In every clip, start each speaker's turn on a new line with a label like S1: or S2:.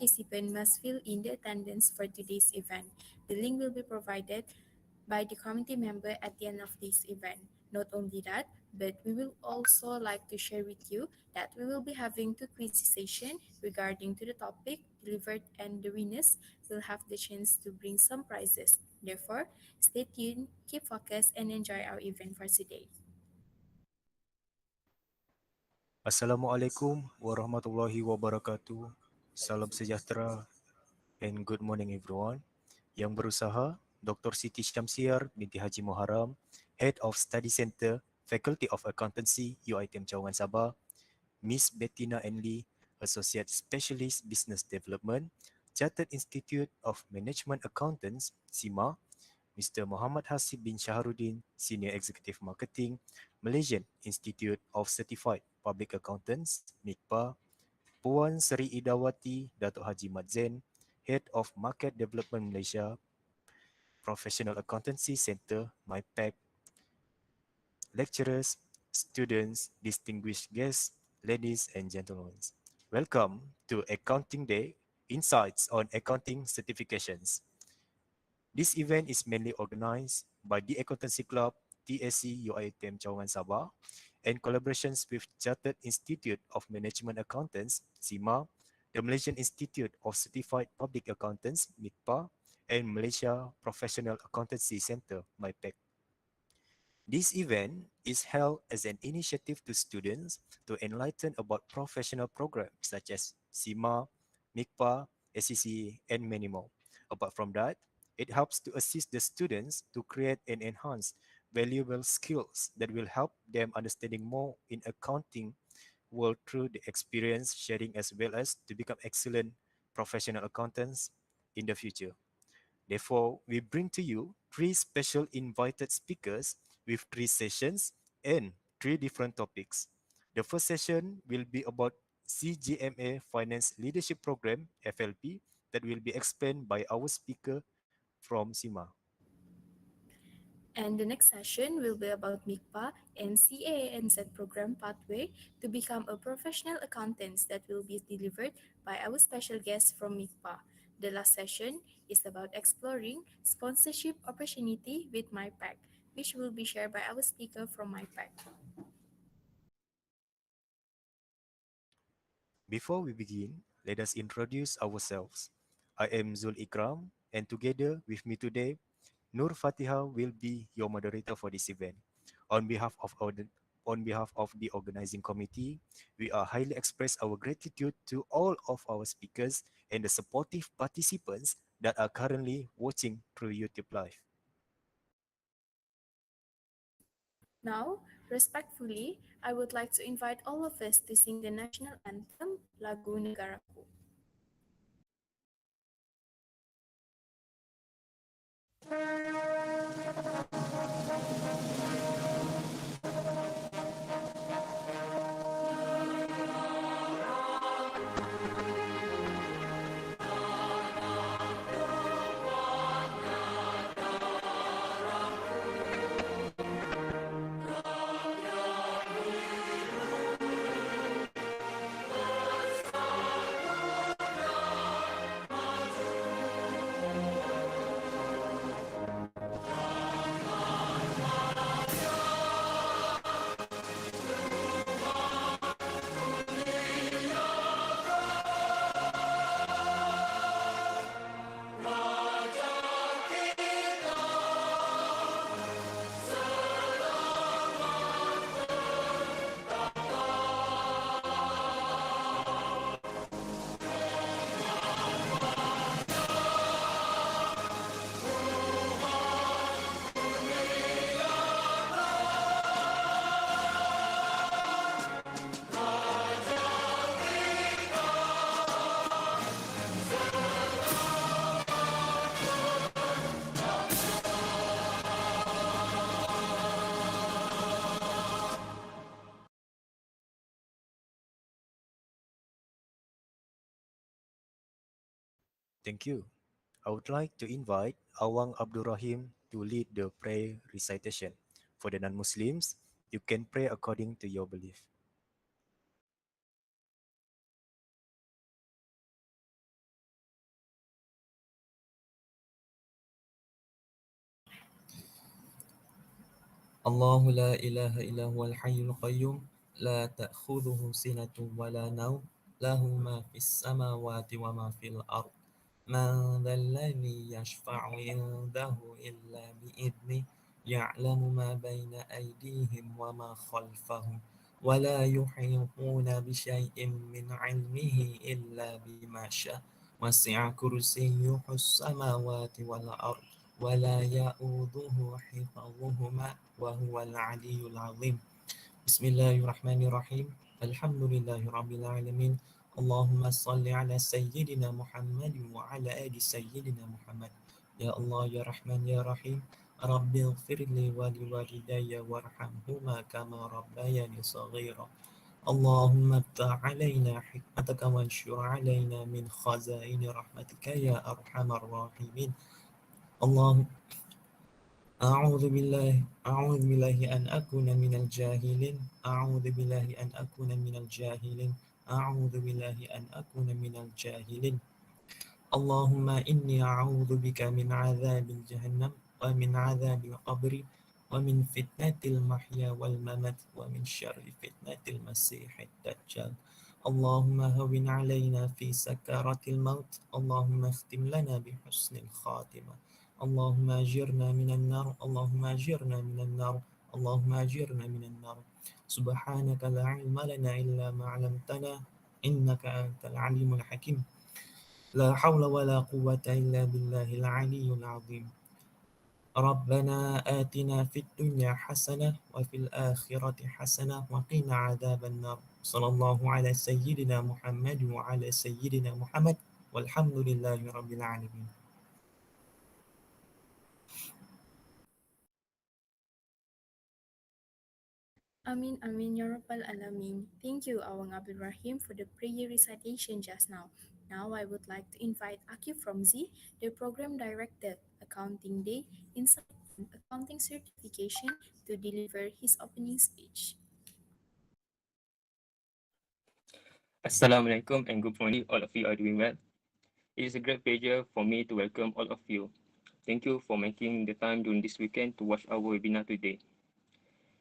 S1: participant must fill in the attendance for today's event. The link will be provided by the committee member at the end of this event. Not only that, but we will also like to share with you that we will be having two quiz sessions regarding to the topic delivered, and the winners will have the chance to bring some prizes. Therefore, stay tuned, keep focused, and enjoy our event for today.
S2: Assalamualaikum warahmatullahi wabarakatuh. Salam sejahtera and good morning everyone. Yang berusaha, Dr. Siti Syamsiar binti Haji Muharram, Head of Study Center, Faculty of Accountancy, UiTM Cawangan Sabah, Miss Bettina Enli, Associate Specialist Business Development, Chartered Institute of Management Accountants, SIMA, Mr. Muhammad Hasib bin Shaharuddin, Senior Executive Marketing, Malaysian Institute of Certified Public Accountants, MICPA, Puan Seri Idawati Datuk Haji Mat Zain, Head of Market Development Malaysia, Professional Accountancy Centre, MIPAC, lecturers, students, distinguished guests, ladies and gentlemen. Welcome to Accounting Day, Insights on Accounting Certifications. This event is mainly organized by the Accountancy Club, TSC UiTM Cawangan Sabah, and collaborations with Chartered Institute of Management Accountants, SIMA, the Malaysian Institute of Certified Public Accountants, MICPA, and Malaysia Professional Accountancy Centre, MIPAC. This event is held as an initiative to students to enlighten about professional programs such as SIMA, MICPA, SCCA, and many more. Apart from that, it helps to assist the students to create and enhance valuable skills that will help them understanding more in accounting world through the experience sharing, as well as to become excellent professional accountants in the future. Therefore, we bring to you three special invited speakers with three sessions and three different topics. The first session will be about CGMA Finance Leadership Program, FLP, that will be explained by our speaker from SIMA.
S1: And the next session will be about MICPA and CAANZ program pathway to become a professional accountant that will be delivered by our special guest from MICPA. The last session is about exploring sponsorship opportunity with MyPack, which will be shared by our speaker from MyPack.
S2: Before we begin, let us introduce ourselves. I am Zul Ikram, and together with me today, Nur Fatiha will be your moderator for this event. On behalf of the organizing committee, we are highly express our gratitude to all of our speakers and the supportive participants that are currently watching through YouTube Live.
S1: Now, respectfully, I would like to invite all of us to sing the national anthem, Lagu Negaraku.
S2: Thank you. I would like to invite Awang Abdul Rahim to lead the prayer recitation. For the non-Muslims, you can pray according to your belief.
S3: الله لا إله إلا هو الحي القيوم لا تأخذه سنة ولا نوم له ما في السماوات وما في الأرض من ذا الذي يشفع عنده إلا بإذنه يعلم ما بين أيديهم وما خلفهم ولا يحيطون بشيء من علمه إلا بما شاء وسع كرسيه السماوات والأرض ولا يؤوده حفظهما وهو العلي العظيم بسم الله الرحمن الرحيم الحمد لله رب العالمين اللهم صل على سيدنا محمد وعلى آل سيدنا محمد يا الله يا رحمن يا رحيم رب اغفر لي ولوالدي وارحمهما كما ربياني صغيرا اللهم افتح علينا حكمتك وانشر علينا من خزائن رحمتك يا أرحم الراحمين اللهم أعوذ بالله أن أكون من الجاهلين أعوذ بالله أن أكون من الجاهلين أعوذ بالله أن أكون من الجاهلين اللهم إني أعوذ بك من عذاب جهنم ومن عذاب القبر ومن فتنة المحيا والممات ومن شر فتنة المسيح الدجال اللهم هون علينا في سكرات الموت اللهم اختم لنا بحسن الخاتمة اللهم أجرنا من النار اللهم أجرنا من النار اللهم أجرنا من النار سبحانك لا علم لنا إلا ما علمتنا إنك أنت العليم الحكيم لا حول ولا قوة إلا بالله العلي العظيم ربنا آتنا في الدنيا حسنة وفي الآخرة حسنة وقنا عذاب النار صلى الله على سيدنا محمد وعلى سيدنا محمد والحمد لله رب العالمين.
S1: Amin, Amin, Ya Rabbal Alamin. Thank you, Awang Abdul Rahim, for the prayer recitation just now. Now, I would like to invite Akif Romzi, the Program Director, Accounting Day, Insight on Accounting Certification, to deliver his opening speech.
S4: Assalamualaikum and good morning. All of you are doing well. It is a great pleasure for me to welcome all of you. Thank you for making the time during this weekend to watch our webinar today.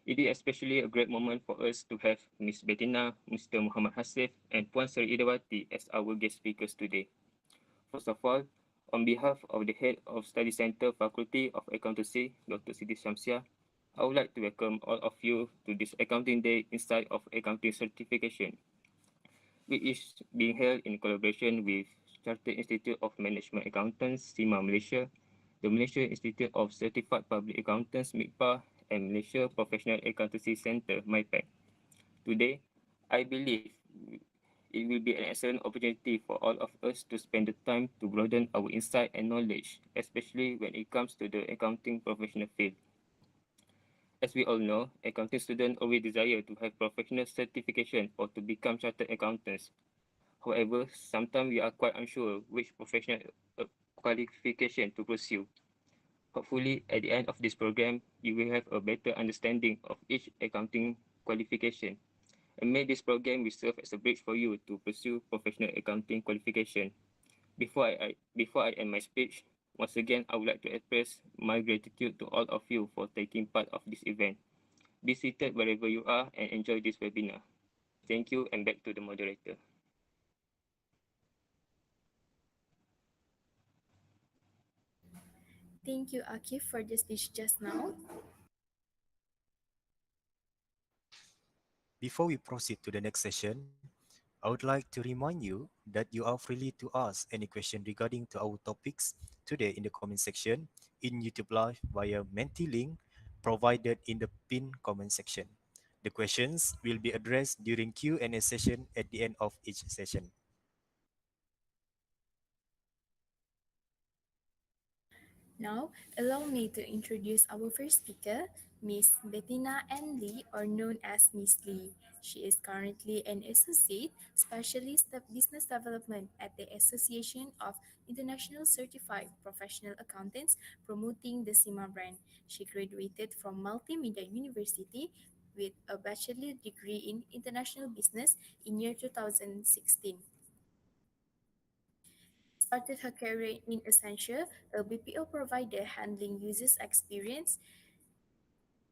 S4: It is especially a great moment for us to have Ms. Bettina, Mr. Muhammad Hasif, and Puan Seri Idawati as our guest speakers today. First of all, on behalf of the Head of Study Center Faculty of Accountancy, Dr. Siti Shamsia, I would like to welcome all of you to this Accounting Day Insight of Accounting Certification, which is being held in collaboration with Chartered Institute of Management Accountants, SIMA Malaysia, the Malaysia Institute of Certified Public Accountants, MIPA, and Malaysia Professional Accountancy Centre, MIPAC. Today, I believe it will be an excellent opportunity for all of us to spend the time to broaden our insight and knowledge, especially when it comes to the accounting professional field. As we all know, accounting students always desire to have professional certification or to become chartered accountants. However, sometimes we are quite unsure which professional qualification to pursue. Hopefully, at the end of this program, you will have a better understanding of each accounting qualification. And may this program will serve as a bridge for you to pursue professional accounting qualification. Before I end my speech, once again, I would like to express my gratitude to all of you for taking part of this event. Be seated wherever you are and enjoy this webinar. Thank you, and back to the moderator.
S1: Thank you, Akif, for the speech just now.
S2: Before we proceed to the next session, I would like to remind you that you are freely to ask any question regarding to our topics today in the comment section in YouTube Live via Menti link provided in the pinned comment section. The questions will be addressed during Q&A session at the end of each session.
S1: Now, allow me to introduce our first speaker, Miss Bettina N. Lee, or known as Miss Lee. She is currently an Associate Specialist of Business Development at the Association of International Certified Professional Accountants, promoting the SIMA brand. She graduated from Multimedia University with a bachelor degree in international business in year 2016. Started her career in Accenture, a BPO provider handling users' experience.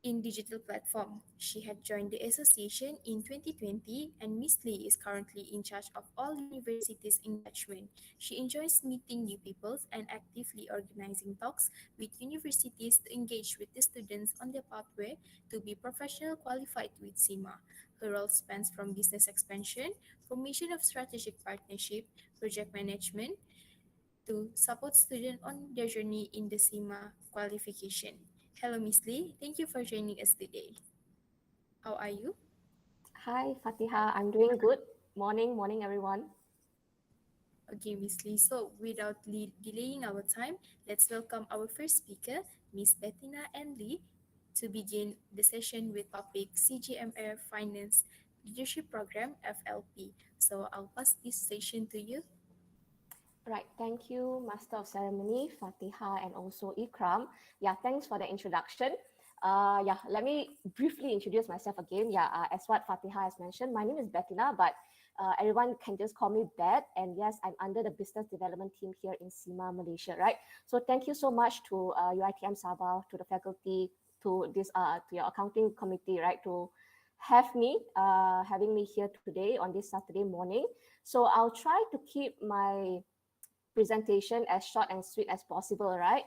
S1: in digital platform. She had joined the association in 2020, and Miss Lee is currently in charge of all universities engagement. She enjoys meeting new people and actively organizing talks with universities to engage with the students on their pathway to be professional qualified with CIMA. Her role spans from business expansion, formation of strategic partnership, project management, to support students on their journey in the CIMA qualification. Hello, Miss Lee. Thank you for joining us today. How are you?
S5: Hi, Fatiha. I'm doing good. Morning, everyone.
S1: Okay, Miss Lee. So, without delaying our time, let's welcome our first speaker, Miss Bettina and Lee, to begin the session with topic CGMA Finance Leadership Program FLP. So, I'll pass this session to you.
S5: Right, thank you, Master of Ceremony, Fatiha, and also Ikram. Yeah, thanks for the introduction. Let me briefly introduce myself again. As what Fatiha has mentioned, my name is Bettina, but everyone can just call me Bet. And yes, I'm under the business development team here in CIMA, Malaysia, right? So thank you so much to UITM Sabah, to the faculty, to your accounting committee, right, to having me here today on this Saturday morning. So I'll try to keep my presentation as short and sweet as possible, right?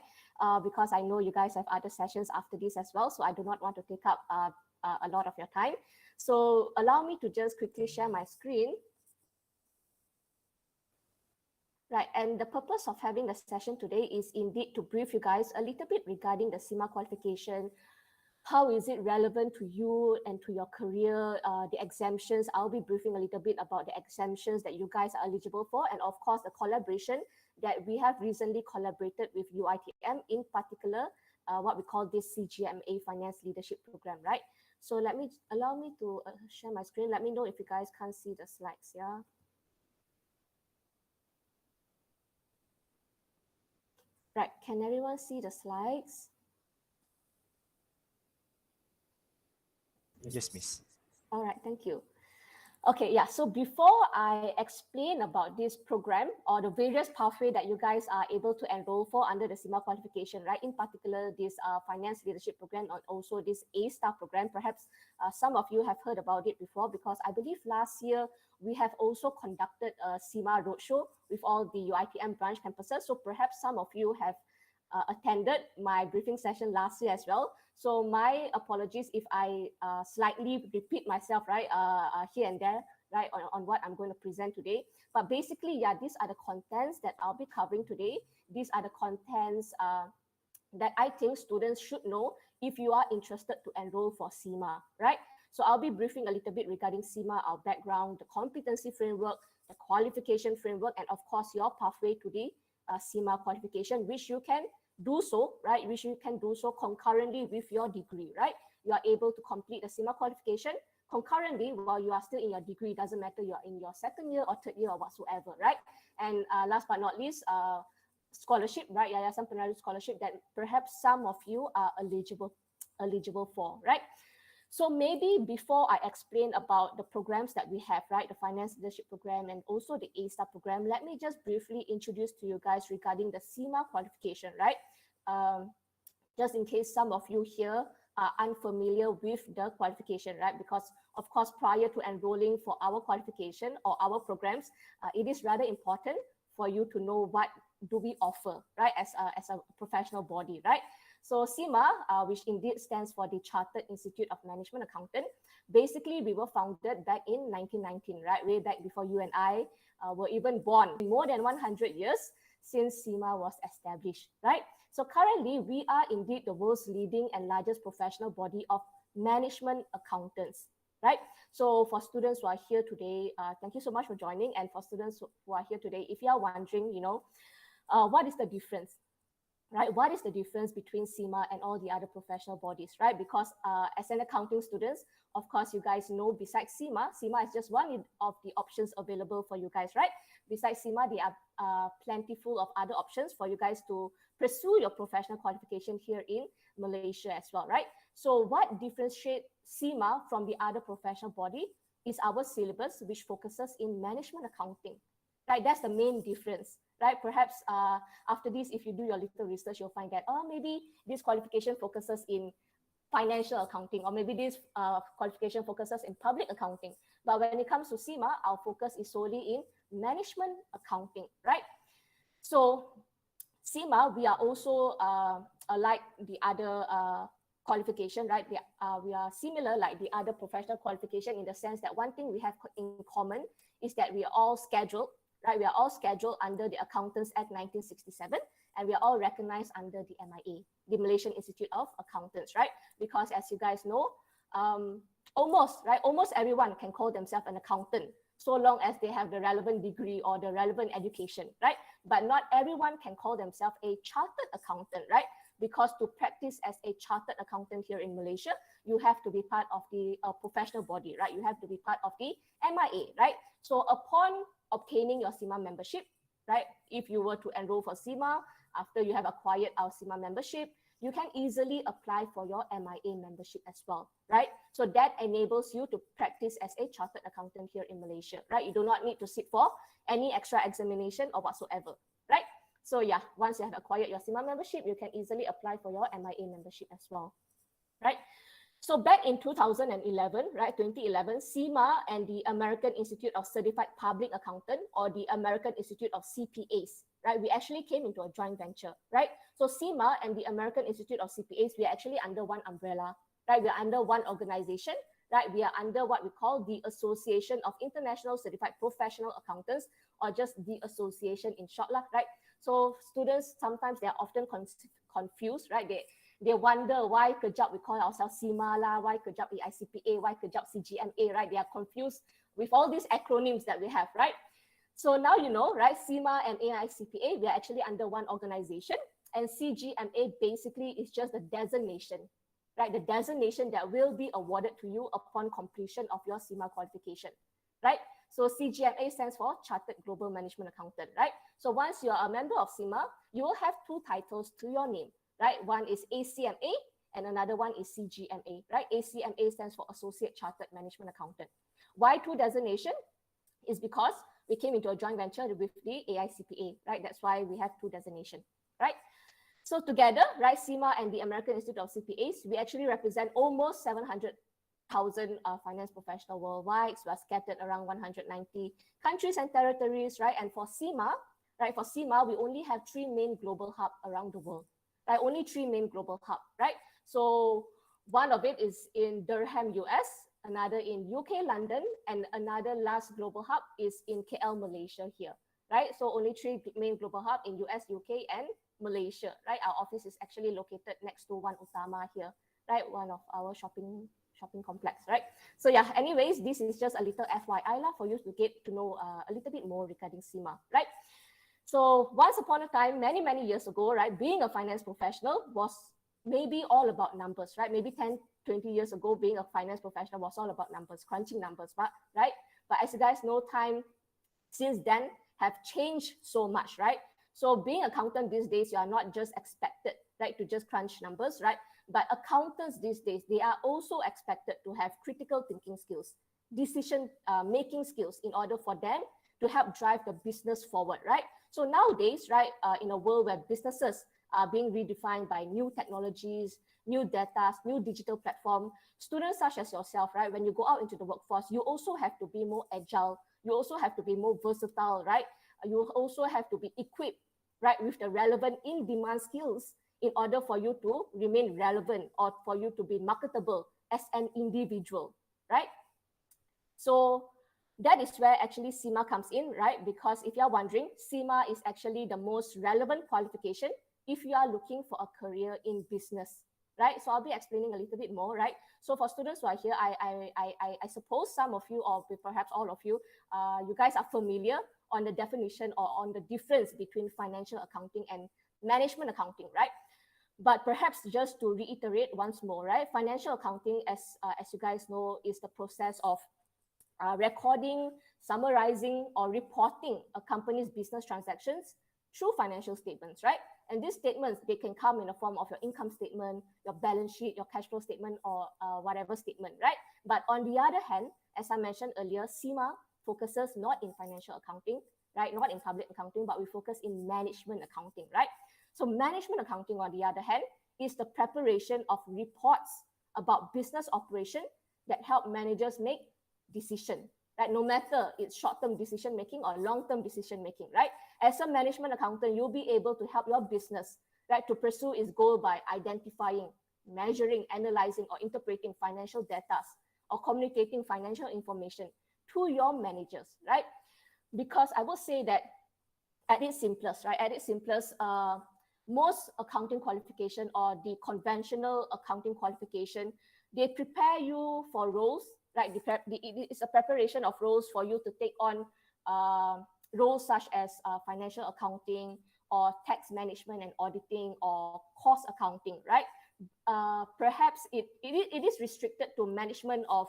S5: Because I know you guys have other sessions after this as well, so I do not want to take up a lot of your time. So allow me to just quickly share my screen. Right, and the purpose of having the session today is indeed to brief you guys a little bit regarding the CIMA qualification. How is it relevant to you and to your career? The exemptions, I'll be briefing a little bit about the exemptions that you guys are eligible for, and of course the collaboration that we have recently collaborated with UITM, in particular what we call this CGMA Finance Leadership Program, right? So allow me to share my screen. Let me know if you guys can't see the slides, yeah? Right, can everyone see the slides?
S2: Yes, Miss.
S5: All right, thank you. Okay, yeah, so before I explain about this program or the various pathway that you guys are able to enroll for under the CIMA qualification, right, in particular this finance leadership program and also this A-Star program, perhaps some of you have heard about it before, because I believe last year we have also conducted a CIMA roadshow with all the UITM branch campuses, so perhaps some of you have attended my briefing session last year as well. So my apologies if I slightly repeat myself, right, here and there, right, on what I'm going to present today. But basically, yeah, these are the contents that I'll be covering today. These are the contents that I think students should know if you are interested to enroll for CIMA, right? So I'll be briefing a little bit regarding CIMA, our background, the competency framework, the qualification framework, and of course, your pathway to the CIMA qualification, which you can do so, right? Which you can do so concurrently with your degree, right? You are able to complete the CIMA qualification concurrently while you are still in your degree. It doesn't matter you're in your second year or third year or whatsoever, right? And last but not least, scholarship, right? Yayasan Penerangan Scholarship that perhaps some of you are eligible for, right? So maybe before I explain about the programs that we have, right, the Finance Leadership Program and also the A-Star program, let me just briefly introduce to you guys regarding the CIMA qualification, right? Just in case some of you here are unfamiliar with the qualification, right? Because of course, prior to enrolling for our qualification or our programs, it is rather important for you to know what do we offer, right, as a professional body, right? So CIMA, which indeed stands for the Chartered Institute of Management Accountant, basically we were founded back in 1919, right? Way back before you and I were even born. More than 100 years since CIMA was established, right? So currently we are indeed the world's leading and largest professional body of management accountants, right? So for students who are here today, thank you so much for joining. And for students who are here today, if you are wondering, what is the difference? Right? What is the difference between CIMA and all the other professional bodies, right? Because as an accounting students, of course, you guys know besides CIMA is just one of the options available for you guys, right? Besides CIMA, there are plentiful of other options for you guys to pursue your professional qualification here in Malaysia as well, right? So what differentiates CIMA from the other professional body is our syllabus, which focuses in management accounting, right? That's the main difference. Right? Perhaps after this, if you do your little research, you'll find that, maybe this qualification focuses in financial accounting, or maybe this qualification focuses in public accounting. But when it comes to CIMA, our focus is solely in management accounting, right? So CIMA, we are also like the other qualification, right? We are similar like the other professional qualification in the sense that one thing we have in common is that we are all scheduled, right? We are all scheduled under the Accountants Act 1967, and we are all recognized under the MIA, the Malaysian Institute of Accountants, right? Because as you guys know, almost everyone can call themselves an accountant, so long as they have the relevant degree or the relevant education, right? But not everyone can call themselves a chartered accountant, right? Because to practice as a chartered accountant here in Malaysia, you have to be part of the professional body, right? You have to be part of the MIA, right? So upon obtaining your CIMA membership, right? If you were to enroll for CIMA, after you have acquired our CIMA membership, you can easily apply for your MIA membership as well, right? So that enables you to practice as a chartered accountant here in Malaysia, right? You do not need to sit for any extra examination or whatsoever, right? So yeah, once you have acquired your CIMA membership, you can easily apply for your MIA membership as well, right? So back in 2011, right, 2011, CIMA and the American Institute of Certified Public Accountant, or the American Institute of CPAs, right, we actually came into a joint venture, right? So CIMA and the American Institute of CPAs, we are actually under one umbrella, right? We are under one organization, right? We are under what we call the Association of International Certified Professional Accountants, or just the association in short, right? So students, sometimes they are often confused, right? They wonder why kejap we call ourselves CIMA lah, why kejap AICPA, why kejap CGMA, right? They are confused with all these acronyms that we have, right? So now you know, right? CIMA and AICPA, we are actually under one organization, and CGMA basically is just the designation, right? The designation that will be awarded to you upon completion of your CIMA qualification, right? So CGMA stands for Chartered Global Management Accountant, right? So once you are a member of CIMA, you will have two titles to your name, right? One is ACMA and another one is CGMA, right? ACMA stands for Associate Chartered Management Accountant. Why two designation? Is because we came into a joint venture with the AICPA, right? That's why we have two designation, right? So together, right, CIMA and the American Institute of CPAs, we actually represent almost 700,000 finance professionals worldwide. So we are scattered around 190 countries and territories, right? And for CIMA, right, for CIMA, we only have three main global hubs around the world, right? Only three main global hubs, right? So one of it is in Durham, US, another in UK, London, and another last global hub is in KL, Malaysia here, right? So only three main global hubs in US, UK, and Malaysia, right? Our office is actually located next to One Utama here, right? One of our shopping complex, right? So yeah, anyways, this is just a little FYI lah for you to get to know a little bit more regarding CIMA, right? So once upon a time, many years ago, right, being a finance professional was maybe all about numbers, right? Maybe 10, 20 years ago, being a finance professional was all about numbers, crunching numbers, but right? But as you guys know, time since then have changed so much, right? So being accountant these days, you are not just expected, right, to just crunch numbers, right? But accountants these days, they are also expected to have critical thinking skills, decision making skills in order for them to help drive the business forward, right? So nowadays, right, in a world where businesses are being redefined by new technologies, new data, new digital platform, students such as yourself, right, when you go out into the workforce, you also have to be more agile. You also have to be more versatile, right? You also have to be equipped, right, with the relevant in-demand skills in order for you to remain relevant or for you to be marketable as an individual, right? So that is where actually CIMA comes in, right? Because if you're wondering, CIMA is actually the most relevant qualification if you are looking for a career in business, right? So I'll be explaining a little bit more, right? So for students who are here, I suppose some of you, or perhaps all of you, you guys are familiar on the definition or on the difference between financial accounting and management accounting, right? But perhaps just to reiterate once more, right? Financial accounting, as you guys know, is the process of recording, summarizing, or reporting a company's business transactions through financial statements, right? And these statements, they can come in the form of your income statement, your balance sheet, your cash flow statement, or whatever statement, right? But on the other hand, as I mentioned earlier, CIMA focuses not in financial accounting, right? Not in public accounting, but we focus in management accounting, right? So management accounting, on the other hand, is the preparation of reports about business operation that help managers make decision, right? No matter it's short-term decision making or long-term decision making, right? As a management accountant, you'll be able to help your business, right, to pursue its goal by identifying, measuring, analyzing, or interpreting financial data or communicating financial information to your managers, right? Because I would say that at its simplest, right? At its simplest, most accounting qualification or the conventional accounting qualification, they prepare you for roles, right? It's a preparation of roles for you to take on roles such as financial accounting or tax management and auditing or cost accounting, right? Perhaps it is restricted to management of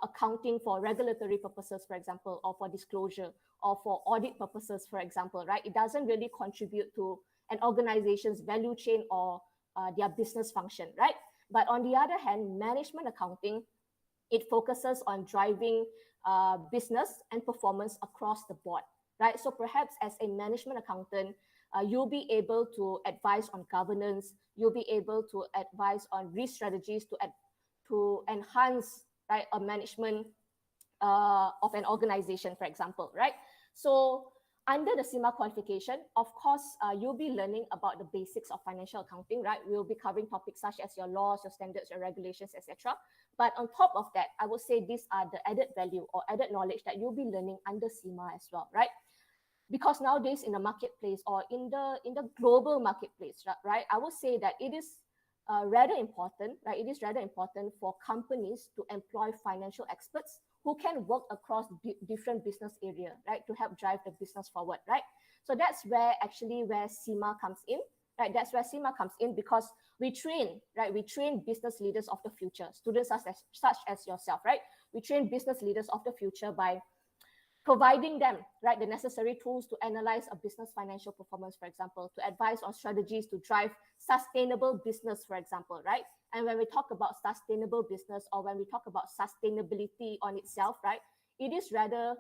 S5: accounting for regulatory purposes, for example, or for disclosure, or for audit purposes, for example, right? It doesn't really contribute to an organization's value chain or their business function, right? But on the other hand, management accounting, it focuses on driving business and performance across the board, right? So perhaps as a management accountant, you'll be able to advise on governance, you'll be able to advise on risk strategies to enhance, right, a management of an organization, for example, right? So under the CIMA qualification, of course, you'll be learning about the basics of financial accounting, right? We'll be covering topics such as your laws, your standards, your regulations, etc. But on top of that, I would say these are the added value or added knowledge that you'll be learning under CIMA as well, right? Because nowadays in the marketplace or in the global marketplace, right, I would say that it is rather important, right? It is rather important for companies to employ financial experts who can work across different business areas, right, to help drive the business forward, right? So that's where CIMA comes in, right? That's where CIMA comes in because we train, right? We train business leaders of the future, students such as yourself, right? We train business leaders of the future by providing them, right, the necessary tools to analyze a business financial performance, for example, to advise on strategies to drive sustainable business, for example, right? And when we talk about sustainable business or when we talk about sustainability on itself, right, it is rather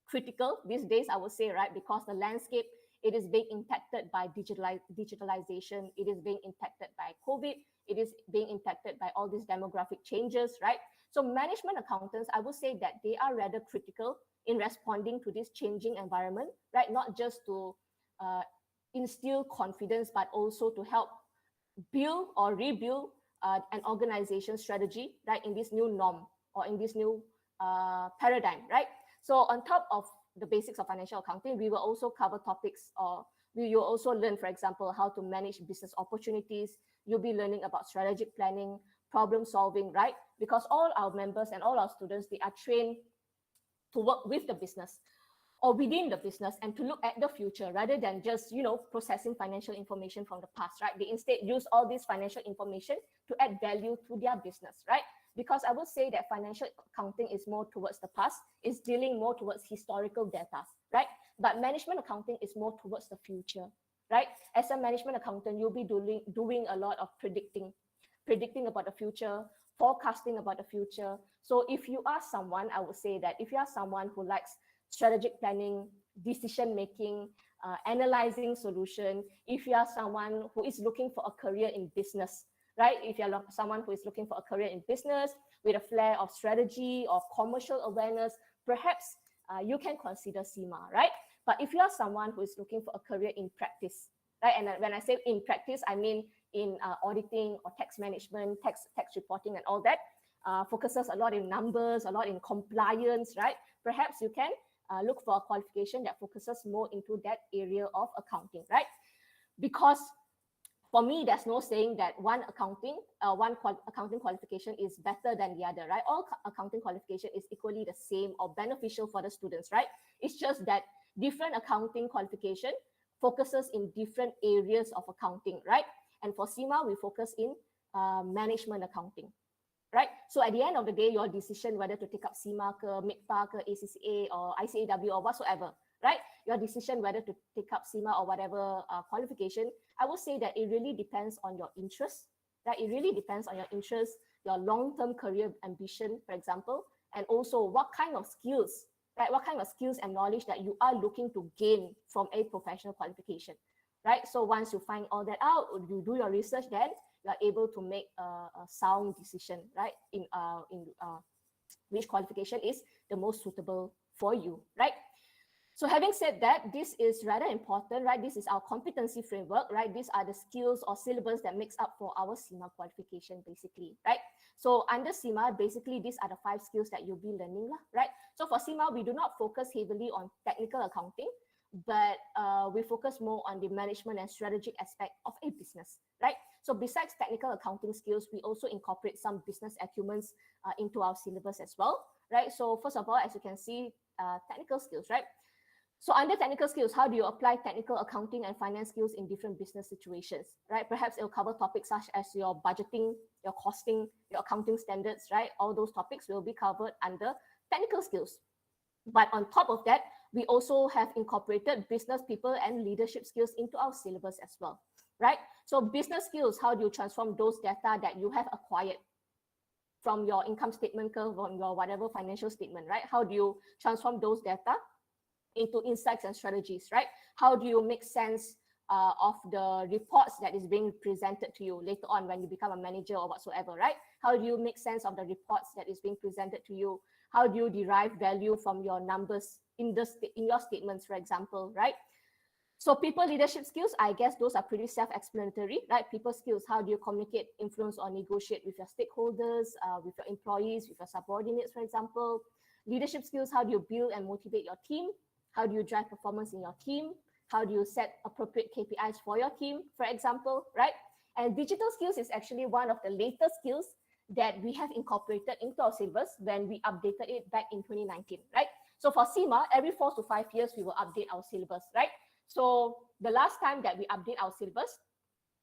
S5: critical these days, I would say, right, because the landscape, it is being impacted by digitalization, it is being impacted by COVID, it is being impacted by all these demographic changes, right? So management accountants, I would say that they are rather critical in responding to this changing environment, right? Not just to instill confidence, but also to help build or rebuild an organization strategy, right, in this new norm or in this new paradigm, right? So on top of the basics of financial accounting, we will also cover topics or we will also learn, for example, how to manage business opportunities. You'll be learning about strategic planning, problem solving, right? Because all our members and all our students, they are trained to work with the business or within the business and to look at the future rather than just, processing financial information from the past, right? They instead use all this financial information to add value to their business, right? Because I would say that financial accounting is more towards the past, is dealing more towards historical data, right? But management accounting is more towards the future, right? As a management accountant, you'll be doing a lot of predicting about the future, forecasting about the future. So if you are someone, I would say that if you are someone who likes strategic planning, decision making, analyzing solution, if you are someone who is looking for a career in business, right? If you're someone who is looking for a career in business with a flair of strategy or commercial awareness, perhaps you can consider CIMA, right? But if you are someone who is looking for a career in practice, right? And when I say in practice, I mean in auditing or tax management, tax reporting and all that, focuses a lot in numbers, a lot in compliance, right? Perhaps you can look for a qualification that focuses more into that area of accounting, right? Because for me, there's no saying that one accounting qualification is better than the other, right? All accounting qualification is equally the same or beneficial for the students, right? It's just that different accounting qualification focuses in different areas of accounting, right? And for CIMA, we focus in management accounting, right? So at the end of the day, your decision whether to take up CIMA, MICPA, ACCA, or ICAW, or whatsoever, right? Your decision whether to take up CIMA or whatever qualification, I would say that it really depends on your interest, right? It really depends on your interest, your long-term career ambition, for example, and also what kind of skills, right? What kind of skills and knowledge that you are looking to gain from a professional qualification, right? So once you find all that out, you do your research, then you are able to make a sound decision, right? In which qualification is the most suitable for you, right? So having said that, this is rather important, right? This is our competency framework, right? These are the skills or syllabus that makes up for our CIMA qualification, basically, right? So under CIMA, basically, these are the 5 skills that you'll be learning, right? So for CIMA, we do not focus heavily on technical accounting, but we focus more on the management and strategic aspect of a business, right? So besides technical accounting skills, we also incorporate some business acumens into our syllabus as well, right? So first of all, as you can see, technical skills, right? So under technical skills, how do you apply technical accounting and finance skills in different business situations, right? Perhaps it will cover topics such as your budgeting, your costing, your accounting standards, right? All those topics will be covered under technical skills. But on top of that, we also have incorporated business people and leadership skills into our syllabus as well, right? So business skills, how do you transform those data that you have acquired from your income statement curve, from your whatever financial statement, right? How do you transform those data into insights and strategies, right? How do you make sense of the reports that is being presented to you later on when you become a manager or whatsoever, right? How do you make sense of the reports that is being presented to you? How do you derive value from your numbers in your statements, for example, right? So people leadership skills, I guess those are pretty self-explanatory, right? People skills, how do you communicate, influence, or negotiate with your stakeholders, with your employees, with your subordinates, for example. Leadership skills, how do you build and motivate your team? How do you drive performance in your team? How do you set appropriate KPIs for your team, for example, right? And digital skills is actually one of the latest skills that we have incorporated into our syllabus when we updated it back in 2019, right? So for CIMA, every 4 to 5 years, we will update our syllabus, right? So the last time that we update our syllabus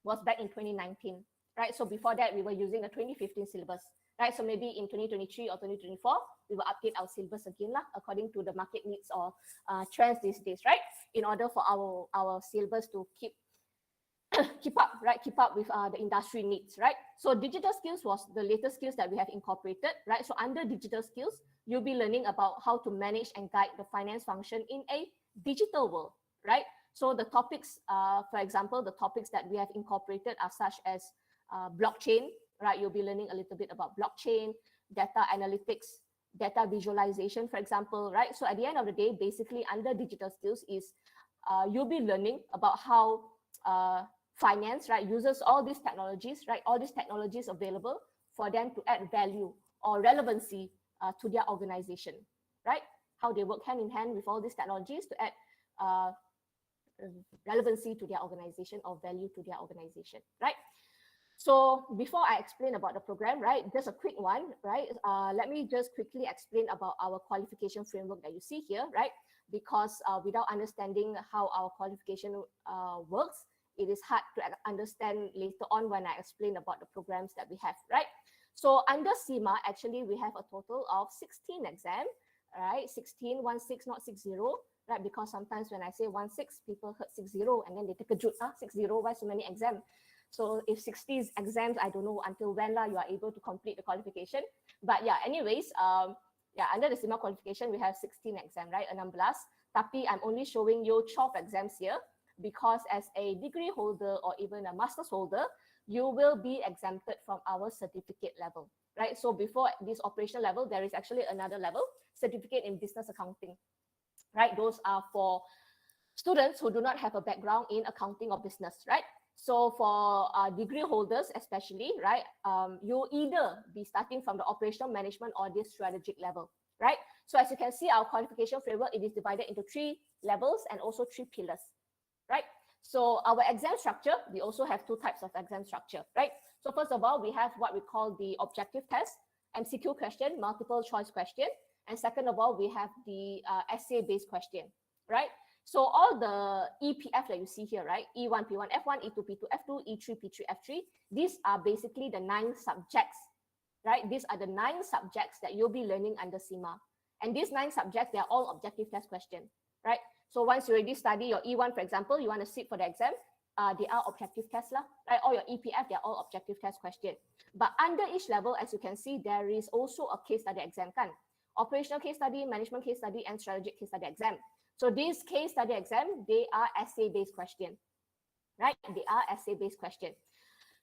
S5: was back in 2019, right? So before that, we were using the 2015 syllabus, right? So maybe in 2023 or 2024, we will update our syllabus again according to the market needs or trends these days, right? In order for our syllabus to keep up, right? Keep up with the industry needs, right? So digital skills was the latest skills that we have incorporated, right? So under digital skills, you'll be learning about how to manage and guide the finance function in a digital world, right? So the topics, for example, the topics that we have incorporated are such as blockchain, right? You'll be learning a little bit about blockchain, data analytics, data visualization, for example, right? So at the end of the day, basically under digital skills is you'll be learning about how finance, right, uses all these technologies, right? All these technologies available for them to add value or relevancy to their organization, right? How they work hand in hand with all these technologies to add relevancy to their organization or value to their organization, right? So before I explain about the program, right, just a quick one, right? Let me just quickly explain about our qualification framework that you see here, right? Because without understanding how our qualification works, it is hard to understand later on when I explain about the programs that we have, right? So under CIMA, actually, we have a total of 16 exams, right? 16, 16, not 60, right? Because sometimes when I say 16, people heard 60 and then they take a jut, 60, why so many exams? So if 60 exams, I don't know until when you are able to complete the qualification. But yeah, anyways, under the CIMA qualification, we have 16 exams, right? 16. Tapi I'm only showing you 12 exams here because as a degree holder or even a master's holder, you will be exempted from our certificate level, right? So before this operational level, there is actually another level, certificate in business accounting, right? Those are for students who do not have a background in accounting or business, right? So for degree holders especially, right, you either be starting from the operational management or the strategic level, right? So as you can see, our qualification framework, it is divided into 3 levels and also 3 pillars, right? So our exam structure, we also have 2 types of exam structure, right? So first of all, we have what we call the objective test, MCQ question, multiple choice question. And second of all, we have the essay-based question, right? So all the EPF that you see here, right? E1, P1, F1, E2, P2, F2, E3, P3, F3. These are basically the 9 subjects, right? These are the 9 subjects that you'll be learning under CIMA. And these 9 subjects, they're all objective test questions, right? So once you already study your E1, for example, you want to sit for the exam, they are objective tests, right? All your EPF, they're all objective test questions. But under each level, as you can see, there is also a case study exam, kan? Operational case study, management case study, and strategic case study exam. So these case study exam, they are essay-based questions, right? They are essay-based questions.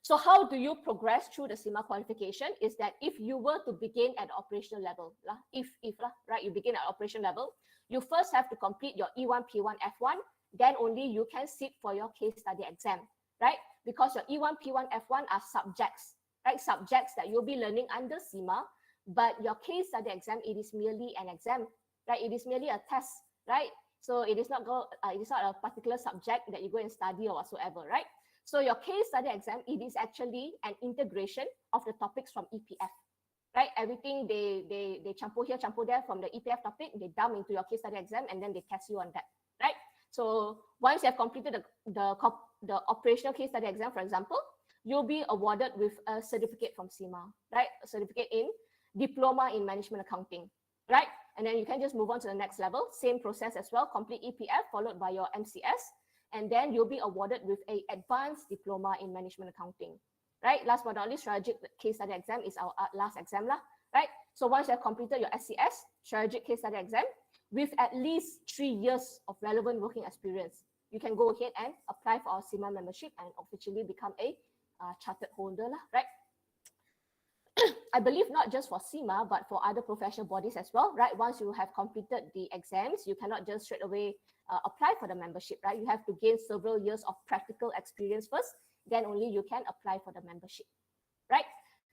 S5: So how do you progress through the CIMA qualification is that if you were to begin at operational level, right, you begin at operational level, you first have to complete your E1, P1, F1, then only you can sit for your case study exam, right? Because your E1, P1, F1 are subjects, right? Subjects that you'll be learning under CIMA, but your case study exam, it is merely an exam, right? It is merely a test, right? So it is not a particular subject that you go and study or whatsoever, right? So your case study exam, it is actually an integration of the topics from EPF, right? Everything they campur here, campur there from the EPF topic, they dump into your case study exam and then they test you on that, right? So once you have completed the operational case study exam, for example, you'll be awarded with a certificate from CIMA, right? A certificate in Diploma in Management Accounting, right? And then you can just move on to the next level, same process as well, complete EPF followed by your MCS, and then you'll be awarded with a advanced diploma in management accounting, right? Last but not least, strategic case study exam is our last exam, right? So once you have completed your SCS, strategic case study exam, with at least 3 years of relevant working experience, you can go ahead and apply for our CIMA membership and officially become a chartered holder, right? I believe not just for CIMA, but for other professional bodies as well, right? Once you have completed the exams, you cannot just straight away apply for the membership, right? You have to gain several years of practical experience first, then only you can apply for the membership, right?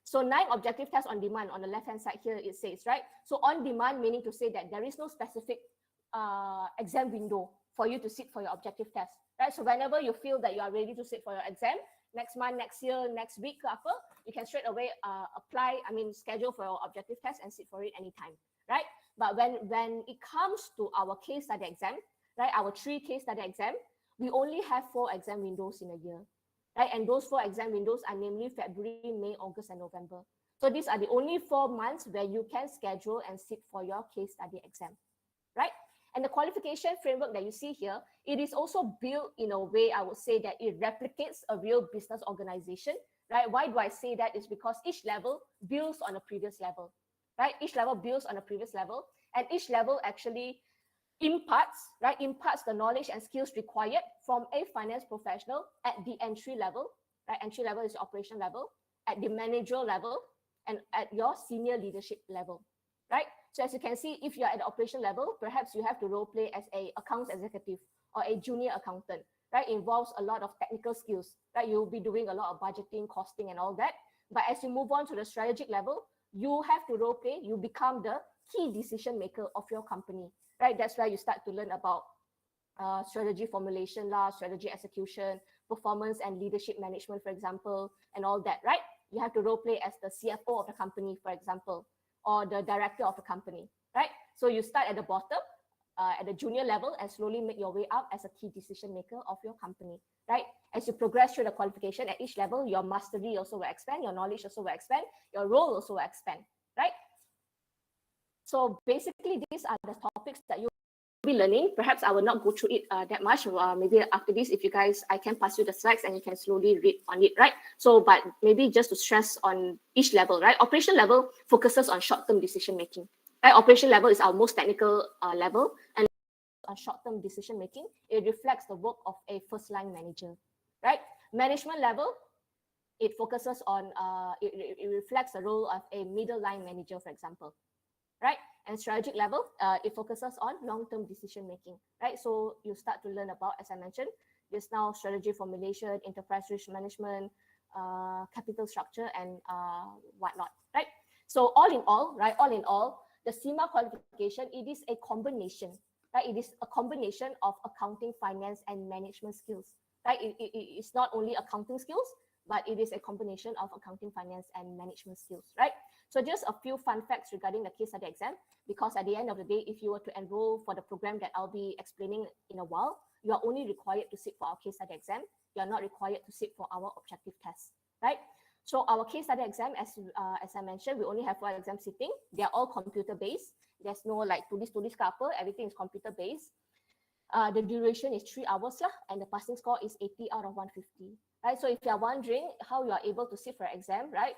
S5: So 9 objective tests on demand on the left-hand side here, it says, right? So on demand, meaning to say that there is no specific exam window for you to sit for your objective test, right? So whenever you feel that you are ready to sit for your exam, next month, next year, next week, you can straight away schedule for your objective test and sit for it anytime, right? But when it comes to our case study exam, right, our 3 case study exam, we only have 4 exam windows in a year, right? And those 4 exam windows are namely February, May, August, and November. So these are the only 4 months where you can schedule and sit for your case study exam, right? And the qualification framework that you see here, it is also built in a way, I would say, that it replicates a real business organization, right? Why do I say that? Is because each level builds on a previous level, right? Each level builds on a previous level, and each level actually imparts the knowledge and skills required from a finance professional at the entry level, right? Entry level is the operation level, at the managerial level, and at your senior leadership level, right? So as you can see, if you're at the operation level, perhaps you have to role play as a accounts executive or a junior accountant, right? It involves a lot of technical skills, right? You'll be doing a lot of budgeting, costing, and all that. But as you move on to the strategic level, you have to role play, you become the key decision maker of your company, right? That's where you start to learn about strategy formulation, strategy execution, performance and leadership management, for example, and all that, right? You have to role play as the CFO of the company, for example, or the director of the company, right? So you start at the bottom, at the junior level, and slowly make your way up as a key decision maker of your company, right? As you progress through the qualification at each level, your mastery also will expand, your knowledge also will expand, your role also will expand, right? So basically, these are the topics that you will be learning. Perhaps I will not go through it that much. Maybe after this, if you guys, I can pass you the slides and you can slowly read on it, right? So, but maybe just to stress on each level, right? Operation level focuses on short-term decision making, right? Operation level is our most technical level, and on short-term decision making, it reflects the work of a first-line manager, right? Management level, it focuses on it reflects the role of a middle line manager, for example, right? And strategic level, it focuses on long-term decision making, right? So you start to learn about, as I mentioned, just now, strategy formulation, enterprise risk management, capital structure, and whatnot, right? So all in all, right? All in all, the CIMA qualification, it is a combination, right? It is a combination of accounting, finance, and management skills, right? It's not only accounting skills, but it is a combination of accounting, finance, and management skills, right? So just a few fun facts regarding the case study exam, because at the end of the day, if you were to enroll for the program that I'll be explaining in a while, you are only required to sit for our case study exam. You are not required to sit for our objective test, right? So our case study exam, as I mentioned, we only have 4 exam sitting. They are all computer-based. There's no like tulis ke apa, everything is computer-based. The duration is 3 hours lah, and the passing score is 80 out of 150. Right? So if you are wondering how you are able to sit for exam, right?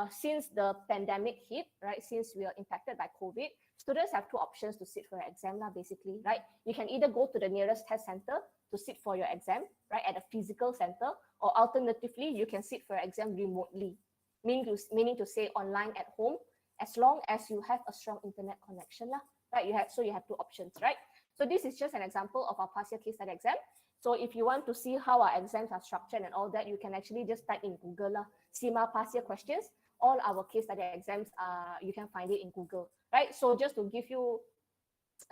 S5: since the pandemic hit, right? Since we are impacted by COVID, students have two options to sit for your exam, basically, right? You can either go to the nearest test center to sit for your exam, right, at a physical center, or alternatively, you can sit for your exam remotely, meaning to say online at home, as long as you have a strong internet connection, right? You have two options, right? So this is just an example of our past year case study exam. So if you want to see how our exams are structured and all that, you can actually just type in Google CIMA past year questions. All our case study exams, you can find it in Google, right? So just to give you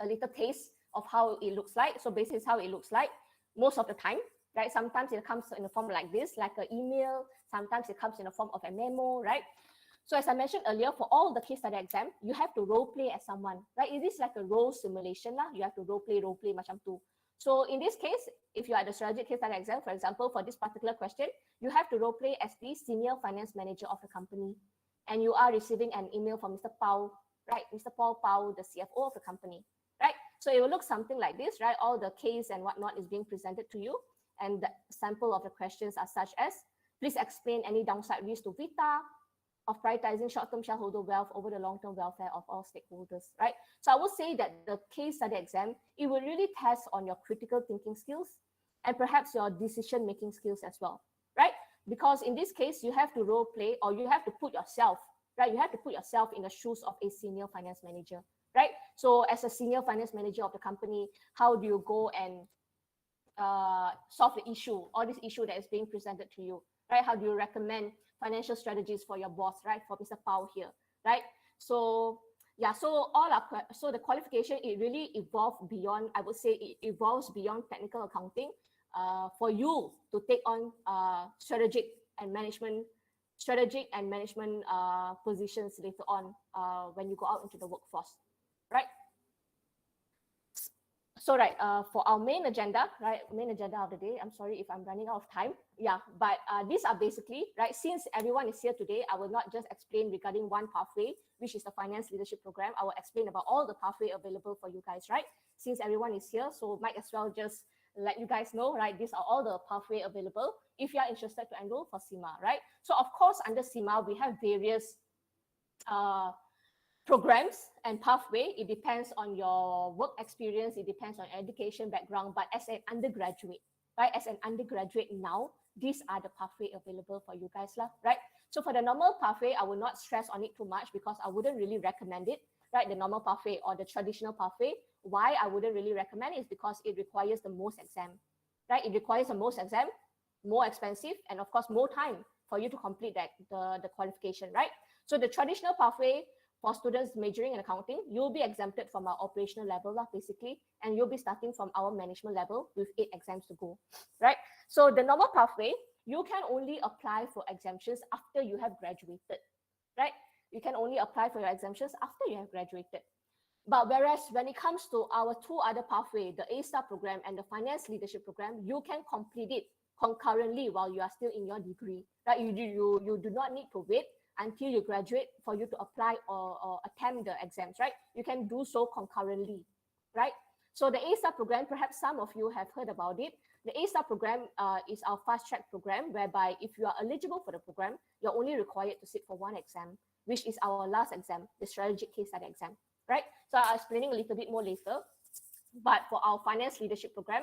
S5: a little taste of how it looks like. So basically, is how it looks like most of the time, right? Sometimes it comes in a form like this, like an email. Sometimes it comes in the form of a memo, right? So as I mentioned earlier, for all the case study exam, you have to role play as someone, right? It is like a role simulation lah. You have to role play macam tu. So in this case, if you are the strategic case study exam, for example, for this particular question, you have to role play as the senior finance manager of the company, and you are receiving an email from Mr. Pau, right? Mr. Paul Pau, the CFO of the company, right? So it will look something like this, right? All the case and whatnot is being presented to you, and the sample of the questions are such as, please explain any downside risk to Vita of prioritizing short-term shareholder wealth over the long-term welfare of all stakeholders, right? So I would say that the case study exam, it will really test on your critical thinking skills and perhaps your decision-making skills as well, right? Because in this case, you have to role play, or you have to put yourself, right? You have to put yourself in the shoes of a senior finance manager, right? So as a senior finance manager of the company, how do you go and solve the issue, or this issue that is being presented to you, right? How do you recommend financial strategies for your boss, right? For Mr. Pau here, right? So yeah, so so the qualification, it really evolved beyond, I would say it evolves beyond technical accounting for you to take on strategic and management positions later on when you go out into the workforce, right? So right, for our main agenda of the day, I'm sorry if I'm running out of time. Yeah, but these are basically, right, since everyone is here today, I will not just explain regarding one pathway, which is the finance leadership program. I will explain about all the pathway available for you guys, right? Since everyone is here, so might as well just let you guys know, right? These are all the pathway available if you are interested to enroll for CIMA, right? So of course, under CIMA, we have various programs and pathway. It depends on your work experience, it depends on education background, but as an undergraduate, right? As an undergraduate now, these are the pathway available for you guys, right? So for the normal pathway, I will not stress on it too much because I wouldn't really recommend it, right? The normal pathway or the traditional pathway. Why I wouldn't really recommend it is because it requires the most exam, right? It requires the most exam, more expensive, and of course, more time for you to complete the qualification, right? So the traditional pathway, for students majoring in accounting, you'll be exempted from our operational level, basically, and you'll be starting from our management level with 8 exams to go, right? So the normal pathway, you can only apply for exemptions after you have graduated, right? You can only apply for your exemptions after you have graduated. But whereas when it comes to our two other pathway, the A-Star program and the finance leadership program, you can complete it concurrently while you are still in your degree, right? You do not need to wait until you graduate for you to apply or attempt the exams, right? You can do so concurrently, right? So the A-Star program, perhaps some of you have heard about it. The A-Star program is our fast track program, whereby if you are eligible for the program, you're only required to sit for one exam, which is our last exam, the strategic case study exam, right? So I'll explaining a little bit more later. But for our finance leadership program,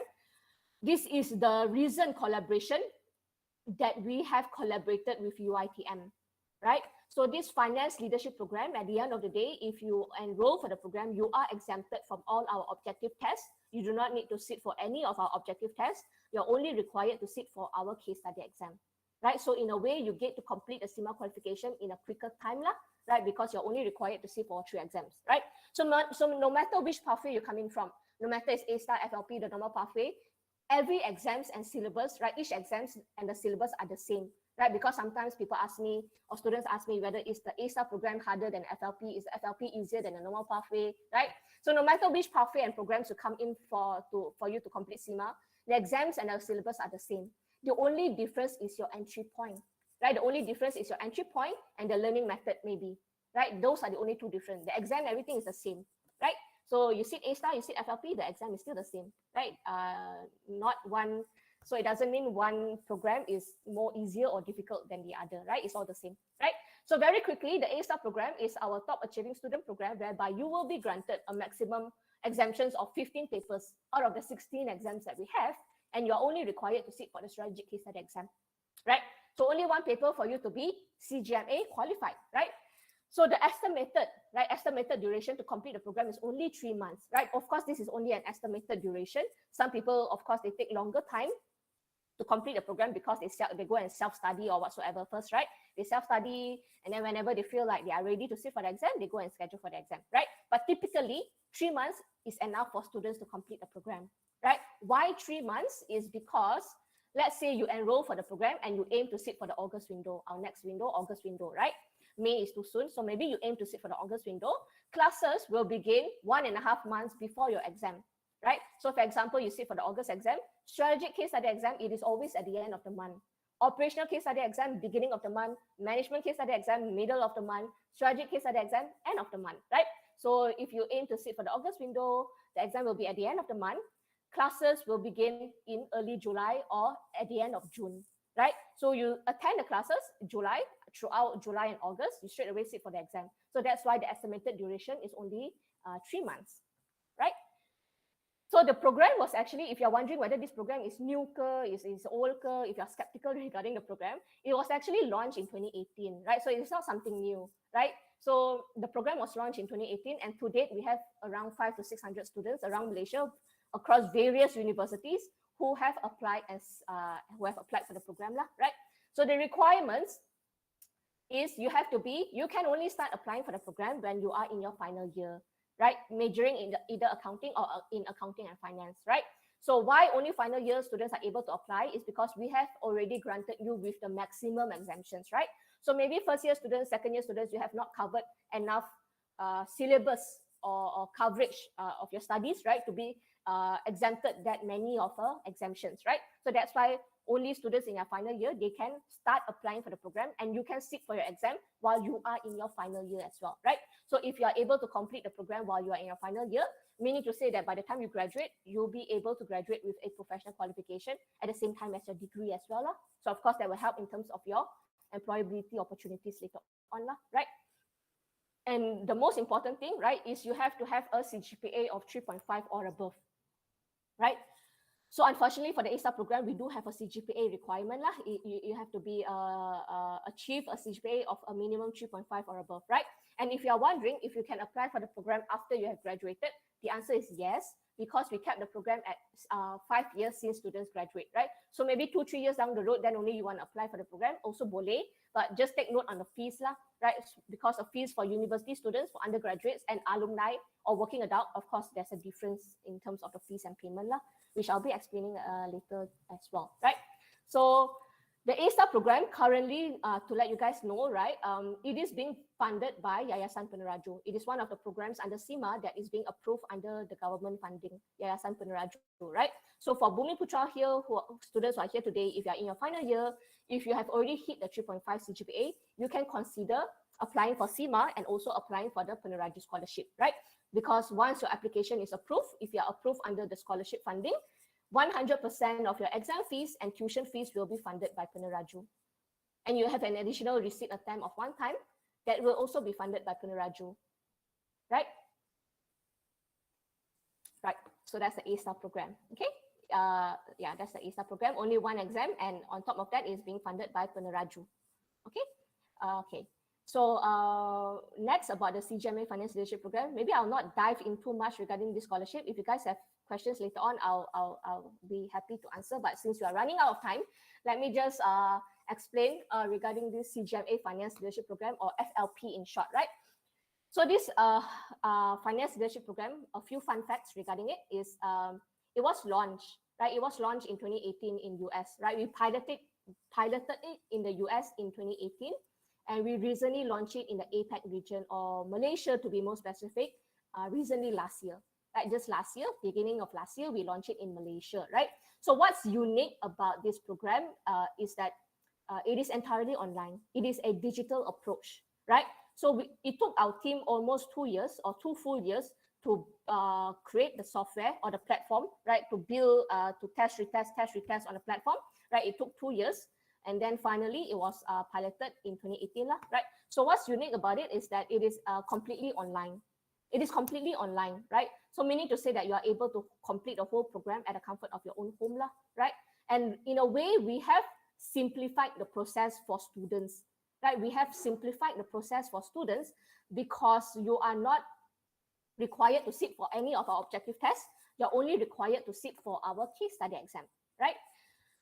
S5: this is the recent collaboration that we have collaborated with UiTM, right? So this finance leadership program, at the end of the day, if you enroll for the program, you are exempted from all our objective tests. You do not need to sit for any of our objective tests. You're only required to sit for our case study exam, right? So in a way, you get to complete the CIMA qualification in a quicker time, right? Because you're only required to sit for 3 exams, right? So no matter which pathway you're coming from, no matter it's A-Star, FLP, the normal pathway, every exams and syllabus, right? Each exams and the syllabus are the same, right? Because sometimes people ask me, or students ask me, whether it's the A-Star program harder than FLP, is the FLP easier than the normal pathway, right? So no matter which pathway and programs you come in for you to complete CIMA, the exams and the syllabus are the same. The only difference is your entry point, right? The only difference is your entry point and the learning method, maybe, right? Those are the only two different. The exam, everything is the same, right? So you sit A-Star, you sit FLP, the exam is still the same, right? Not one. So it doesn't mean one program is more easier or difficult than the other, right? It's all the same, right? So very quickly, the A-Star program is our top achieving student program whereby you will be granted a maximum exemptions of 15 papers out of the 16 exams that we have, and you're only required to sit for the strategic case study exam, right? So only one paper for you to be CGMA qualified, right? So the estimated duration to complete the program is only 3 months, right? Of course, this is only an estimated duration. Some people, of course, they take longer time to complete the program because they go and self-study or whatsoever first, right? They self-study, and then whenever they feel like they are ready to sit for the exam, they go and schedule for the exam, right? But typically, 3 months is enough for students to complete the program, right? Why 3 months is because, let's say you enroll for the program and you aim to sit for the August window, our next window, August window, right? May is too soon, so maybe you aim to sit for the August window. Classes will begin 1.5 months before your exam, right? So for example, you sit for the August exam, strategic case study exam, it is always at the end of the month. Operational case study exam, beginning of the month. Management case study exam, middle of the month. Strategic case study exam, end of the month, right? So if you aim to sit for the August window, the exam will be at the end of the month. Classes will begin in early July or at the end of June, right? So you attend the classes throughout July and August, you straight away sit for the exam. So that's why the estimated duration is only 3 months, right? So the program was actually, if you're wondering whether this program is new, is old, if you're skeptical regarding the program, it was actually launched in 2018, right? So it's not something new, right? So the program was launched in 2018, and to date, we have around 500 to 600 students around Malaysia across various universities who have applied for the program, right? So the requirements is you can only start applying for the program when you are in your final year, right? Majoring in either accounting or in accounting and finance, right? So why only final year students are able to apply is because we have already granted you with the maximum exemptions, right? So maybe first year students, second year students, you have not covered enough syllabus or coverage of your studies, right? To be exempted that many of exemptions, right? So that's why only students in your final year, they can start applying for the program, and you can sit for your exam while you are in your final year as well, right? So if you are able to complete the program while you are in your final year, meaning to say that by the time you graduate, you'll be able to graduate with a professional qualification at the same time as your degree as well. So of course, that will help in terms of your employability opportunities later on, right? And the most important thing, right, is you have to have a CGPA of 3.5 or above, right? So unfortunately for the A-Star program, we do have a CGPA requirement. You have to be achieve a CGPA of a minimum 3.5 or above, right? And if you are wondering if you can apply for the program after you have graduated, the answer is yes, because we kept the program at 5 years since students graduate, right? So maybe 2-3 years down the road, then only you want to apply for the program, also boleh, but just take note on the fees, right? Because of fees for university students, for undergraduates and alumni or working adult, of course, there's a difference in terms of the fees and payment, which I'll be explaining later as well, right? So the A-Star program currently, to let you guys know, right, it is being funded by Yayasan Peneraju. It is one of the programs under SIMA that is being approved under the government funding, Yayasan Peneraju, right? So for Bumi Putra here, students who are here today, if you are in your final year, if you have already hit the 3.5 CGPA, you can consider applying for SIMA and also applying for the Peneraju scholarship, right? Because once your application is approved, if you are approved under the scholarship funding, 100% of your exam fees and tuition fees will be funded by Peneraju. And you have an additional receipt attempt of 1 time that will also be funded by Peneraju, right? Right, so that's the A-Star program, okay? Yeah, that's the A-Star program, only 1 exam, and on top of that is being funded by Peneraju, okay? Okay, so next about the CGMA Finance Leadership Program, maybe I'll not dive in too much regarding this scholarship. If you guys have questions later on, I'll be happy to answer. But since we are running out of time, let me just explain regarding this CGMA Finance Leadership Program, or FLP in short, right? So this Finance Leadership Program, a few fun facts regarding it is it was launched, right? It was launched in 2018 in US, right? We piloted it in the US in 2018. And we recently launched it in the APAC region, or Malaysia to be more specific, recently last year. Right? Just last year, beginning of last year, we launched it in Malaysia, right? So what's unique about this program is that it is entirely online. It is a digital approach, right? So it took our team almost 2 years or 2 full years to create the software or the platform, right? To build, to test, retest on the platform, right? It took 2 years. And then finally, it was piloted in 2018, lah, right? So what's unique about it is that it is completely online. It is completely online, right? So meaning to say that you are able to complete the whole program at the comfort of your own home, lah, right? And in a way, we have simplified the process for students, right? We have simplified the process for students because you are not required to sit for any of our objective tests. You're only required to sit for our case study exam, right?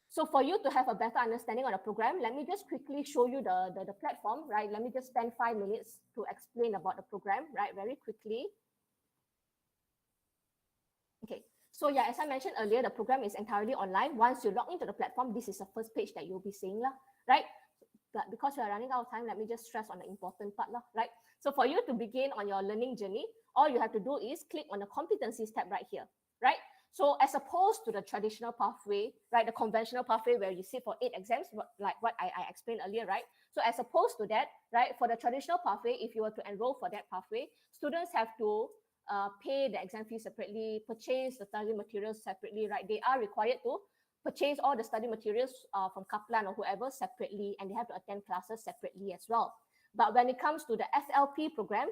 S5: So for you to have a better understanding of the program, let me just quickly show you the platform, right? Let me just spend 5 minutes to explain about the program, right? Very quickly. Okay, so yeah, as I mentioned earlier, the program is entirely online. Once you log into the platform, this is the first page that you'll be seeing, lah, right? But because we are running out of time, let me just stress on the important part, lah, right? So for you to begin on your learning journey, all you have to do is click on the competencies tab right here, right? So as opposed to the traditional pathway, right, the conventional pathway where you sit for 8 exams, like what I explained earlier, right? So as opposed to that, right, for the traditional pathway, if you were to enroll for that pathway, students have to pay the exam fee separately, purchase the study materials separately, right? They are required to purchase all the study materials from Kaplan or whoever separately, and they have to attend classes separately as well. But when it comes to the FLP program,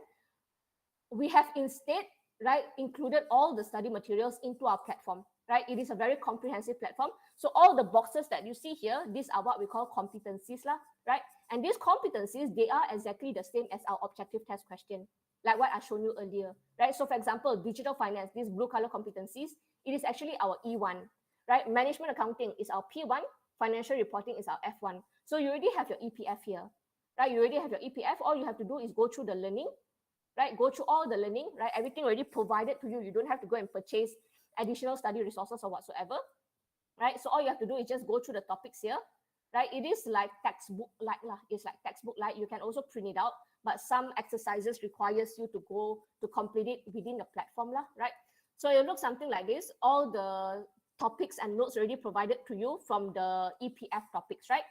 S5: we have instead, right, included all the study materials into our platform, right? It is a very comprehensive platform. So all the boxes that you see here, these are what we call competencies, lah, right? And these competencies, they are exactly the same as our objective test question, like what I showed you earlier, right? So for example, digital finance, these blue color competencies, it is actually our E1, right? Management accounting is our P1, financial reporting is our F1. So you already have your EPF here, right? You already have your EPF. All you have to do is go through the learning, right? Go through all the learning, right? Everything already provided to you. You don't have to go and purchase additional study resources or whatsoever, right? So all you have to do is just go through the topics here, right? It is like textbook-like lah. It's like textbook-like. You can also print it out, but some exercises requires you to go to complete it within the platform lah, right? So it looks something like this. All the topics and notes already provided to you from the EPF topics, right?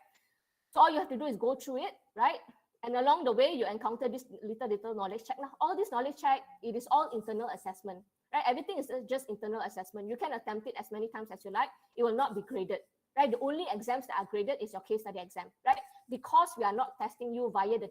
S5: So all you have to do is go through it, right? And along the way, you encounter this little knowledge check. Now, all this knowledge check, it is all internal assessment, right? Everything is just internal assessment. You can attempt it as many times as you like. It will not be graded, right? The only exams that are graded is your case study exam, right? Because we are not testing you via the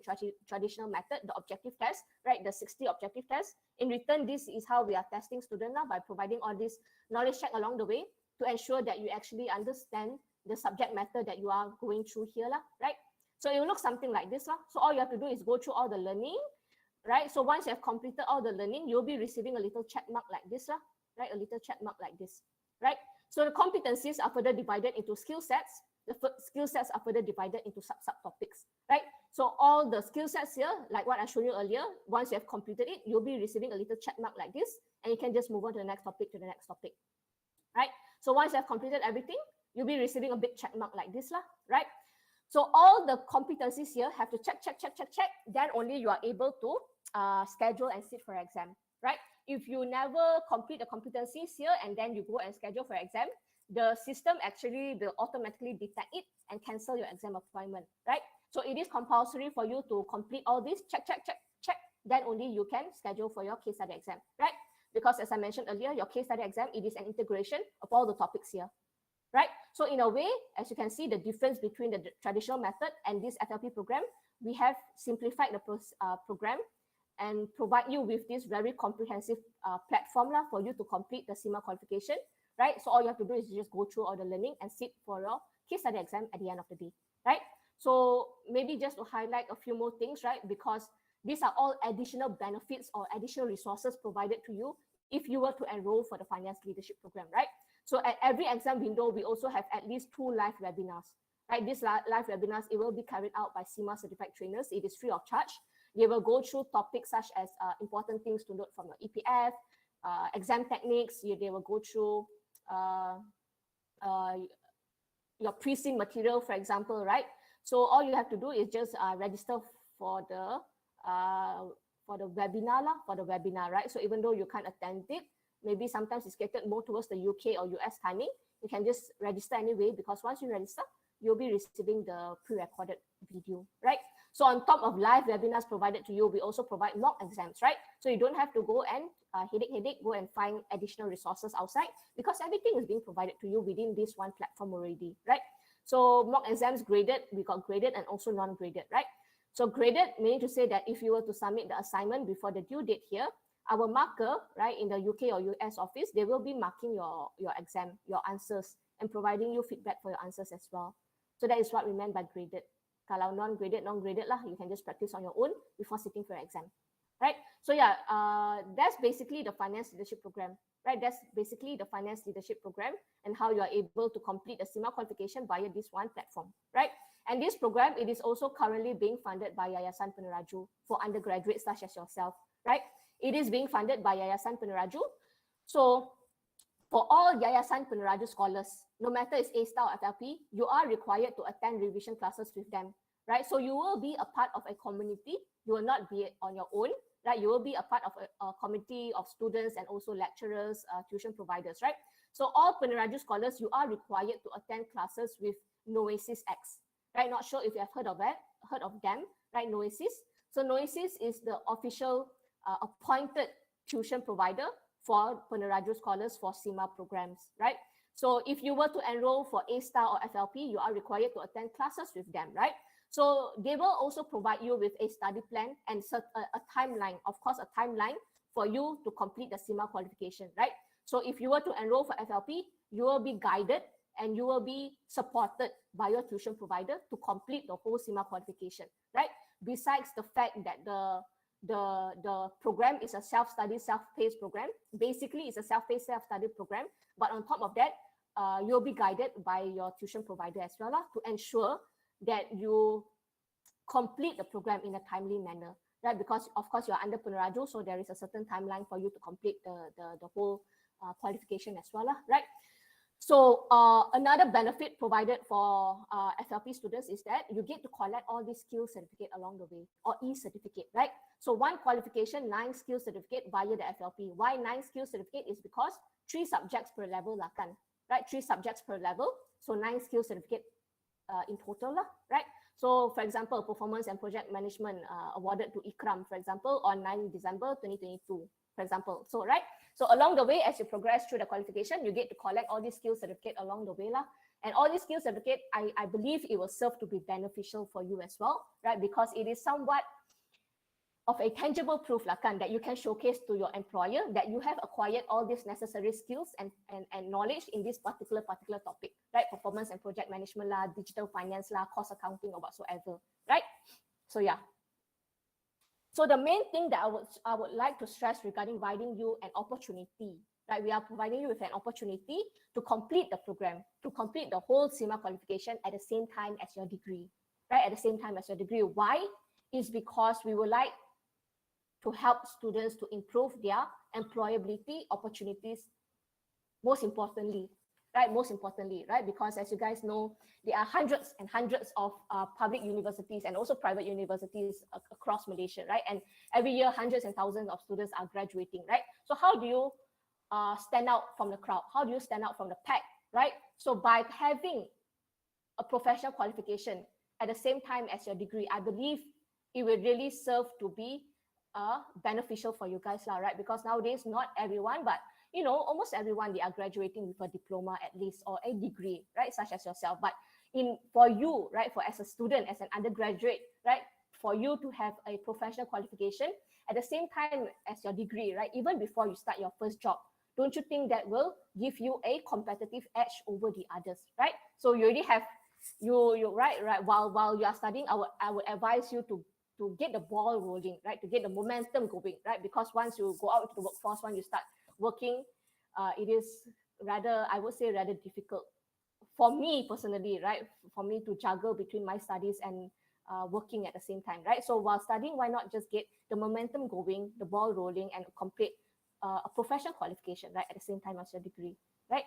S5: traditional method, the objective test, right? The 60 objective tests. In return, this is how we are testing students now by providing all this knowledge check along the way to ensure that you actually understand the subject matter that you are going through here, right? So it will look something like this. So all you have to do is go through all the learning, right? So once you have completed all the learning, you'll be receiving a little check mark like this, right? A little check mark like this, right? So the competencies are further divided into skill sets. The skill sets are further divided into subtopics, right? So all the skill sets here, like what I showed you earlier, once you have completed it, you'll be receiving a little check mark like this, and you can just move on to the next topic, right? So once you have completed everything, you'll be receiving a big check mark like this, right? So all the competencies here have to check. Then only you are able to schedule and sit for exam, right? If you never complete the competencies here and then you go and schedule for exam, the system actually will automatically detect it and cancel your exam appointment, right? So it is compulsory for you to complete all this, check. Then only you can schedule for your case study exam, right? Because as I mentioned earlier, your case study exam, it is an integration of all the topics here, right? So in a way, as you can see, the difference between the traditional method and this FLP program, we have simplified the program and provide you with this very comprehensive platform for you to complete the CIMA qualification, right? So all you have to do is just go through all the learning and sit for your case study exam at the end of the day, right? So maybe just to highlight a few more things, right? Because these are all additional benefits or additional resources provided to you if you were to enroll for the finance leadership program, right? So at every exam window, we also have at least 2 live webinars, right? These live webinars, it will be carried out by CIMA certified trainers. It is free of charge. They will go through topics such as important things to note from your EPF, exam techniques. They will go through your pre-sim material, for example, right? So all you have to do is just register for the webinar, right? So even though you can't attend it, maybe sometimes it's catered more towards the UK or US timing, you can just register anyway, because once you register, you'll be receiving the pre-recorded video, right? So on top of live webinars provided to you, we also provide mock exams, right? So you don't have to go and headache, go and find additional resources outside, because everything is being provided to you within this one platform already, right? So mock exams graded, we got graded and also non-graded, right? So graded meaning to say that if you were to submit the assignment before the due date here, our marker, right, in the UK or US office, they will be marking your exam, your answers, and providing you feedback for your answers as well. So that is what we meant by graded. Kalau non-graded lah, you can just practice on your own before sitting for your exam, right? So yeah, that's basically the finance leadership program, right? That's basically the finance leadership program and how you are able to complete the CIMA qualification via this one platform, right? And this program, it is also currently being funded by Yayasan Peneraju for undergraduates such as yourself, right? It is being funded by Yayasan Peneraju. So for all Yayasan Peneraju scholars, no matter it's A-star or FLP, you are required to attend revision classes with them, right? So you will be a part of a community. You will not be on your own, right? You will be a part of a committee of students and also lecturers, tuition providers, right? So all Peneraju scholars, you are required to attend classes with Noesis X, right? Not sure if you have heard of them, right? Noesis. So Noesis is the official appointed tuition provider for Peneraju scholars for CIMA programs, right? So if you were to enroll for A-star or FLP, you are required to attend classes with them, right? So they will also provide you with a study plan and a timeline, of course, a timeline for you to complete the CIMA qualification, right? So if you were to enroll for FLP, you will be guided and you will be supported by your tuition provider to complete the whole CIMA qualification, right? Besides the fact that the program is a self-study, self-paced program. Basically, it's a self-paced, self-study program. But on top of that, you'll be guided by your tuition provider as well to ensure that you complete the program in a timely manner, right? Because of course you're under Peneraju, so there is a certain timeline for you to complete the whole qualification as well, right? So another benefit provided for FLP students is that you get to collect all these skills certificate along the way, or e-certificate, right? So one qualification, 9 skill certificate via the FLP. Why 9 skill certificate is because 3 subjects per level lah kan, right? 3 subjects per level, so 9 skill certificate in total lah, right? So for example, performance and project management awarded to Ikram, for example, on 9 December 2022, for example. So right, so along the way, as you progress through the qualification, you get to collect all these skill certificate along the way lah. And all these skill certificate, I believe it will serve to be beneficial for you as well, right? Because it is somewhat of a tangible proof lah kan, that you can showcase to your employer that you have acquired all these necessary skills and knowledge in this particular topic, right? Performance and project management lah, digital finance lah, cost accounting or whatsoever, right? So yeah. So the main thing that I would like to stress regarding providing you an opportunity, right? We are providing you with an opportunity to complete the program, to complete the whole CIMA qualification at the same time as your degree, right? At the same time as your degree. Why? It's because we would like to help students to improve their employability opportunities, most importantly, right? Most importantly, right? Because as you guys know, there are hundreds and hundreds of public universities and also private universities across Malaysia, right? And every year, hundreds and thousands of students are graduating, right? So how do you stand out from the crowd? How do you stand out from the pack, right? So by having a professional qualification at the same time as your degree, I believe it will really serve to be beneficial for you guys lah, right? Because nowadays, not everyone, but you know, almost everyone, they are graduating with a diploma at least or a degree, right? Such as yourself. But for you, right, for as a student, as an undergraduate, right, for you to have a professional qualification at the same time as your degree, right, even before you start your first job, don't you think that will give you a competitive edge over the others, right? So you already have you right while you are studying, I would advise you to get the ball rolling, right? To get the momentum going, right? Because once you go out to the workforce, when you start working, it is rather, I would say, rather difficult for me personally, right? For me to juggle between my studies and working at the same time, right? So while studying, why not just get the momentum going, the ball rolling, and complete a professional qualification, right? At the same time as your degree, right?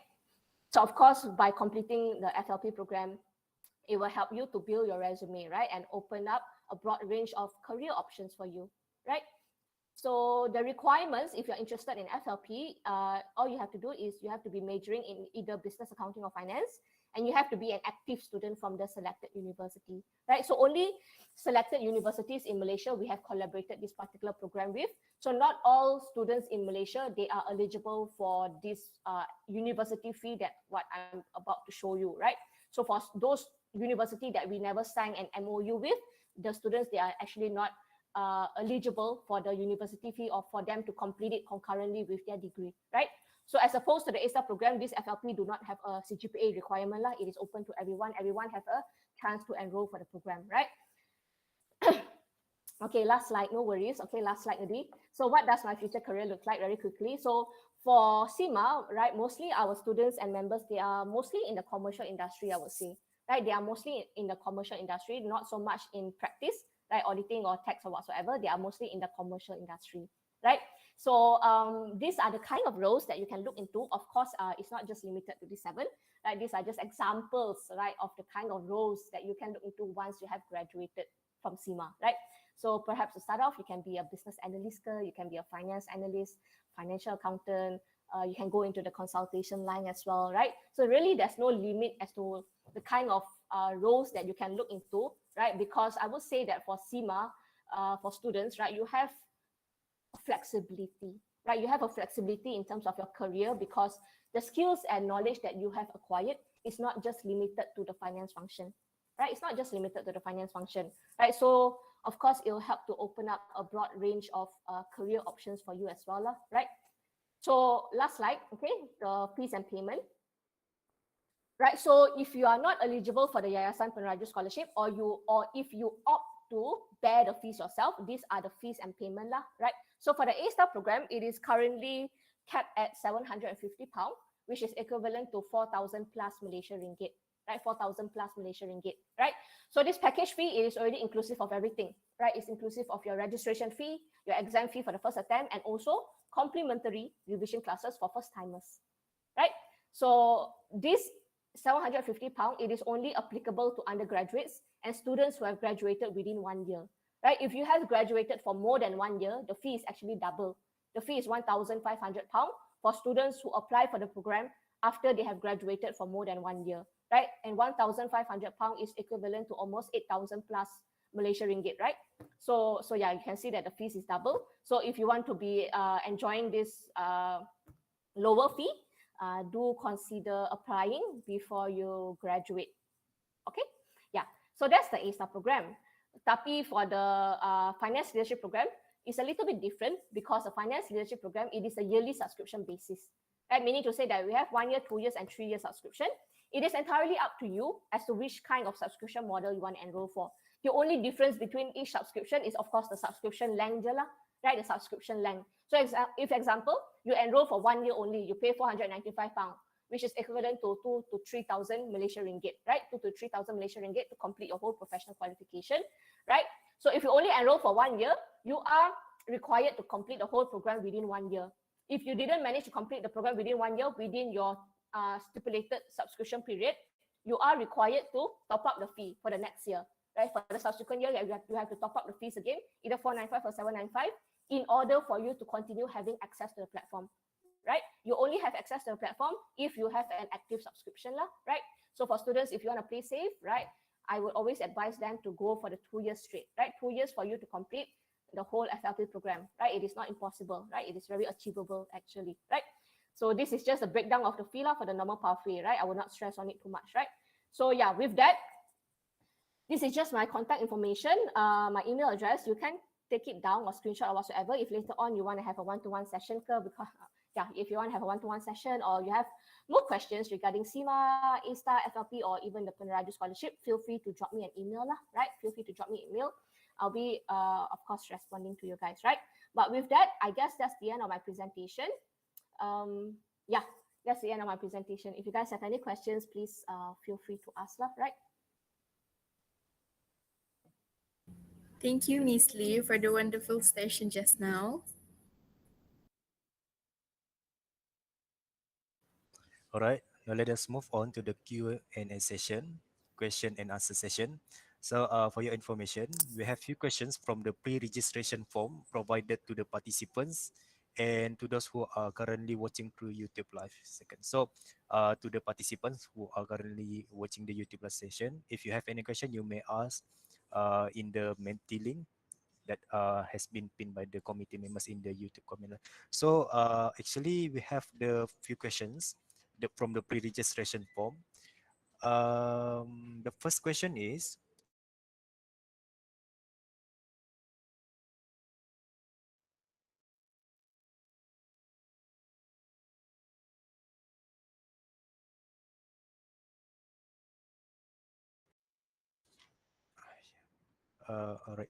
S5: So of course, by completing the FLP program, it will help you to build your resume, right? And open up a broad range of career options for you, right? So the requirements, if you're interested in FLP, all you have to do is you have to be majoring in either business accounting or finance, and you have to be an active student from the selected university, right? So only selected universities in Malaysia we have collaborated this particular program with. So not all students in Malaysia, they are eligible for this university fee that what I'm about to show you, right? So for those university that we never signed an MOU with, the students, they are actually not eligible for the university fee or for them to complete it concurrently with their degree, right? So as opposed to the A-STAR program, this FLP do not have a CGPA requirement. It is open to everyone. Everyone have a chance to enroll for the program, right? Okay, last slide, no worries. Okay, last slide, Adi. So what does my future career look like very quickly? So for CIMA, right, mostly our students and members, they are mostly in the commercial industry, I would say, right? They are mostly in the commercial industry, not so much in practice, right? Auditing or tax or whatsoever. They are mostly in the commercial industry, right? So these are the kind of roles that you can look into. Of course, it's not just limited to the 7, right? These are just examples, right, of the kind of roles that you can look into once you have graduated from CIMA, right? So perhaps to start off, you can be a business analyst, you can be a finance analyst, financial accountant, you can go into the consultation line as well, right? So really there's no limit as to the kind of roles that you can look into, right? Because I would say that for CIMA, for students, right, you have flexibility, right? You have a flexibility in terms of your career because the skills and knowledge that you have acquired is not just limited to the finance function, right? It's not just limited to the finance function, right? So of course, it will help to open up a broad range of career options for you as well, right? So last slide, okay, the fees and payment. Right, so if you are not eligible for the Yayasan Peneraju Scholarship or if you opt to bear the fees yourself, these are the fees and payment, right? So for the A-STAR program, it is currently capped at £750, which is equivalent to 4,000 plus Malaysian ringgit, right? 4,000 plus Malaysian ringgit, right? So this package fee is already inclusive of everything, right? It's inclusive of your registration fee, your exam fee for the first attempt, and also complimentary revision classes for first timers, right? So this £750, it is only applicable to undergraduates and students who have graduated within 1 year, right? If you have graduated for more than 1 year, the fee is actually double. The fee is £1,500 for students who apply for the program after they have graduated for more than 1 year, right? And £1,500 is equivalent to almost 8,000 plus Malaysia ringgit, right? So yeah, you can see that the fees is double. So if you want to be enjoying this lower fee, do consider applying before you graduate. Okay, yeah. So that's the A-STAR program. Tapi for the finance leadership program, it's a little bit different because the finance leadership program, it is a yearly subscription basis, right? Meaning to say that we have 1 year, 2 years, and 3 year subscription. It is entirely up to you as to which kind of subscription model you want to enroll for. The only difference between each subscription is, of course, the subscription length, right? The subscription length. So if example, you enroll for 1 year only, you pay £495, which is equivalent to 2 to 3,000 Malaysia ringgit, right? 2 to 3,000 Malaysia ringgit to complete your whole professional qualification, right? So if you only enroll for 1 year, you are required to complete the whole program within 1 year. If you didn't manage to complete the program within 1 year, within your stipulated subscription period, you are required to top up the fee for the next year, right? For the subsequent year, you have to top up the fees again, either 495 or 795, in order for you to continue having access to the platform, right? You only have access to the platform if you have an active subscription, right? So for students, if you want to play safe, right, I would always advise them to go for the 2 years straight, right? 2 years for you to complete the whole FLP program, right? It is not impossible, right? It is very achievable actually, right? So this is just a breakdown of the fee for the normal pathway, right? I will not stress on it too much, right? So yeah, with that, this is just my contact information, my email address. You can take it down or screenshot or whatsoever if later on you want to have a one-to-one session, because yeah, if you want to have a one-to-one session or you have more questions regarding CIMA, A-STAR, FLP, or even the Peneraju Scholarship, feel free to drop me an email, right? Feel free to drop me an email. I'll be, of course, responding to you guys, right? But with that, I guess that's the end of my presentation. Yeah, that's the end of my presentation. If you guys have any questions, please feel free to ask, right?
S1: Thank you, Miss Lee, for the wonderful session just now.
S2: All right, now let us move on to the Q&A session, question and answer session. So for your information, we have few questions from the pre-registration form provided to the participants and to those who are currently watching through YouTube live second. So to the participants who are currently watching the YouTube live session, if you have any question, you may ask in the Menti link that has been pinned by the committee members in the YouTube comment. So actually we have the few questions from the pre-registration form. The first question is, all right.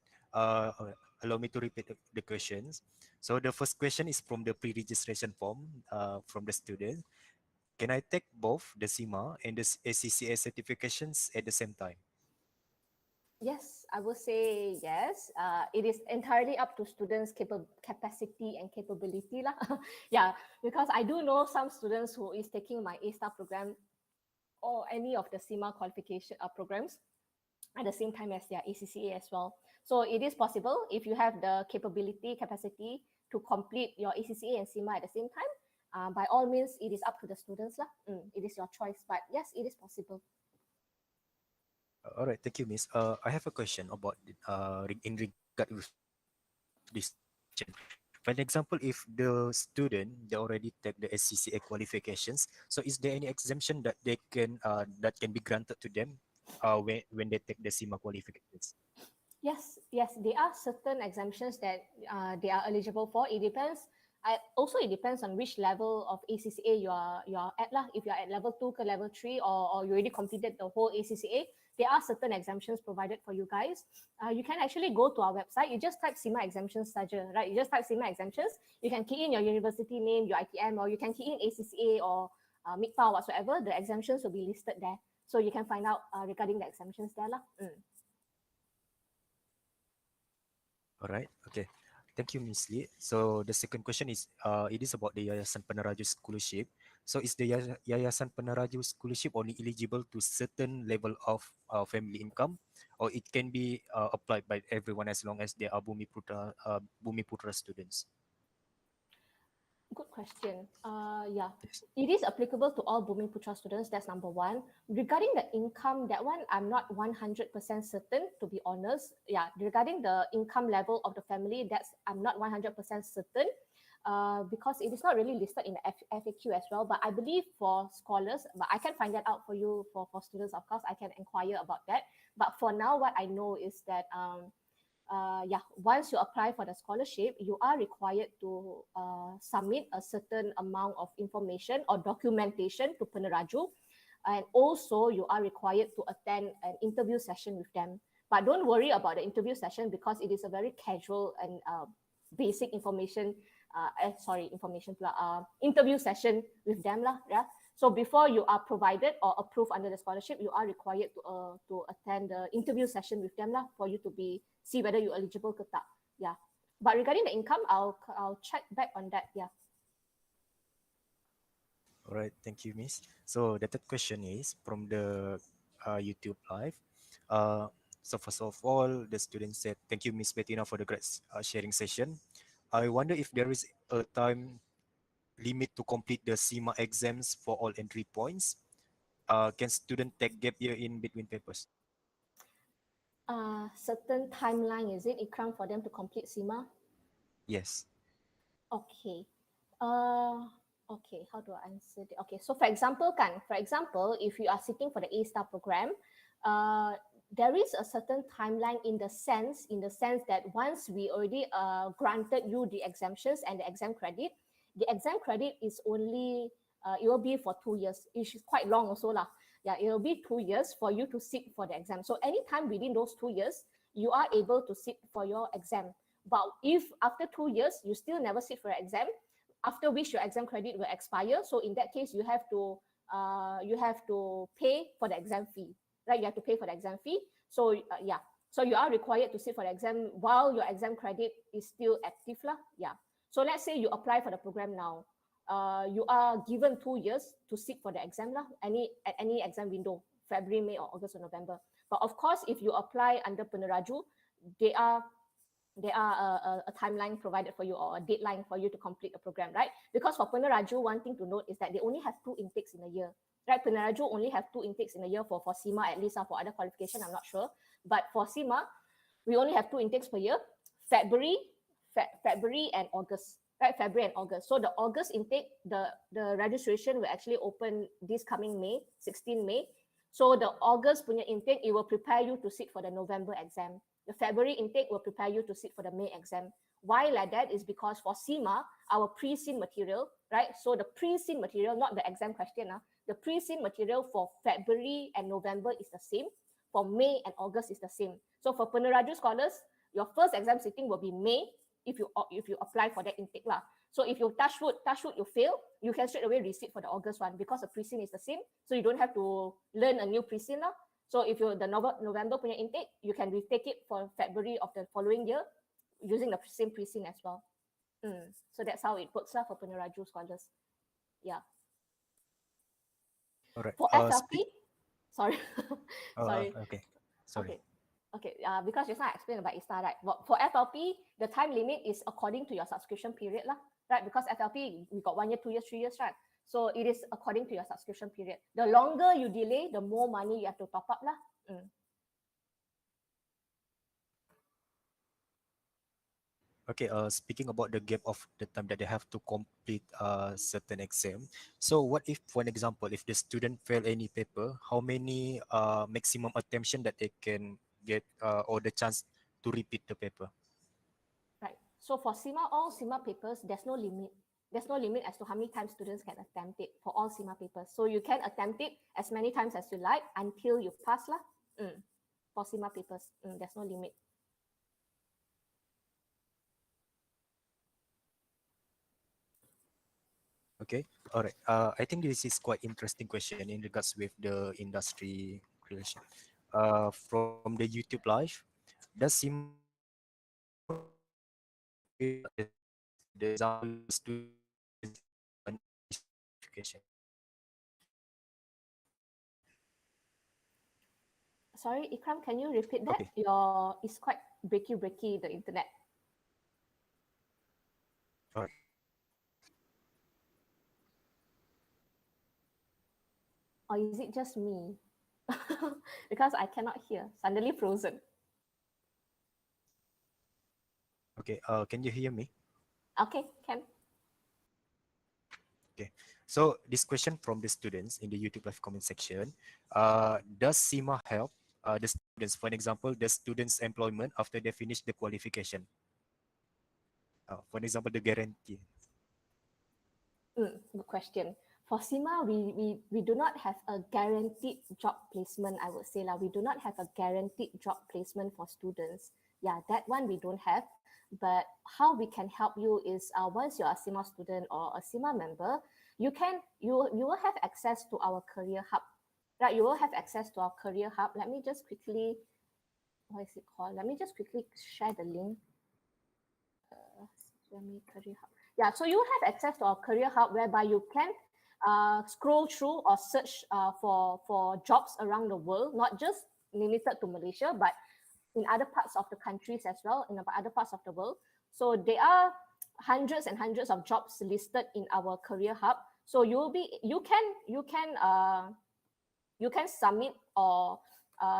S2: Allow me to repeat the questions. So the first question is from the pre-registration form from the student. Can I take both the CIMA and the ACCA certifications at the same time?
S5: Yes, I will say yes. It is entirely up to students' capacity and capability lah. Yeah, because I do know some students who is taking my A-Star program or any of the CIMA qualification programs at the same time as their ACCA as well. So it is possible if you have the capacity to complete your ACCA and CIMA at the same time. By all means, it is up to the students lah. It is your choice, but yes, it is possible.
S2: All right, thank you, Miss. I have a question about in regard with this question. For example, if the student they already take the SCCA qualifications, so is there any exemption that they can that can be granted to them when they take the CIMA qualifications?
S5: Yes, yes, there are certain exemptions that they are eligible for. It depends. Also, it depends on which level of ACCA you are at lah. If you are at level 2 or level 3, or you already completed the whole ACCA, there are certain exemptions provided for you guys. You can actually go to our website. You just type CIMA exemptions saja, right? You just type CIMA exemptions. You can key in your university name, your ITM, or you can key in ACCA or MICPA or whatsoever. The exemptions will be listed there, so you can find out regarding the exemptions there lah.
S2: All right, okay. Thank you, Miss Lee. So the second question is, it is about the Yayasan Peneraju Scholarship. So is the Yayasan Peneraju Scholarship only eligible to certain level of family income, or it can be applied by everyone as long as they are Bumi Putra students?
S5: Good question. Yeah,
S2: Yes.
S5: it is applicable to all Bumi Putra students. That's number one. Regarding the income, that one I'm not 100% certain, to be honest. Yeah, regarding the income level of the family, that's I'm not 100% certain. Because it is not really listed in the FAQ as well. But I believe for scholars, but I can find that out for you. For students, of course, I can inquire about that. But for now, what I know is that once you apply for the scholarship, you are required to submit a certain amount of information or documentation to Peneraju. And also, you are required to attend an interview session with them. But don't worry about the interview session because it is a very casual and basic interview session with them lah. Yeah. So before you are provided or approved under the scholarship, you are required to attend the interview session with them lah for you to see whether you're eligible ke tak. Yeah. But regarding the income, I'll check back on that. Yeah.
S2: All right, thank you, Miss. So the third question is from the YouTube live. So first of all, the student said, "Thank you, Miss Bettina, for the great sharing session. I wonder if there is a time limit to complete the CIMA exams for all entry points. Can student take gap year in between papers?"
S5: Certain timeline, is it, Ikram, for them to complete CIMA?
S2: Yes.
S5: Okay. Okay, how do I answer that? Okay, so for example, if you are sitting for the A-Star program, there is a certain timeline in the sense that once we already granted you the exemptions and the exam credit is only it will be for 2 years. It's quite long also lah. Yeah, it will be 2 years for you to sit for the exam. So anytime within those 2 years, you are able to sit for your exam. But if after 2 years you still never sit for your exam, after which your exam credit will expire, so in that case you have to pay for the exam fee, right? You have to pay for the exam fee. So yeah, so you are required to sit for the exam while your exam credit is still active lah. Yeah. So let's say you apply for the program now. You are given 2 years to sit for the exam lah, at any exam window, February, May, or August or November. But of course, if you apply under Peneraju, there are a timeline provided for you or a deadline for you to complete the program, right? Because for Peneraju, one thing to note is that they only have 2 intakes in a year, right? Peneraju only have 2 intakes in a year for CIMA, at least. For other qualification, I'm not sure. But for CIMA, we only have 2 intakes per year, February and August, right? February and August. So the August intake, the registration will actually open this coming May, 16 May. So the August punya intake, it will prepare you to sit for the November exam. The February intake will prepare you to sit for the May exam. Why like that is because for CIMA, our pre-SIN material, right? So the pre-SIN material, not the exam question, the pre-SIN material for February and November is the same. For May and August is the same. So for peneraju scholars, your first exam sitting will be May if you apply for that intake lah. So if you touch wood, you fail, you can straight away resit for the August one because the pre-SIN is the same. So you don't have to learn a new pre-SIN lah. So if you the November punya intake, you can retake it for February of the following year using the same pre-SIN as well. So that's how it works lah for peneraju scholars. Yeah.
S2: All right.
S5: For FLP, sorry, sorry.
S2: Okay. Sorry.
S5: Okay. Because just now I explained about ISTA, right? For FLP, the time limit is according to your subscription period lah, right? Because FLP, we got 1 year, 2 years, 3 years, right? So it is according to your subscription period. The longer you delay, the more money you have to top up lah.
S2: Okay, speaking about the gap of the time that they have to complete certain exam. So what if, for an example, if the student fail any paper, how many maximum attention that they can get or the chance to repeat the paper?
S5: Right. So for CIMA, all CIMA papers, there's no limit. There's no limit as to how many times students can attempt it for all CIMA papers. So you can attempt it as many times as you like until you pass lah. For CIMA papers, there's no limit.
S2: Okay, all right. I think this is quite interesting question in regards with the industry relation. From the YouTube live, does SIMA the example students education?
S5: Sorry, Ikram, can you repeat that?
S2: Okay.
S5: It's quite breaky, the internet.
S2: All right.
S5: Or is it just me? Because I cannot hear. Suddenly frozen.
S2: Okay. Can you hear me?
S5: Okay, can.
S2: Okay. So this question from the students in the YouTube live comment section, does SIMA help the students, for an example, the students' employment after they finish the qualification? For example, the guarantee.
S5: Good question. For SIMA, we do not have a guaranteed job placement, I would say. We do not have a guaranteed job placement for students. Yeah, that one we don't have. But how we can help you is once you're a SIMA student or a SIMA member, you will have access to our career hub. Right, you will have access to our career hub. Let me just quickly, what is it called? Let me just quickly share the link. Career hub. Yeah, so you have access to our career hub whereby you can scroll through or search for jobs around the world, not just limited to Malaysia, but in other parts of the countries as well, in other parts of the world. So there are hundreds and hundreds of jobs listed in our career hub. So you can submit or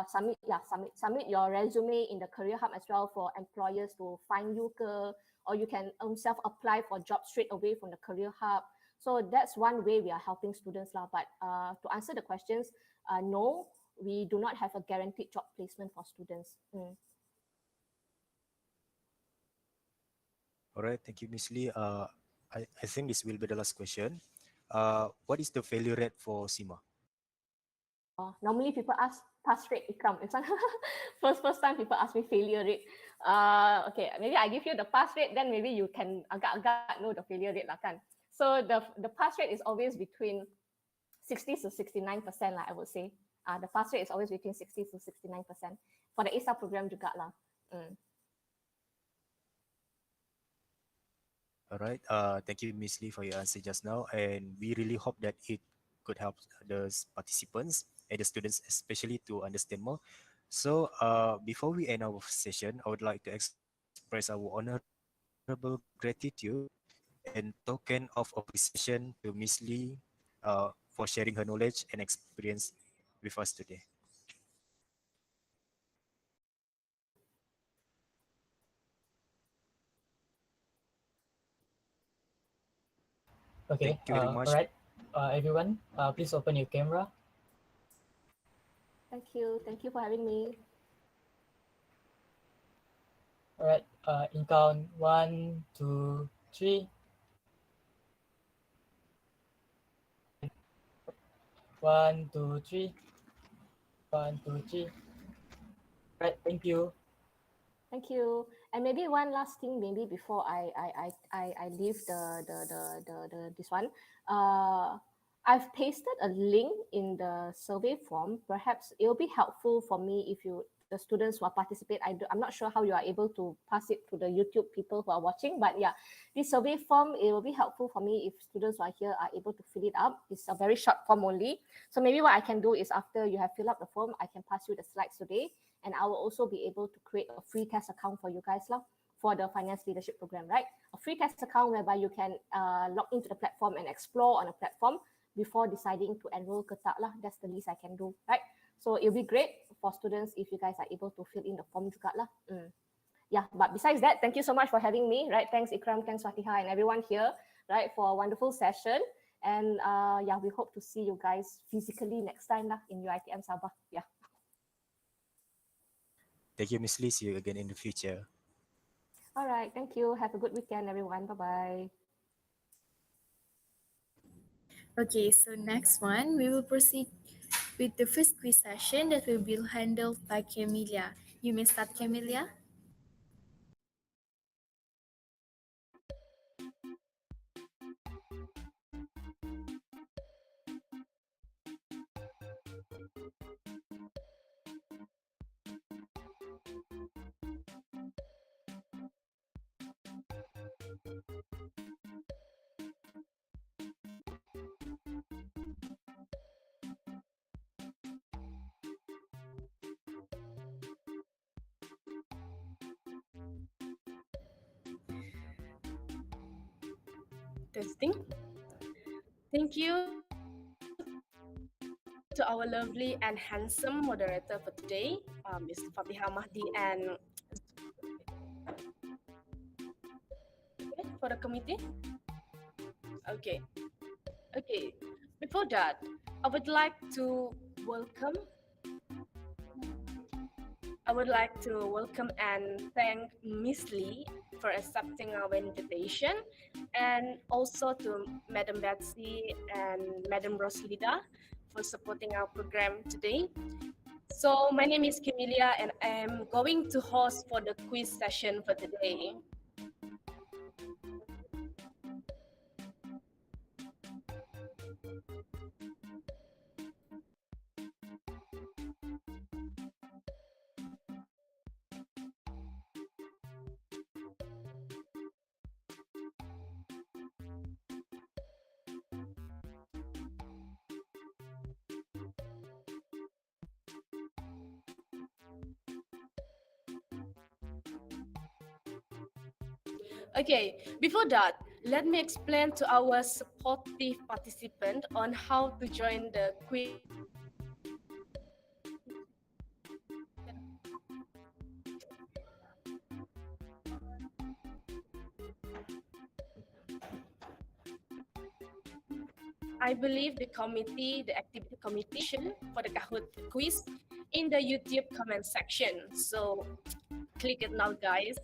S5: submit your resume in the career hub as well for employers to find you, or you can self apply for jobs straight away from the career hub. So that's one way we are helping students lah. But to answer the questions, no, we do not have a guaranteed job placement for students.
S2: All right, thank you, Miss Lee. I think this will be the last question. What is the failure rate for SIMA?
S5: Normally people ask pass rate, Ikram. It's first time people ask me failure rate. Okay, maybe I give you the pass rate, then maybe you can agak-agak know the failure rate lah kan. So the pass rate is always between 60 to 69% lah, I would say. The pass rate is always between 60 to 69% for the A-STAR program juga lah.
S2: All right. Thank you, Miss Lee, for your answer just now, and we really hope that it could help the participants and the students, especially to understand more. So, before we end our session, I would like to express our honorable gratitude and token of appreciation to Miss Lee for sharing her knowledge and experience with us today.
S6: Okay,
S2: Thank you very much.
S6: all right, everyone, please open your camera.
S5: Thank you. Thank you for having me.
S6: All right. In count 1, 2, 3. 1, 2, 3. 1, 2, 3. Right. Thank you.
S5: Thank you. And maybe one last thing, maybe before I leave this one. I've pasted a link in the survey form. Perhaps it will be helpful for me if the students who are participate. I'm not sure how you are able to pass it to the YouTube people who are watching, but yeah, this survey form, it will be helpful for me if students who are here are able to fill it up. It's a very short form only. So maybe what I can do is after you have filled up the form, I can pass you the slides today, and I will also be able to create a free test account for you guys lah, for the finance leadership program, right? A free test account whereby you can log into the platform and explore on a platform before deciding to enroll ke tak lah. That's the least I can do, right? So it'll be great for students if you guys are able to fill in the form juga lah. Yeah, but besides that, thank you so much for having me, right? Thanks Ikram, thanks Fatiha, and everyone here, right, for a wonderful session. And yeah, we hope to see you guys physically next time lah in UiTM Sabah. Yeah.
S2: Thank you, Miss Lee. See you again in the future.
S5: All right, thank you. Have a good weekend, everyone. Bye-bye.
S1: Okay, so next one, we will proceed with the first quiz session that will be handled by Camelia. You may start, Camelia.
S7: Testing. Thank you to our lovely and handsome moderator for today, Ms. Fatiha Mahdi, and for the committee. Okay. Before that, I would like to welcome and thank Miss Lee for accepting our invitation, and also to Madam Betsy and Madam Roslida for supporting our program today. So my name is Camelia, and I'm going to host for the quiz session for today. Okay, before that, let me explain to our supportive participant on how to join the quiz. I believe the activity committee for the Kahoot quiz in the YouTube comment section. So click it now, guys.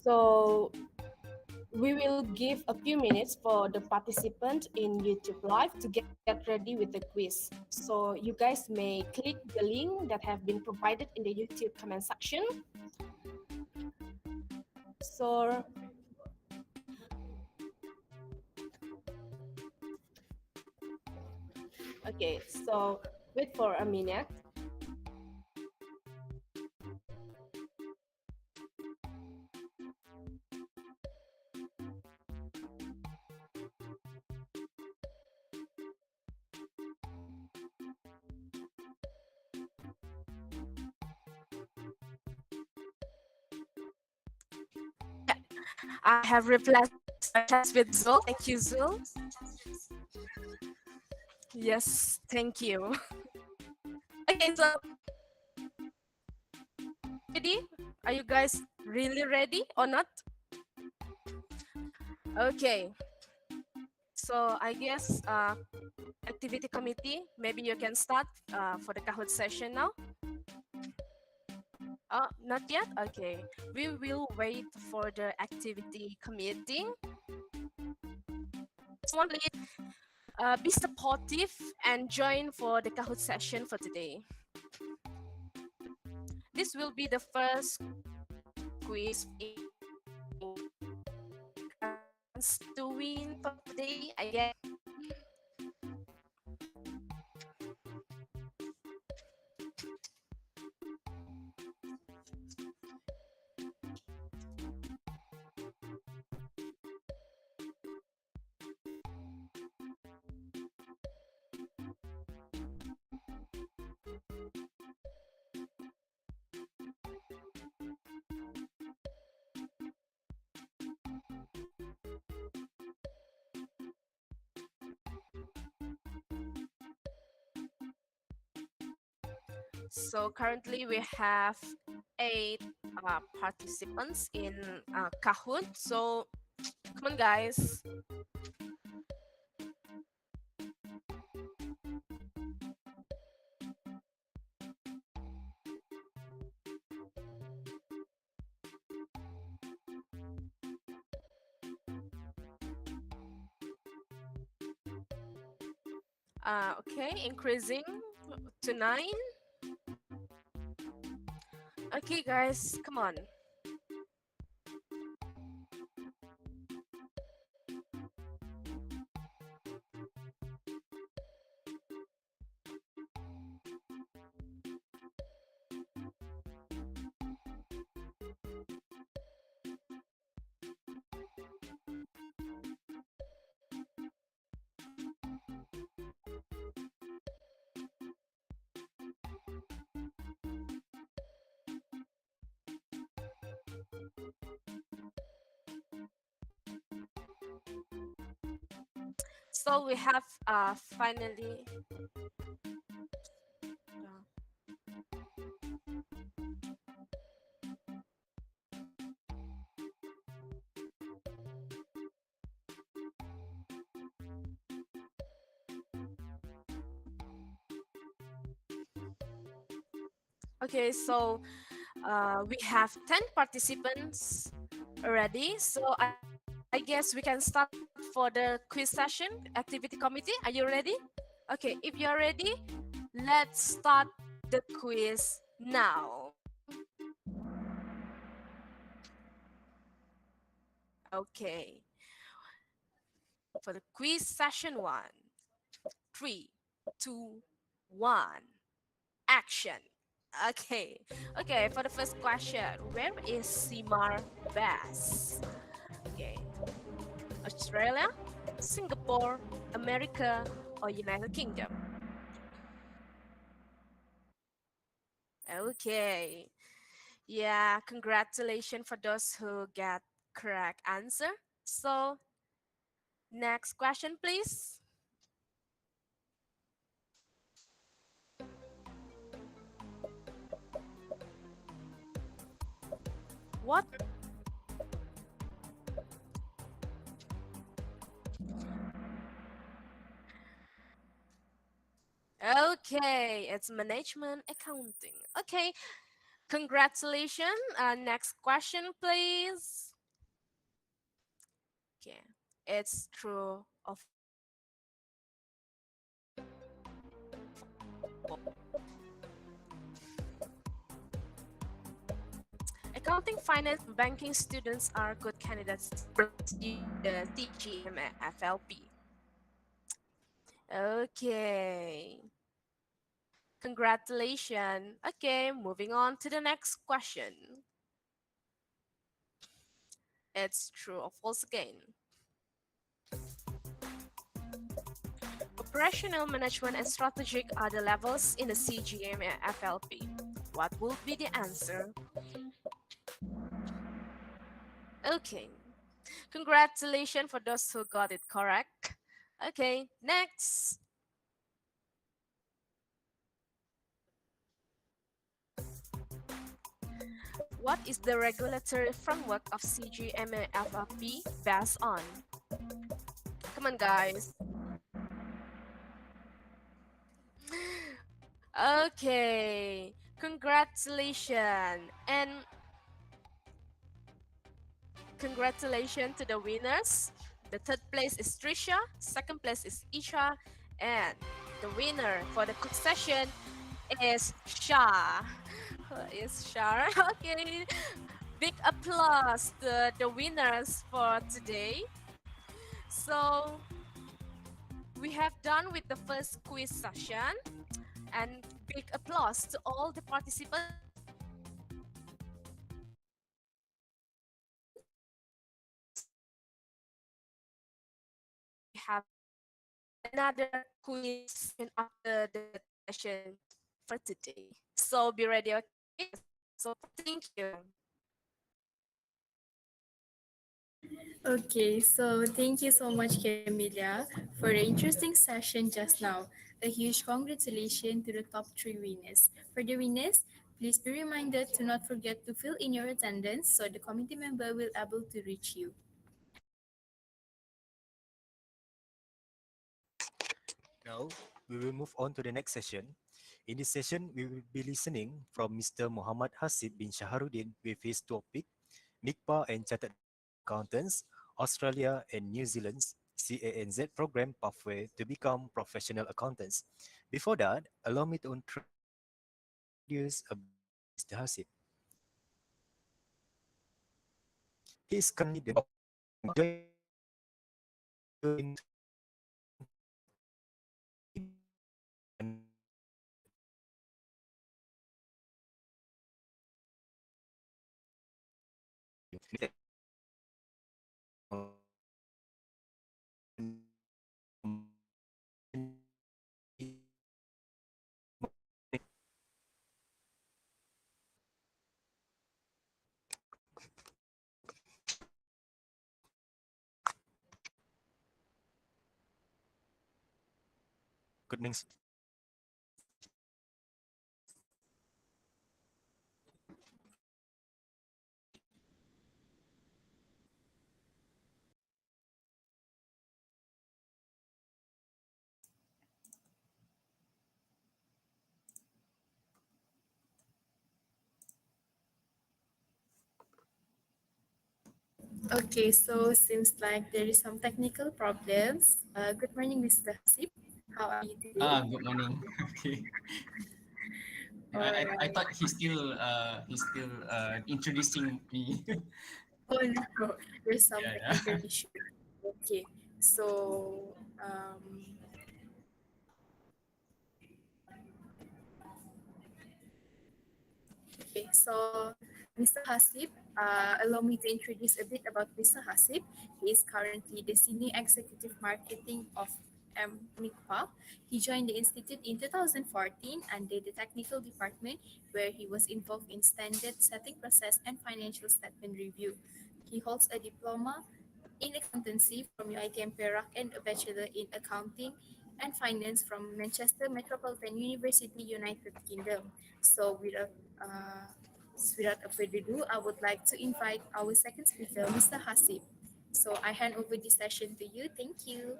S7: So We will give a few minutes for the participant in YouTube Live to get ready with the quiz. So you guys may click the link that have been provided in the YouTube comment section. So okay, so wait for a minute. I have replaced my chat with Zul. Thank you, Zul. Yes, thank you. Okay, so ready? Are you guys really ready or not? Okay. So I guess activity committee, maybe you can start for the Kahoot session now. Not yet? Okay. We will wait for the activity committee. Someone please be supportive and join for the Kahoot session for today. This will be the first quiz to win for today, I guess. So currently we have 8 participants in Kahoot. So come on, guys. Okay, increasing to 9. Okay, guys, come on. So we have finally okay, so we have 10 participants already. So I guess we can start for the quiz session, activity committee. Are you ready? Okay, if you're ready, let's start the quiz now. Okay. For the quiz session 1, 3, 2, 1, action. Okay. Okay, for the first question, where is Simar Bass? Okay. Australia, Singapore, America, or United Kingdom? Okay. Yeah, congratulations for those who get correct answer. So, next question, please. What? Okay, it's management accounting. Okay, congratulations. Next question, please. Okay, it's true of accounting, finance, and banking students are good candidates to pursue the CGMA FLP. Okay, congratulations. Okay, moving on to the next question. It's true or false again. Operational management and strategic are the levels in the CGMA FLP. What will be the answer? Okay, congratulations for those who got it correct. Okay, next. What is the regulatory framework of CGMA FLP based on? Come on, guys. Okay, congratulations. And congratulations to the winners. The third place is Trisha, second place is Isha, and the winner for the quick session is Shah. Who is Shah? Okay, big applause to the winners for today. So we have done with the first quiz session, and big applause to all the participants. We have another quiz after the session for today. So be ready, okay? So thank you.
S1: Okay, so thank you so much, Camilla, for the interesting session just now. A huge congratulations to the top three winners. For the winners, please be reminded to not forget to fill in your attendance so the committee member will able to reach you.
S2: Now, we will move on to the next session. In this session, we will be listening from Mr. Muhammad Hasib bin Shaharuddin with his topic, MICPA and Chartered Accountants, Australia and New Zealand's CANZ program pathway to become professional accountants. Before that, allow me to introduce Mr. Hasib. He is currently the Good morning.
S1: Okay, so seems like there is some technical problems. Good morning, Mr. Hasib. How are you today?
S8: Good morning. Okay.
S1: All
S8: I
S1: right.
S8: thought he's still introducing me.
S1: Oh no, there's some
S8: Yeah,
S1: technical
S8: yeah.
S1: issue. Okay, so okay, so Mr. Hasib, allow me to introduce a bit about Mr. Hasib. He is currently the Senior Executive Marketing of MICPA. He joined the institute in 2014 under the technical department where he was involved in standard setting process and financial statement review. He holds a diploma in accountancy from UiTM Perak and a bachelor in accounting and finance from Manchester Metropolitan University, United Kingdom. So without further ado, I would like to invite our second speaker, Mr. Hasib. So I hand over this session to you. Thank you.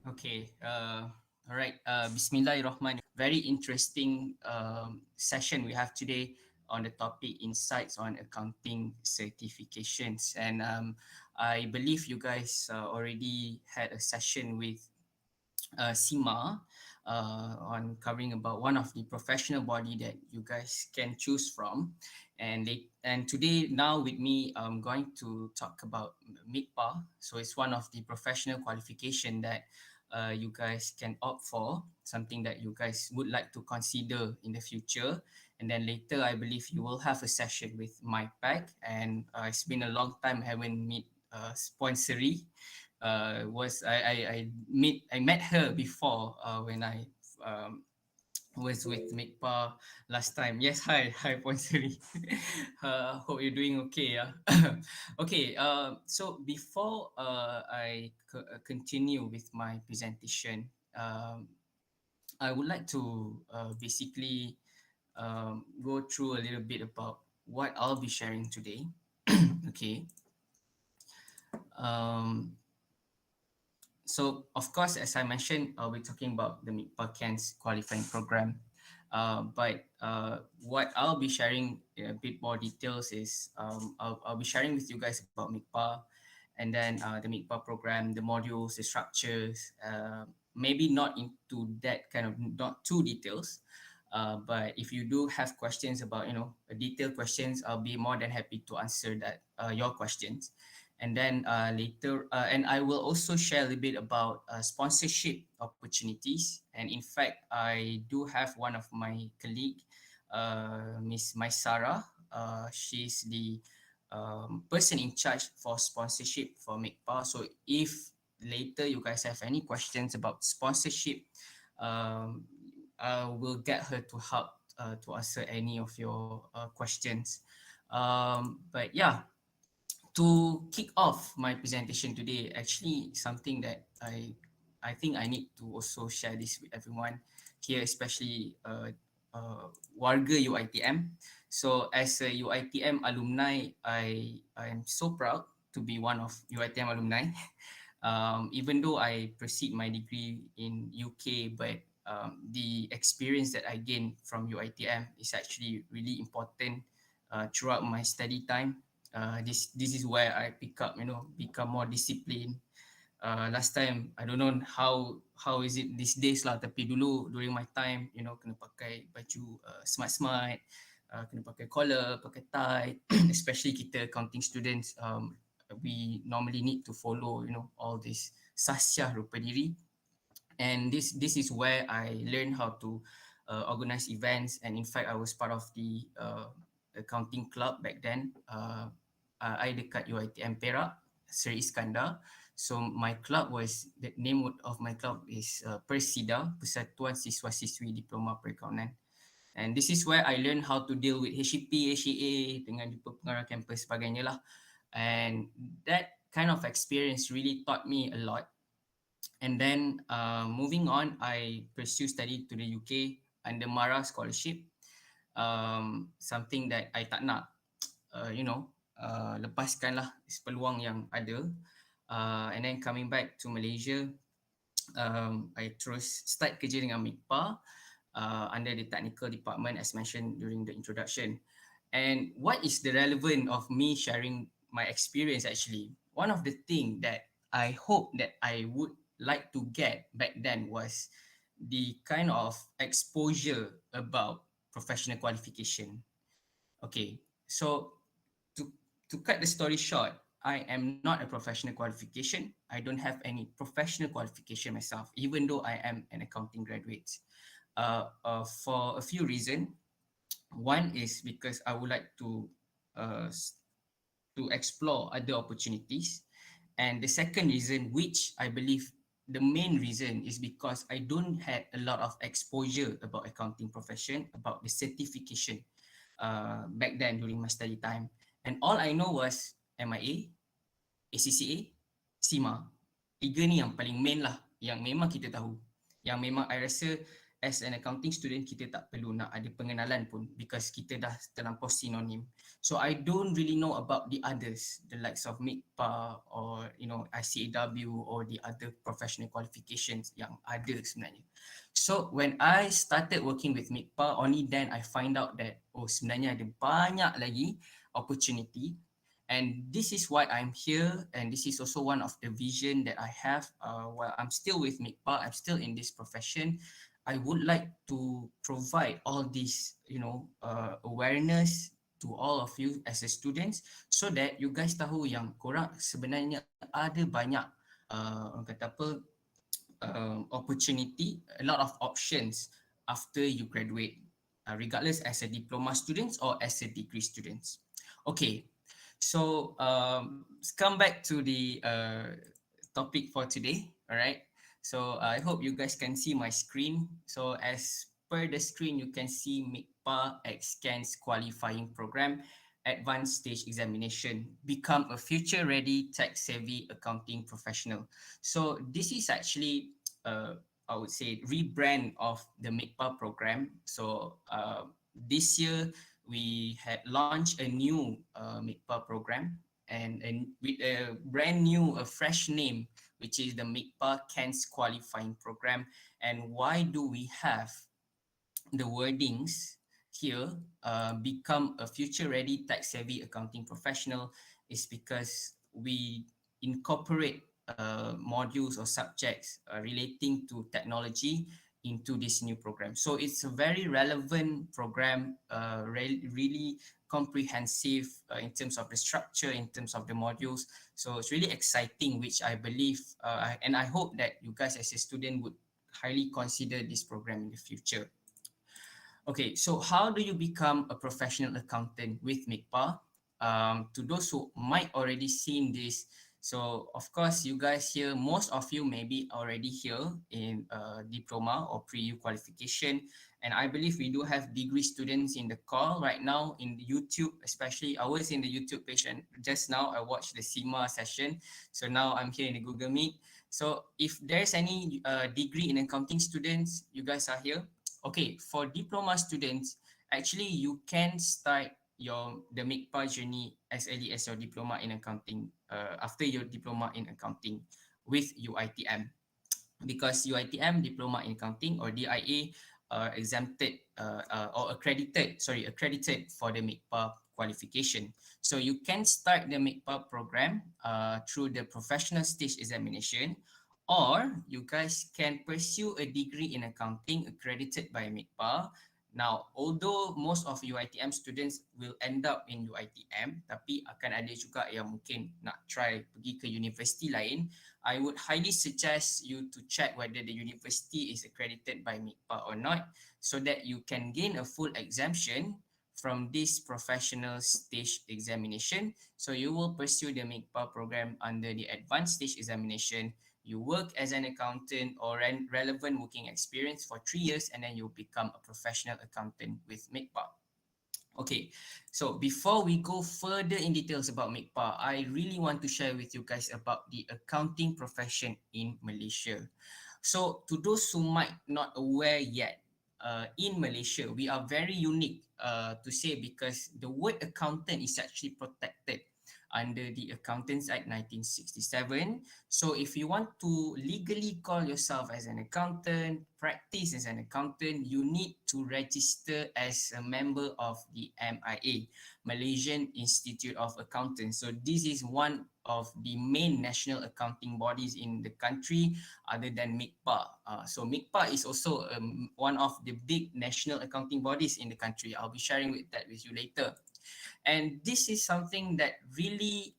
S8: Okay. All right. Bismillahirrahmanirrahim. Very interesting session we have today on the topic insights on accounting certifications. And I believe you guys already had a session with SIMA on covering about one of the professional body that you guys can choose from. And today now with me, I'm going to talk about MICPA. So it's one of the professional qualification that you guys can opt for, something that you guys would like to consider in the future. And then later, I believe you will have a session with MyPack. And it's been a long time I haven't meet Sponsory. I met her before when I was with MICPA last time. Yes, hi Ponseri. Hope you're doing okay. Yeah. Okay. So before I continue with my presentation, I would like to basically go through a little bit about what I'll be sharing today. Okay. Um, So of course, as I mentioned, we're talking about the MICPA CANS qualifying program. But what I'll be sharing in a bit more details is I'll be sharing with you guys about MICPA and then the MICPA program, the modules, the structures, maybe not into that kind of not too details. But if you do have questions about, detailed questions, I'll be more than happy to answer that your questions. And then later, and I will also share a little bit about sponsorship opportunities. And in fact, I do have one of my colleague, Miss Maisara. She's the person in charge for sponsorship for MICPA. So if later you guys have any questions about sponsorship, um, I will get her to help to answer any of your questions. But yeah, to kick off my presentation today, actually something that I think I need to also share this with everyone here, especially warga UiTM. So as a UiTM alumni, I am so proud to be one of UiTM alumni. Even though I pursued my degree in UK, but the experience that I gained from UiTM is actually really important throughout my study time. This is where I pick up, become more disciplined. Last time I don't know how is it these days lah, tapi dulu during my time, kena pakai baju smart, kena pakai collar, pakai tie, especially kita accounting students, we normally need to follow, all this sasyah rupa diri. And this is where I learned how to organize events. And in fact, I was part of the accounting club back then. I dekat UiTM Perak, Seri Iskandar. So my club was, the name of my club is Persida, Persatuan Siswa-Siswi Diploma Perakaunan. And this is where I learned how to deal with HEP, HEA dengan jumpa pengarah kampus sebagainya lah. And that kind of experience really taught me a lot. And then moving on, I pursue study to the UK under Mara Scholarship. Something that I tak nak, lepaskan lah peluang yang ada. And then coming back to Malaysia, I terus start kerja dengan MICPA under the technical department as mentioned during the introduction. And what is the relevance of me sharing my experience actually? One of the things that I hope that I would like to get back then was the kind of exposure about professional qualification. Okay, so to cut the story short, I am not a professional qualification. I don't have any professional qualification myself, even though I am an accounting graduate. For a few reasons. One is because I would like to explore other opportunities. And the second reason, which I believe the main reason, is because I don't have a lot of exposure about accounting profession, about the certification back then during my study time. And all I know was MIA, ACCA, SIMA. Tiga ni yang paling main lah, yang memang kita tahu. Yang memang I rasa as an accounting student, kita tak perlu nak ada pengenalan pun because kita dah terlampau sinonim. So I don't really know about the others, the likes of MICPA or ICAW or the other professional qualifications yang ada sebenarnya. So when I started working with MICPA, only then I find out that sebenarnya ada banyak lagi opportunity. And this is why I'm here, and this is also one of the vision that I have while I'm still with MICPA, I'm still in this profession. I would like to provide all this, awareness to all of you as a students, so that you guys tahu yang korang sebenarnya ada banyak orang kata apa, opportunity, a lot of options after you graduate, regardless as a diploma students or as a degree students. Okay, so let's come back to the topic for today. All right. So I hope you guys can see my screen. So as per the screen, you can see MICPA XCAN's qualifying program, advanced stage examination, become a future-ready, tech-savvy accounting professional. So this is actually, I would say, rebrand of the MICPA program. So this year, we had launched a new MICPA program and with a brand new, a fresh name, which is the MICPA CANS qualifying program. And why do we have the wordings here, become a future-ready, tech-savvy accounting professional, is because we incorporate modules or subjects relating to technology into this new program. So it's a very relevant program, really comprehensive in terms of the structure, in terms of the modules. So it's really exciting, which I believe, and I hope that you guys as a student would highly consider this program in the future. Okay, so how do you become a professional accountant with MICPA? To those who might already seen this, so of course you guys here, most of you may be already here in diploma or pre-U qualification, and I believe we do have degree students in the call right now in the YouTube, especially I was in the YouTube page and just now I watched the CIMA session, so now I'm here in the Google Meet. So if there's any degree in accounting students, you guys are here. Okay, for diploma students, actually you can start the MICPA journey as early as your diploma in accounting, after your diploma in accounting with UITM, because UITM diploma in accounting or DIA are exempted or accredited for the MICPA qualification. So you can start the MICPA program through the professional stage examination, or you guys can pursue a degree in accounting accredited by MICPA. Now, although most of UITM students will end up in UITM, tapi akan ada juga yang mungkin nak try pergi ke universiti lain, I would highly suggest you to check whether the university is accredited by MICPA or not, so that you can gain a full exemption from this professional stage examination. So you will pursue the MICPA program under the advanced stage examination. You work as an accountant or relevant working experience for 3 years, and then you become a professional accountant with MICPA. Okay, so before we go further in details about MICPA, I really want to share with you guys about the accounting profession in Malaysia. So to those who might not aware yet, in Malaysia, we are very unique to say, because the word accountant is actually protected under the Accountants Act 1967. So if you want to legally call yourself as an accountant, practice as an accountant, you need to register as a member of the MIA, Malaysian Institute of Accountants. So this is one of the main national accounting bodies in the country other than MICPA. So MICPA is also one of the big national accounting bodies in the country. I'll be sharing that with you later. And this is something that really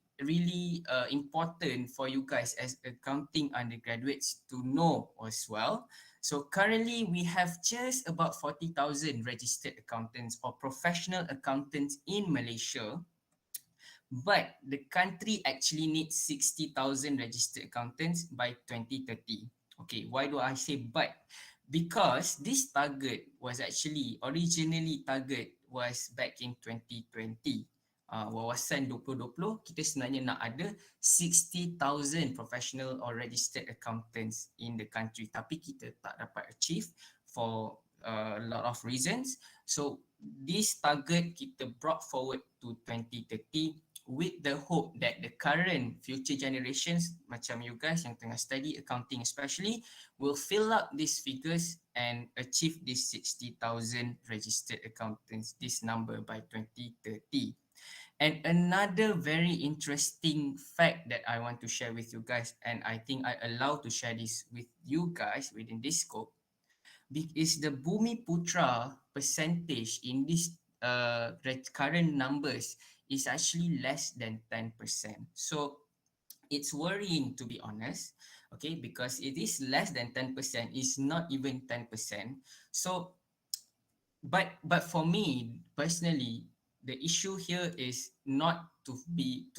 S8: important for you guys as accounting undergraduates to know as well. So currently we have just about 40,000 registered accountants or professional accountants in Malaysia, but the country actually needs 60,000 registered accountants by 2030. Okay, why do I say but? Because this target was actually originally was back in 2020. Wawasan 2020, kita sebenarnya nak ada 60,000 professional or registered accountants in the country, tapi kita tak dapat achieve for a lot of reasons. So this target kita brought forward to 2030 with the hope that the current future generations macam you guys yang tengah study accounting especially will fill up these figures and achieve this 60,000 registered accountants, this number by 2030. And another very interesting fact that I want to share with you guys, and I think I allow to share this with you guys within this scope, is the Bumi Putra percentage in this current numbers is actually less than 10%. So it's worrying, to be honest, okay, because it is less than 10%, it's not even 10%. So but for me personally, the issue here is not to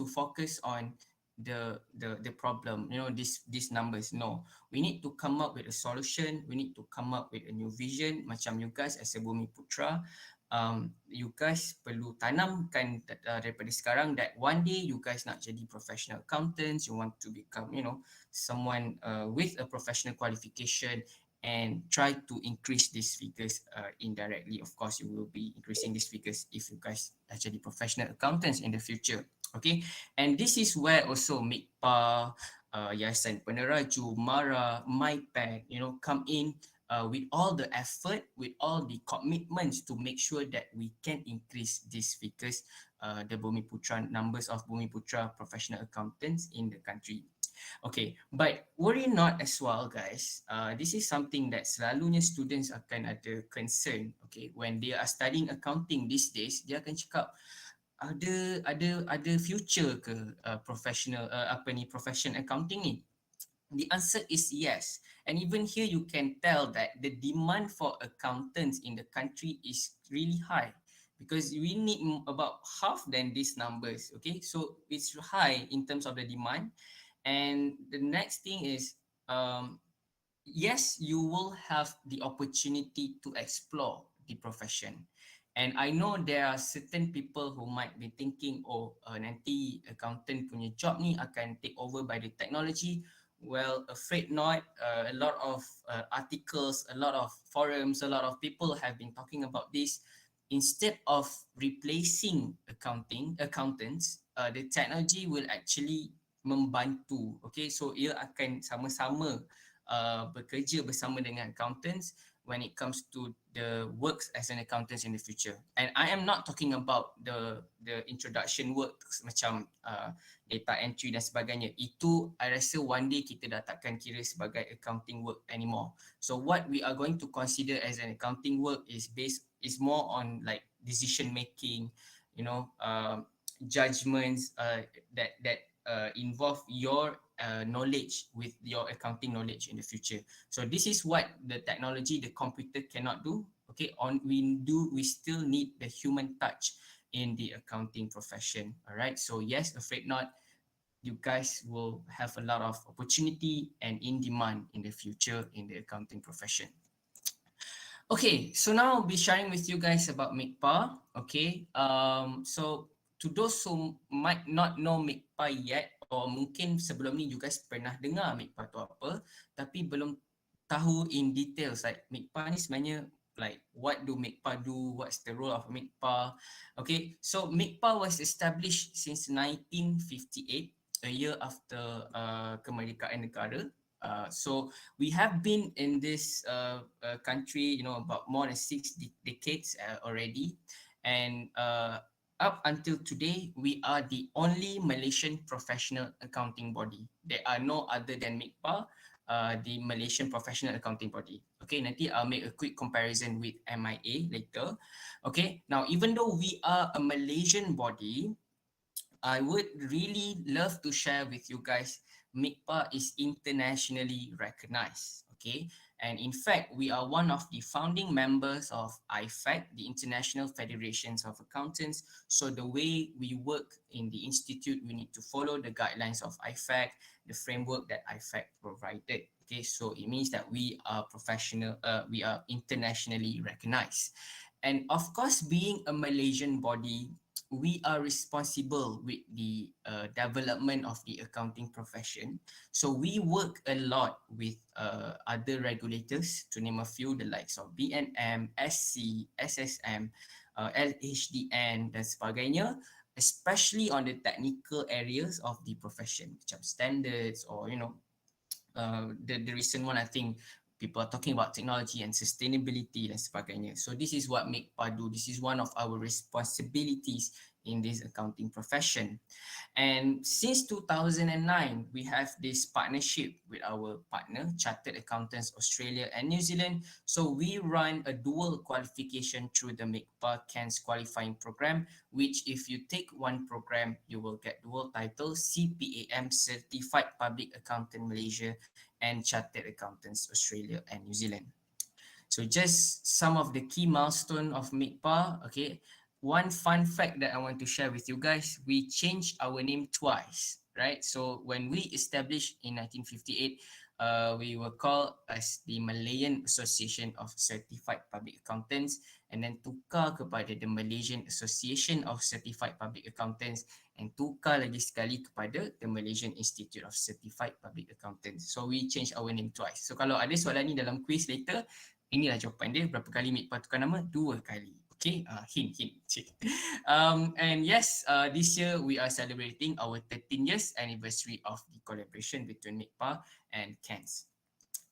S8: focus on the problem, you know, these numbers. No, we need to come up with a solution, we need to come up with a new vision. Macam you guys as a Bumi Putra, you guys perlu tanamkan daripada sekarang that one day you guys nak jadi professional accountants, you want to become, you know, someone with a professional qualification, and try to increase these figures indirectly. Of course, you will be increasing these figures if you guys actually professional accountants in the future. Okay, and this is where also MIKPA, Yayasan Peneraju, MARA, MyPad, you know, come in with all the effort, with all the commitments to make sure that we can increase these figures, the Bumi Putra numbers of Bumi Putra professional accountants in the country. Okay, but worry not as well, guys. This is something that selalunya students akan ada concern. Okay, when they are studying accounting these days, dia akan cakap ada future ke professional profession accounting ni? The answer is yes. And even here you can tell that the demand for accountants in the country is really high, because we need about half than these numbers. Okay, so it's high in terms of the demand. And the next thing is, yes, you will have the opportunity to explore the profession. And I know there are certain people who might be thinking, oh, nanti accountant punya job ni akan take over by the technology. Well, afraid not. A lot of articles, a lot of forums, a lot of people have been talking about this. Instead of replacing accountants, the technology will actually membantu. Okay, so ia akan sama-sama bekerja bersama dengan accountants when it comes to the works as an accountant in the future. And I am not talking about the introduction works macam data entry dan sebagainya. Itu I rasa one day kita dah takkan kira sebagai accounting work anymore. So what we are going to consider as an accounting work is more on like decision making, you know, judgments that involve your knowledge with your accounting knowledge in the future. So this is what the technology, the computer cannot do. Okay, we still need the human touch in the accounting profession. All right, so yes, afraid not, you guys will have a lot of opportunity and in demand in the future in the accounting profession. Okay, so now I'll be sharing with you guys about MIKPA. Okay, so to those who might not know MIKPA yet, or mungkin sebelum ni you guys pernah dengar MIKPA tu apa, tapi belum tahu in details like MIKPA ni sebenarnya like what do MIKPA do, what's the role of MIKPA. Okay, so MIKPA was established since 1958, a year after kemerdekaan negara. So we have been in this country, you know, about more than 6 decades already, and up until today, we are the only Malaysian professional accounting body. There are no other than MIKPA, the Malaysian professional accounting body. Okay, nanti I'll make a quick comparison with MIA later. Okay, now even though we are a Malaysian body, I would really love to share with you guys, MIKPA is internationally recognized. Okay, and in fact, we are one of the founding members of IFAC, the International Federations of Accountants. So the way we work in the institute, we need to follow the guidelines of IFAC, the framework that IFAC provided. Okay, so it means that we are professional, we are internationally recognized. And of course, being a Malaysian body, we are responsible with the development of the accounting profession. So we work a lot with other regulators, to name a few, the likes of BNM, SC, SSM, LHDN dan sebagainya, especially on the technical areas of the profession, macam standards or the recent one, I think people are talking about technology and sustainability dan sebagainya. So this is what MIKPA do. This is one of our responsibilities in this accounting profession. And since 2009, we have this partnership with our partner, Chartered Accountants Australia and New Zealand. So we run a dual qualification through the MIKPA CANS qualifying program, which if you take one program, you will get dual title, CPAM Certified Public Accountant Malaysia and Chartered Accountants Australia and New Zealand. So just some of the key milestone of MIKPA. Okay, one fun fact that I want to share with you guys, we changed our name twice, right? So when we established in 1958, we were called as the Malayan Association of Certified Public Accountants, and then tukar kepada the Malaysian Association of Certified Public Accountants, and tukar lagi sekali kepada the Malaysian Institute of Certified Public Accountants. So we changed our name twice. So kalau ada soalan ni dalam quiz later, inilah jawapan dia. Berapa kali MIKPA tukar nama? 2 kali. Okay, hint. And yes, this year we are celebrating our 13 years anniversary of the collaboration between MIKPA and CANS.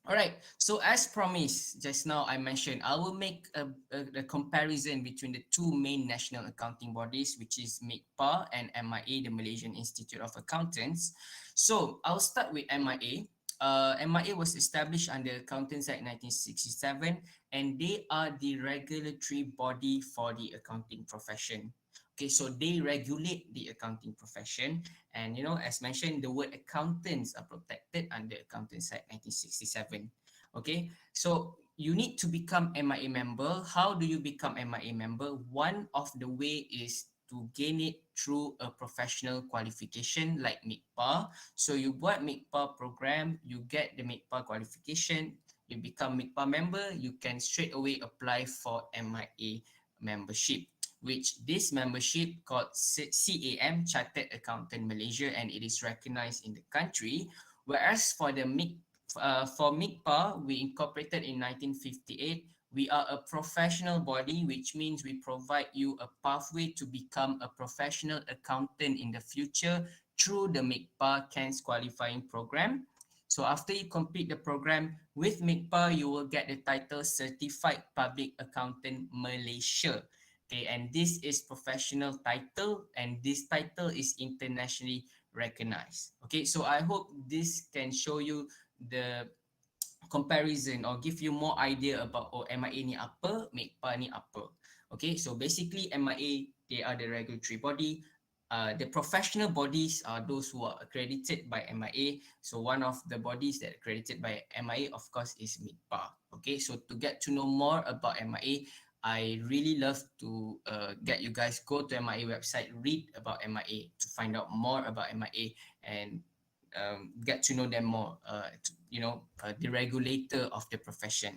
S8: All right, so as promised just now, I mentioned I will make a comparison between the two main national accounting bodies, which is MIKPA and MIA, the Malaysian Institute of Accountants. So I'll start with MIA. MIA was established under Accountants Act 1967, and they are the regulatory body for the accounting profession. Okay, so they regulate the accounting profession, and as mentioned, the word accountants are protected under Accountants Act 1967. Okay, so you need to become MIA member. How do you become MIA member? One of the way is to gain it through a professional qualification like MIKPA. So you buat MIKPA program, you get the MIKPA qualification, you become MIKPA member, you can straight away apply for MIA membership, which this membership called CAM, Chartered Accountant Malaysia, and it is recognized in the country. Whereas for the for MIKPA, we incorporated in 1958. We are a professional body, which means we provide you a pathway to become a professional accountant in the future through the MIKPA CANS qualifying program. So after you complete the program with MIKPA, you will get the title Certified Public Accountant Malaysia. Okay, and this is professional title, and this title is internationally recognized. Okay, so I hope this can show you the comparison or give you more idea about MIA ni apa, MIKPA ni apa. Okay, so basically MIA, they are the regulatory body. The professional bodies are those who are accredited by MIA. So one of the bodies that are accredited by MIA, of course, is MIKPA. Okay, so to get to know more about MIA, I really love to get you guys go to MIA website, read about MIA to find out more about MIA and get to know them more, the regulator of the profession.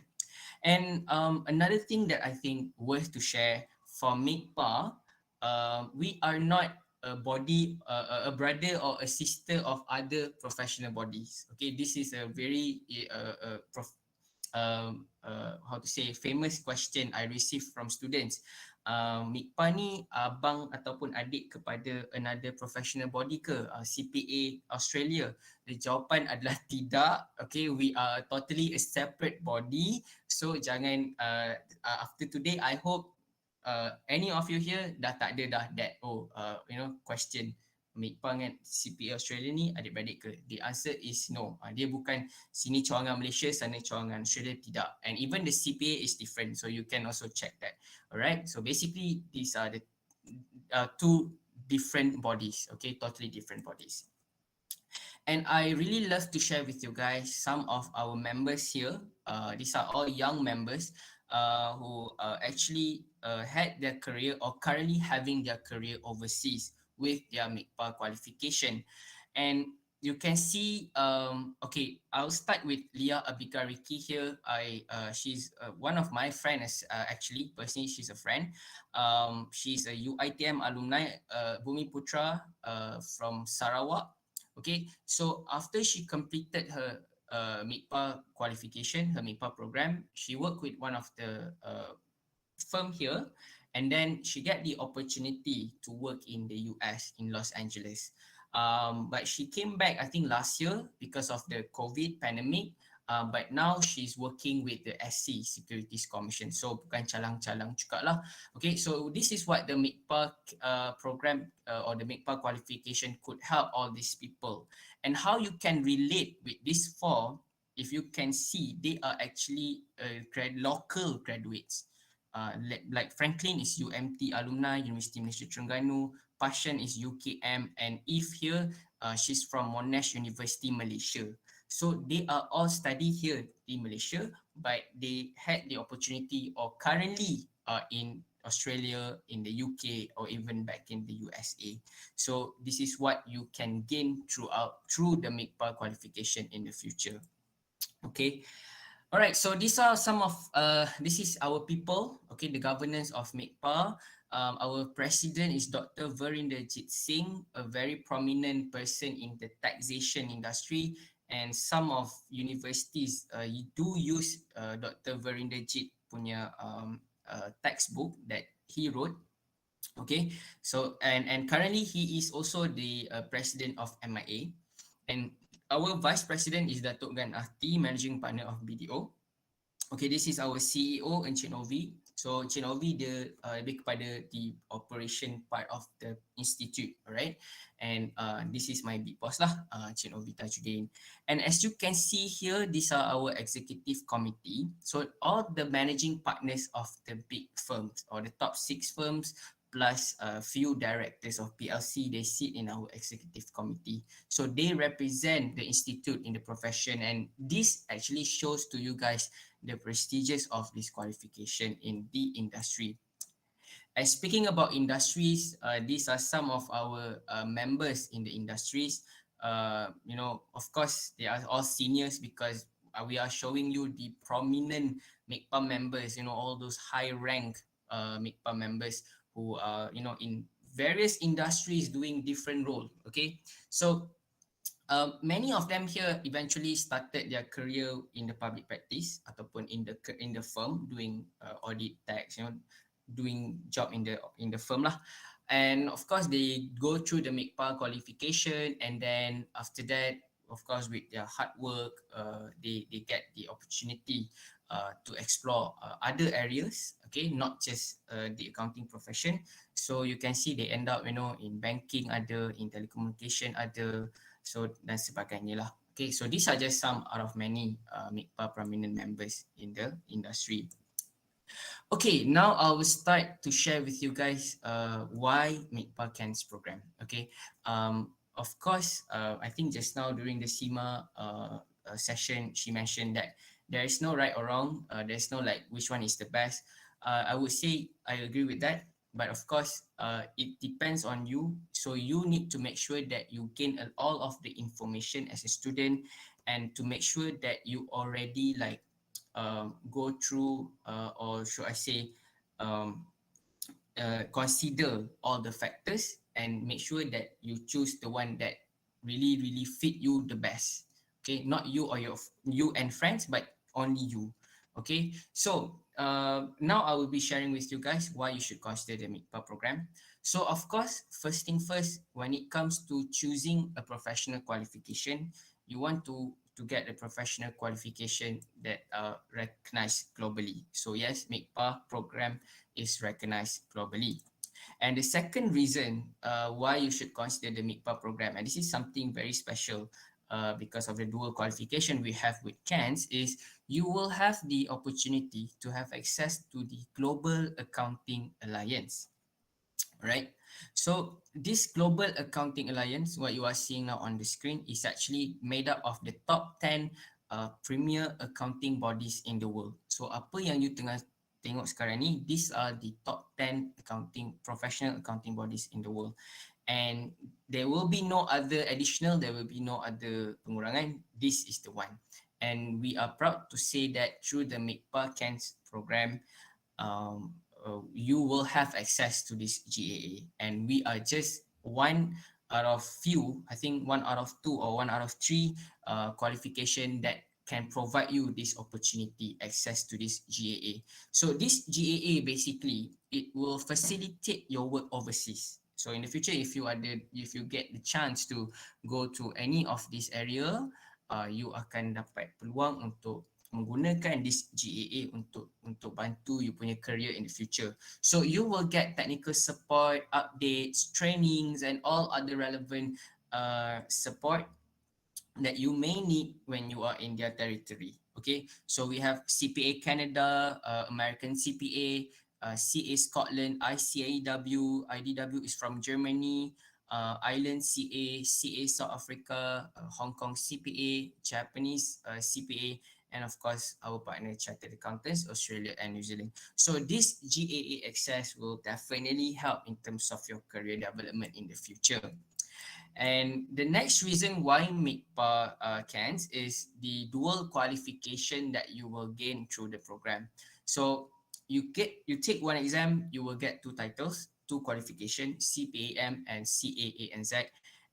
S8: And another thing that I think worth to share for MIKPA, we are not a body, a brother or a sister of other professional bodies. Okay, this is a very how to say, famous question I received from students. MIKPA ni abang ataupun adik kepada another professional body ke? CPA Australia? The jawapan adalah tidak. Okay, we are totally a separate body. So jangan after today, I hope any of you here dah tak ada dah that question MIKPA dengan CPA Australia ni adik-beradik ke? The answer is no. Dia bukan sini cawangan Malaysia, sana cawangan Australia, tidak. And even the CPA is different, so you can also check that. Alright, so basically these are the two different bodies, okay, totally different bodies. And I really love to share with you guys some of our members here. These are all young members who actually had their career or currently having their career overseas with their MIKPA qualification. And you can see, okay, I'll start with Leah Abika Riki here. She's one of my friends, actually. Personally, she's a friend. She's a UITM alumni, Bumi Putra, from Sarawak. Okay, so after she completed her MIPA qualification, her MIPA program, she worked with one of the firm here, and then she get the opportunity to work in the US in Los Angeles. But she came back, I think, last year because of the COVID pandemic. But now she's working with the SC Securities Commission. So bukan calang-calang juga lah. Okay, so this is what the MIPA program or the MIPA qualification could help all these people. And how you can relate with these four, if you can see, they are actually local graduates. Like Franklin is UMT alumni, University Malaysia Terengganu. Passion is UKM, and Eve here, she's from Monash University, Malaysia. So they are all study here in Malaysia, but they had the opportunity or currently in Australia, in the UK, or even back in the USA. So this is what you can gain through the MIPA qualification in the future. Okay. All right, so these are some of this is our people. Okay, the governance of MIPA. Our president is Dr. Virenderjit Singh, a very prominent person in the taxation industry, and some of universities do use Dr. Virenderjit punya textbook that he wrote. Okay, so and currently he is also the president of MIA, and our vice president is Datuk Gan Ahti, managing partner of BDO. Okay, this is our CEO, Encik Novi. So Encik Novi dia lebih kepada the operation part of the institute, alright? And this is my big boss lah, Encik Novi Tajuddin. And as you can see here, these are our executive committee. So all the managing partners of the big firms or the top 6 firms plus a few directors of PLC, they sit in our executive committee. So they represent the institute in the profession, and this actually shows to you guys the prestigious of this qualification in the industry. And speaking about industries, these are some of our members in the industries. You know, of course, they are all seniors because we are showing you the prominent MIPA members, you know, all those high rank MIPA members who are, you know, in various industries doing different role. Okay, so many of them here eventually started their career in the public practice ataupun in the firm doing audit, tax, you know, doing job in the firm lah. And of course they go through the MIPA qualification, and then after that, of course, with their hard work, they get the opportunity to explore other areas, okay, not just the accounting profession. So you can see they end up, you know, in banking ada, in telecommunication ada, so dan sebagainya lah. Okay, so these are just some out of many MIPA prominent members in the industry. Okay, now I will start to share with you guys why MIPA CANS program. Okay, of course, I think just now during the SEMA session, she mentioned that there is no right or wrong. There's no like which one is the best. I would say I agree with that. But of course, it depends on you. So you need to make sure that you gain all of the information as a student, and to make sure that you already like go through or should I say consider all the factors and make sure that you choose the one that really fit you the best. Okay, not you or you and friends, but only you. Okay, so now I will be sharing with you guys why you should consider the MIPA program. So of course, first thing first, when it comes to choosing a professional qualification, you want to get a professional qualification that are recognized globally. So yes, MIPA program is recognized globally. And the second reason why you should consider the MIPA program, and this is something very special because of the dual qualification we have with CANS, is you will have the opportunity to have access to the Global Accounting Alliance, right? So this Global Accounting Alliance, what you are seeing now on the screen, is actually made up of the top 10 premier accounting bodies in the world. So apa yang you tengah tengok sekarang ni, these are the top 10 professional accounting bodies in the world. and there will be no other additional, there will be no other pengurangan. This is the one. And we are proud to say that through the MIKPA CANS program, you will have access to this GAA. And we are just one out of few, I think one out of two or one out of three qualification that can provide you this opportunity, access to this GAA. So this GAA basically, it will facilitate your work overseas. So in the future, if you get the chance to go to any of this area, you akan dapat peluang untuk menggunakan this GAA untuk bantu you punya career in the future. So you will get technical support, updates, trainings, and all other relevant support that you may need when you are in their territory. Okay, so we have CPA Canada, American CPA, CA Scotland, ICAEW, IDW is from Germany, Ireland CA, CA South Africa, Hong Kong CPA, Japanese CPA, and of course our partner Chartered Accountants, Australia and New Zealand. So this GAA access will definitely help in terms of your career development in the future. And the next reason why MIKPA CANS is the dual qualification that you will gain through the program. So you take one exam, you will get two titles, two qualification, CPAM and CAANZ.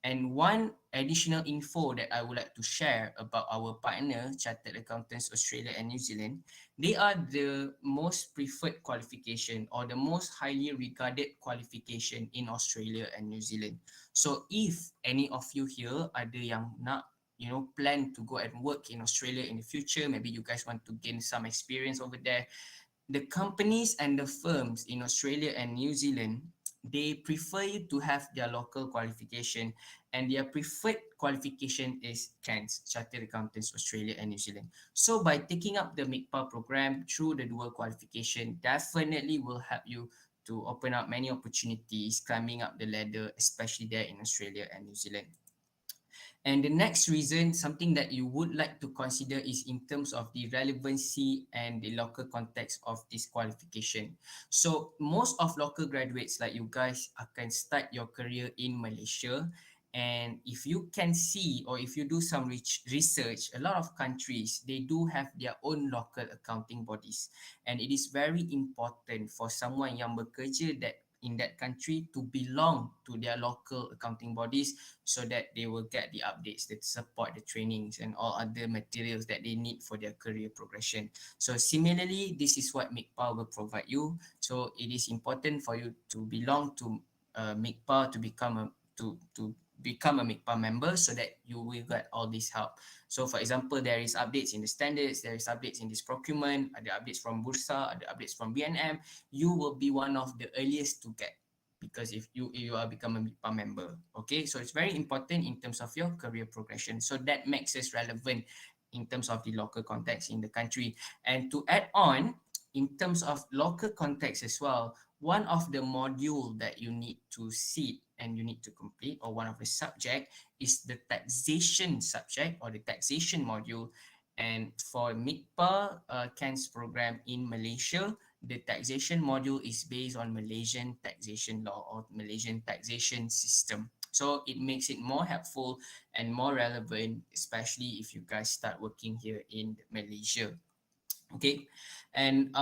S8: And one additional info that I would like to share about our partner, Chartered Accountants Australia and New Zealand, they are the most preferred qualification or the most highly regarded qualification in Australia and New Zealand. So if any of you here ada yang nak plan to go and work in Australia in the future, maybe you guys want to gain some experience over there, the companies and the firms in Australia and New Zealand, they prefer you to have their local qualification, and their preferred qualification is CANS, Chartered Accountants Australia and New Zealand. So by taking up the MIKPA program through the dual qualification, definitely will help you to open up many opportunities climbing up the ladder, especially there in Australia and New Zealand. And the next reason, something that you would like to consider, is in terms of the relevancy and the local context of this qualification. So most of local graduates like you guys akan start your career in Malaysia. And if you can see, or if you do some research, a lot of countries, they do have their own local accounting bodies. And it is very important for someone yang bekerja in that country to belong to their local accounting bodies, so that they will get the updates, the support, the trainings, and all other materials that they need for their career progression. So similarly, this is what MIKPA will provide you. So it is important for you to belong to MIKPA to become a MIKPA member, so that you will get all this help. So for example, there is updates in the standards, there is updates in this procurement, ada updates from Bursa, ada updates from BNM. You will be one of the earliest to get, because if you are become a MIKPA member. Okay, so it's very important in terms of your career progression. So that makes us relevant in terms of the local context in the country. And to add on, in terms of local context as well, one of the module that you need to sit and you need to complete, or one of the subject, is the taxation subject or the taxation module. And for MIKPA CANS program in Malaysia, the taxation module is based on Malaysian taxation law or Malaysian taxation system. So it makes it more helpful and more relevant, especially if you guys start working here in Malaysia. Okay, and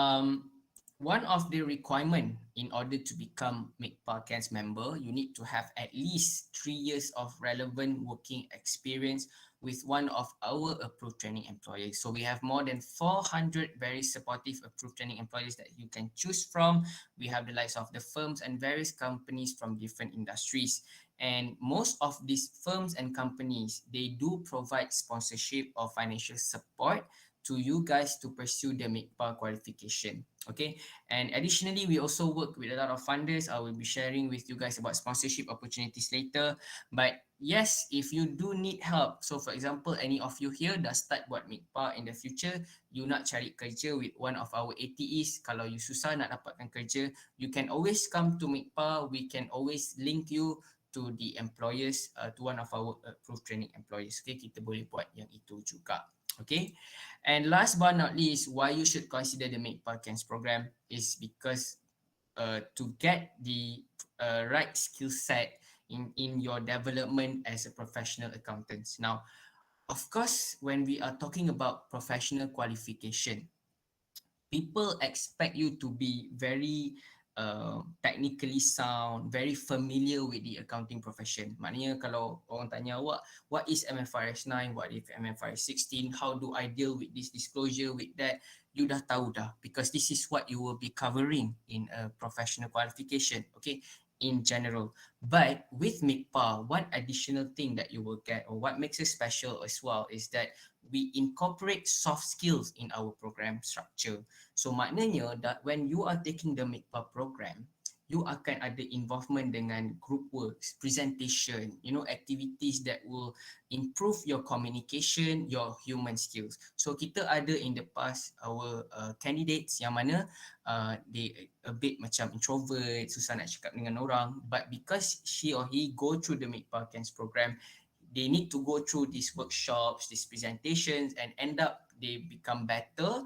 S8: one of the requirement in order to become MIKPA CANS member, you need to have at least 3 years of relevant working experience with one of our approved training employers. So we have more than 400 very supportive approved training employers that you can choose from. We have the likes of the firms and various companies from different industries. And most of these firms and companies, they do provide sponsorship or financial support to you guys to pursue the MIKPA qualification. Okay, and additionally, we also work with a lot of funders. I will be sharing with you guys about sponsorship opportunities later. But yes, if you do need help, so for example, any of you here dah start buat MIKPA in the future, you nak cari kerja with one of our ATEs, kalau you susah nak dapatkan kerja, you can always come to MIKPA. We can always link you to the employers, to one of our approved training employers. Okay, kita boleh buat yang itu juga. Okay, and last but not least, why you should consider the MIKPA CANS program is because to get the right skill set in your development as a professional accountant. Now, of course, when we are talking about professional qualification, people expect you to be very technically sound, very familiar with the accounting profession. Maknanya kalau orang tanya awak, what is MFRS 9, what is MFRS 16, how do I deal with this disclosure, with that, you dah tahu dah, because this is what you will be covering in a professional qualification, okay, in general. But with MIPA, one additional thing that you will get, or what makes it special as well, is that we incorporate soft skills in our program structure. So maknanya that when you are taking the MIPA program, you akan ada involvement dengan group works, presentation, activities that will improve your communication, your human skills. So kita ada in the past our candidates yang mana they a bit macam introvert, susah nak cakap dengan orang, but because she or he go through the MIPA CANS program, they need to go through these workshops, these presentations, and end up they become better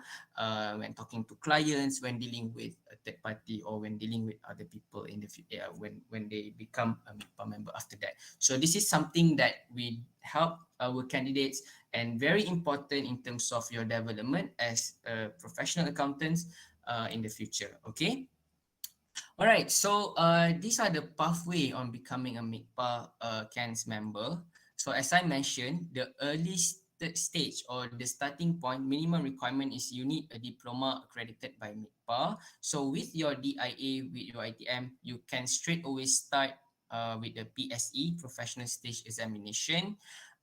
S8: when talking to clients, when dealing with a third party, or when dealing with other people in the future, when they become a MIPA member after that. So this is something that we help our candidates, and very important in terms of your development as a professional accountants in the future. Okay. All right, so these are the pathway on becoming a MIPA CANS member. So as I mentioned, the early stage or the starting point minimum requirement is you need a diploma accredited by MIPA. So with your DIA, with your ITM, you can straight away start with the PSE, Professional Stage Examination.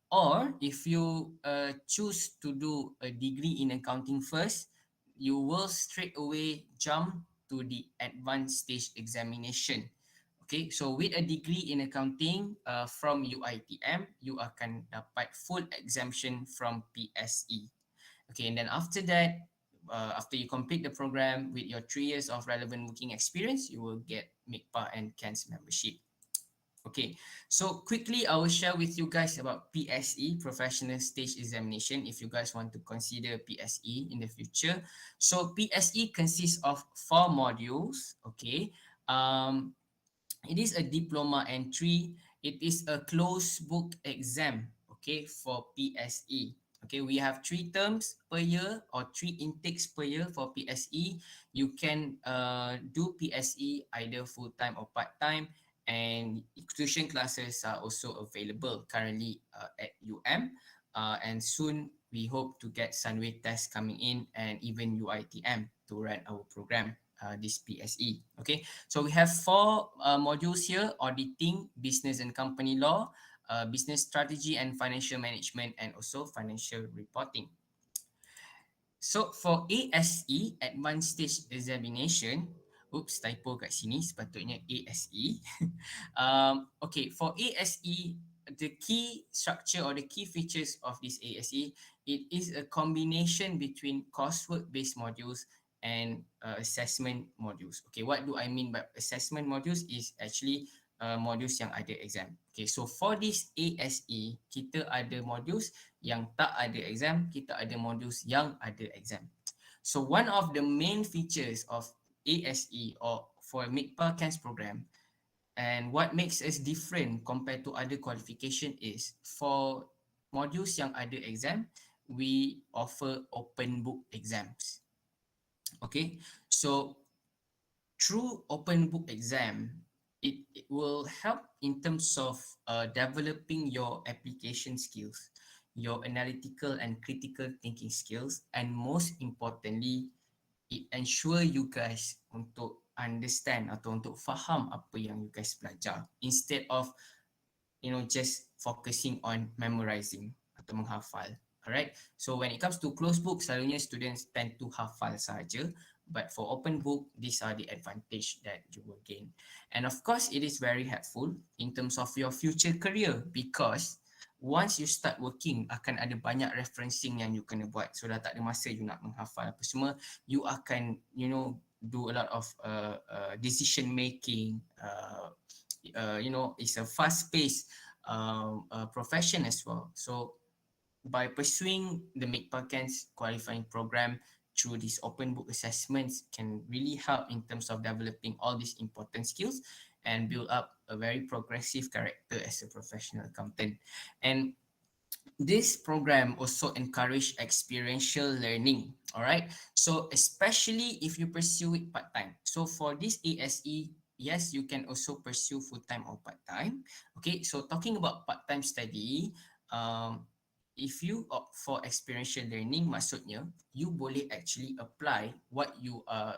S8: Or if you choose to do a degree in accounting first, you will straight away jump to the advanced stage examination. Okay, so with a degree in accounting from UITM, you akan dapat full exemption from PSE. Okay, and then after that, after you complete the program with your 3 years of relevant working experience, you will get MIPA and CANS membership. Okay, so quickly I will share with you guys about PSE, Professional Stage Examination, if you guys want to consider PSE in the future. So PSE consists of 4 modules, okay. It is a diploma entry. It is a closed book exam, okay, for PSE. Okay, we have 3 terms per year or 3 intakes per year for PSE. You can do PSE either full-time or part-time, and tuition classes are also available currently at UM. And soon we hope to get Sunway test coming in, and even UITM to run our program. This PSE. Okay, so we have 4 modules here: auditing, business and company law, business strategy and financial management, and also financial reporting. So for ASE, Advanced Stage Examination, oops, typo kat sini, sepatutnya ASE. Okay, for ASE, the key structure or the key features of this ASE, it is a combination between coursework-based modules and assessment modules. Okay, what do I mean by assessment modules is actually modules yang ada exam. Okay, so for this ASE, kita ada modules yang tak ada exam, kita ada modules yang ada exam. So one of the main features of ASE or for MIPA CANS program, and what makes us different compared to other qualification, is for modules yang ada exam, we offer open book exams. Okay, so through open book exam, it will help in terms of developing your application skills, your analytical and critical thinking skills, and most importantly, it ensure you guys untuk understand atau untuk faham apa yang you guys belajar, instead of just focusing on memorizing atau menghafal. Alright, so when it comes to closed book, selalunya students tend to hafal saja, but for open book, these are the advantage that you will gain. And of course, it is very helpful in terms of your future career, because once you start working, akan ada banyak referencing yang you kena buat. So dah tak ada masa you nak menghafal apa semua. You akan, do a lot of decision making. It's a fast-paced profession as well. So by pursuing the MIPA CANS qualifying program through these open book assessments can really help in terms of developing all these important skills and build up a very progressive character as a professional accountant. And this program also encourage experiential learning. All right, so especially if you pursue it part-time. So for this ASE, yes, you can also pursue full-time or part-time. Okay, so talking about part-time study, if you opt for experiential learning, maksudnya you boleh actually apply what you are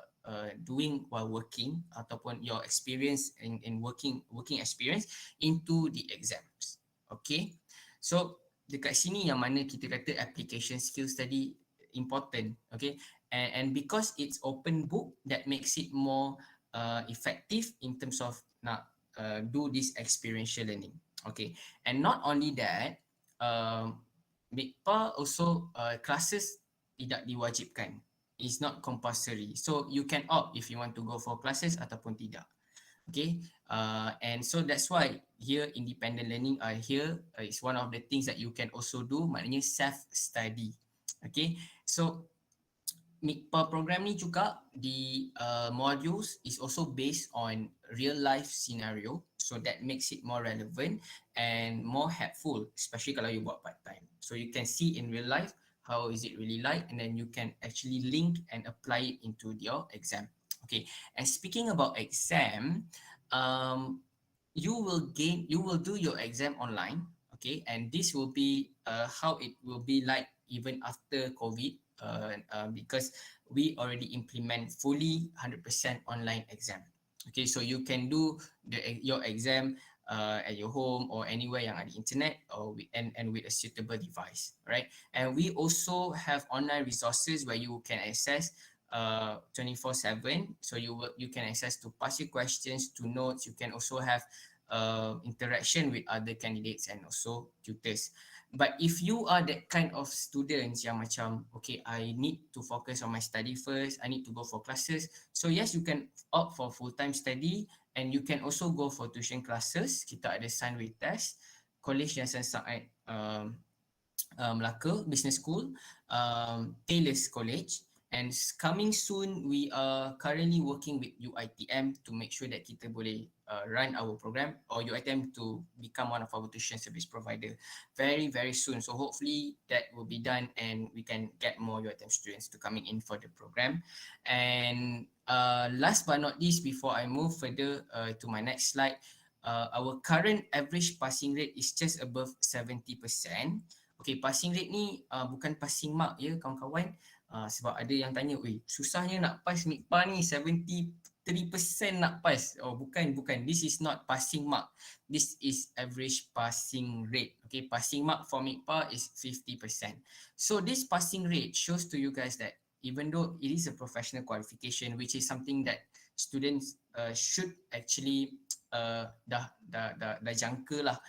S8: doing while working ataupun your experience in working experience into the exams. Okay, so dekat sini yang mana kita kata application skill study important. Okay, and because it's open book, that makes it more effective in terms of nak do this experiential learning. Okay, and not only that, MIKPA also classes tidak diwajibkan. It's not compulsory, so you can opt if you want to go for classes ataupun tidak. Okay, and so that's why here independent learning here is one of the things that you can also do, maknanya self study. Okay, so MIKPA program ni juga the modules is also based on real life scenario, so that makes it more relevant and more helpful, especially kalau you buat part time. So you can see in real life how is it really like, and then you can actually link and apply it into your exam. Okay, and speaking about exam, you will do your exam online. Okay, and this will be how it will be like even after COVID, because we already implement fully 100% online exam. Okay, so you can do your exam at your home or anywhere yang ada internet or and with a suitable device, right? And we also have online resources where you can access 24/7. So you can access to past year questions, to notes. You can also have interaction with other candidates and also tutors. But if you are that kind of students yang macam, okay, I need to focus on my study first, I need to go for classes. So yes, you can opt for full-time study, and you can also go for tuition classes. Kita ada Sunway Test, college yang sangat Melaka Business School, Taylor's College. And coming soon, we are currently working with UiTM to make sure that kita boleh run our program, or UiTM to become one of our tuition service provider very, very soon. So hopefully that will be done and we can get more UiTM students to coming in for the program. And last but not least, before I move further to my next slide, our current average passing rate is just above 70%. Okay, passing rate ni bukan passing mark ya kawan-kawan. Sebab ada yang tanya, susahnya nak pass MIKPA ni 73% nak pass. Oh bukan, this is not passing mark. This is average passing rate. Okay, passing mark for MIKPA is 50%. So this passing rate shows to you guys that even though it is a professional qualification, which is something that students should actually dah jangka lah,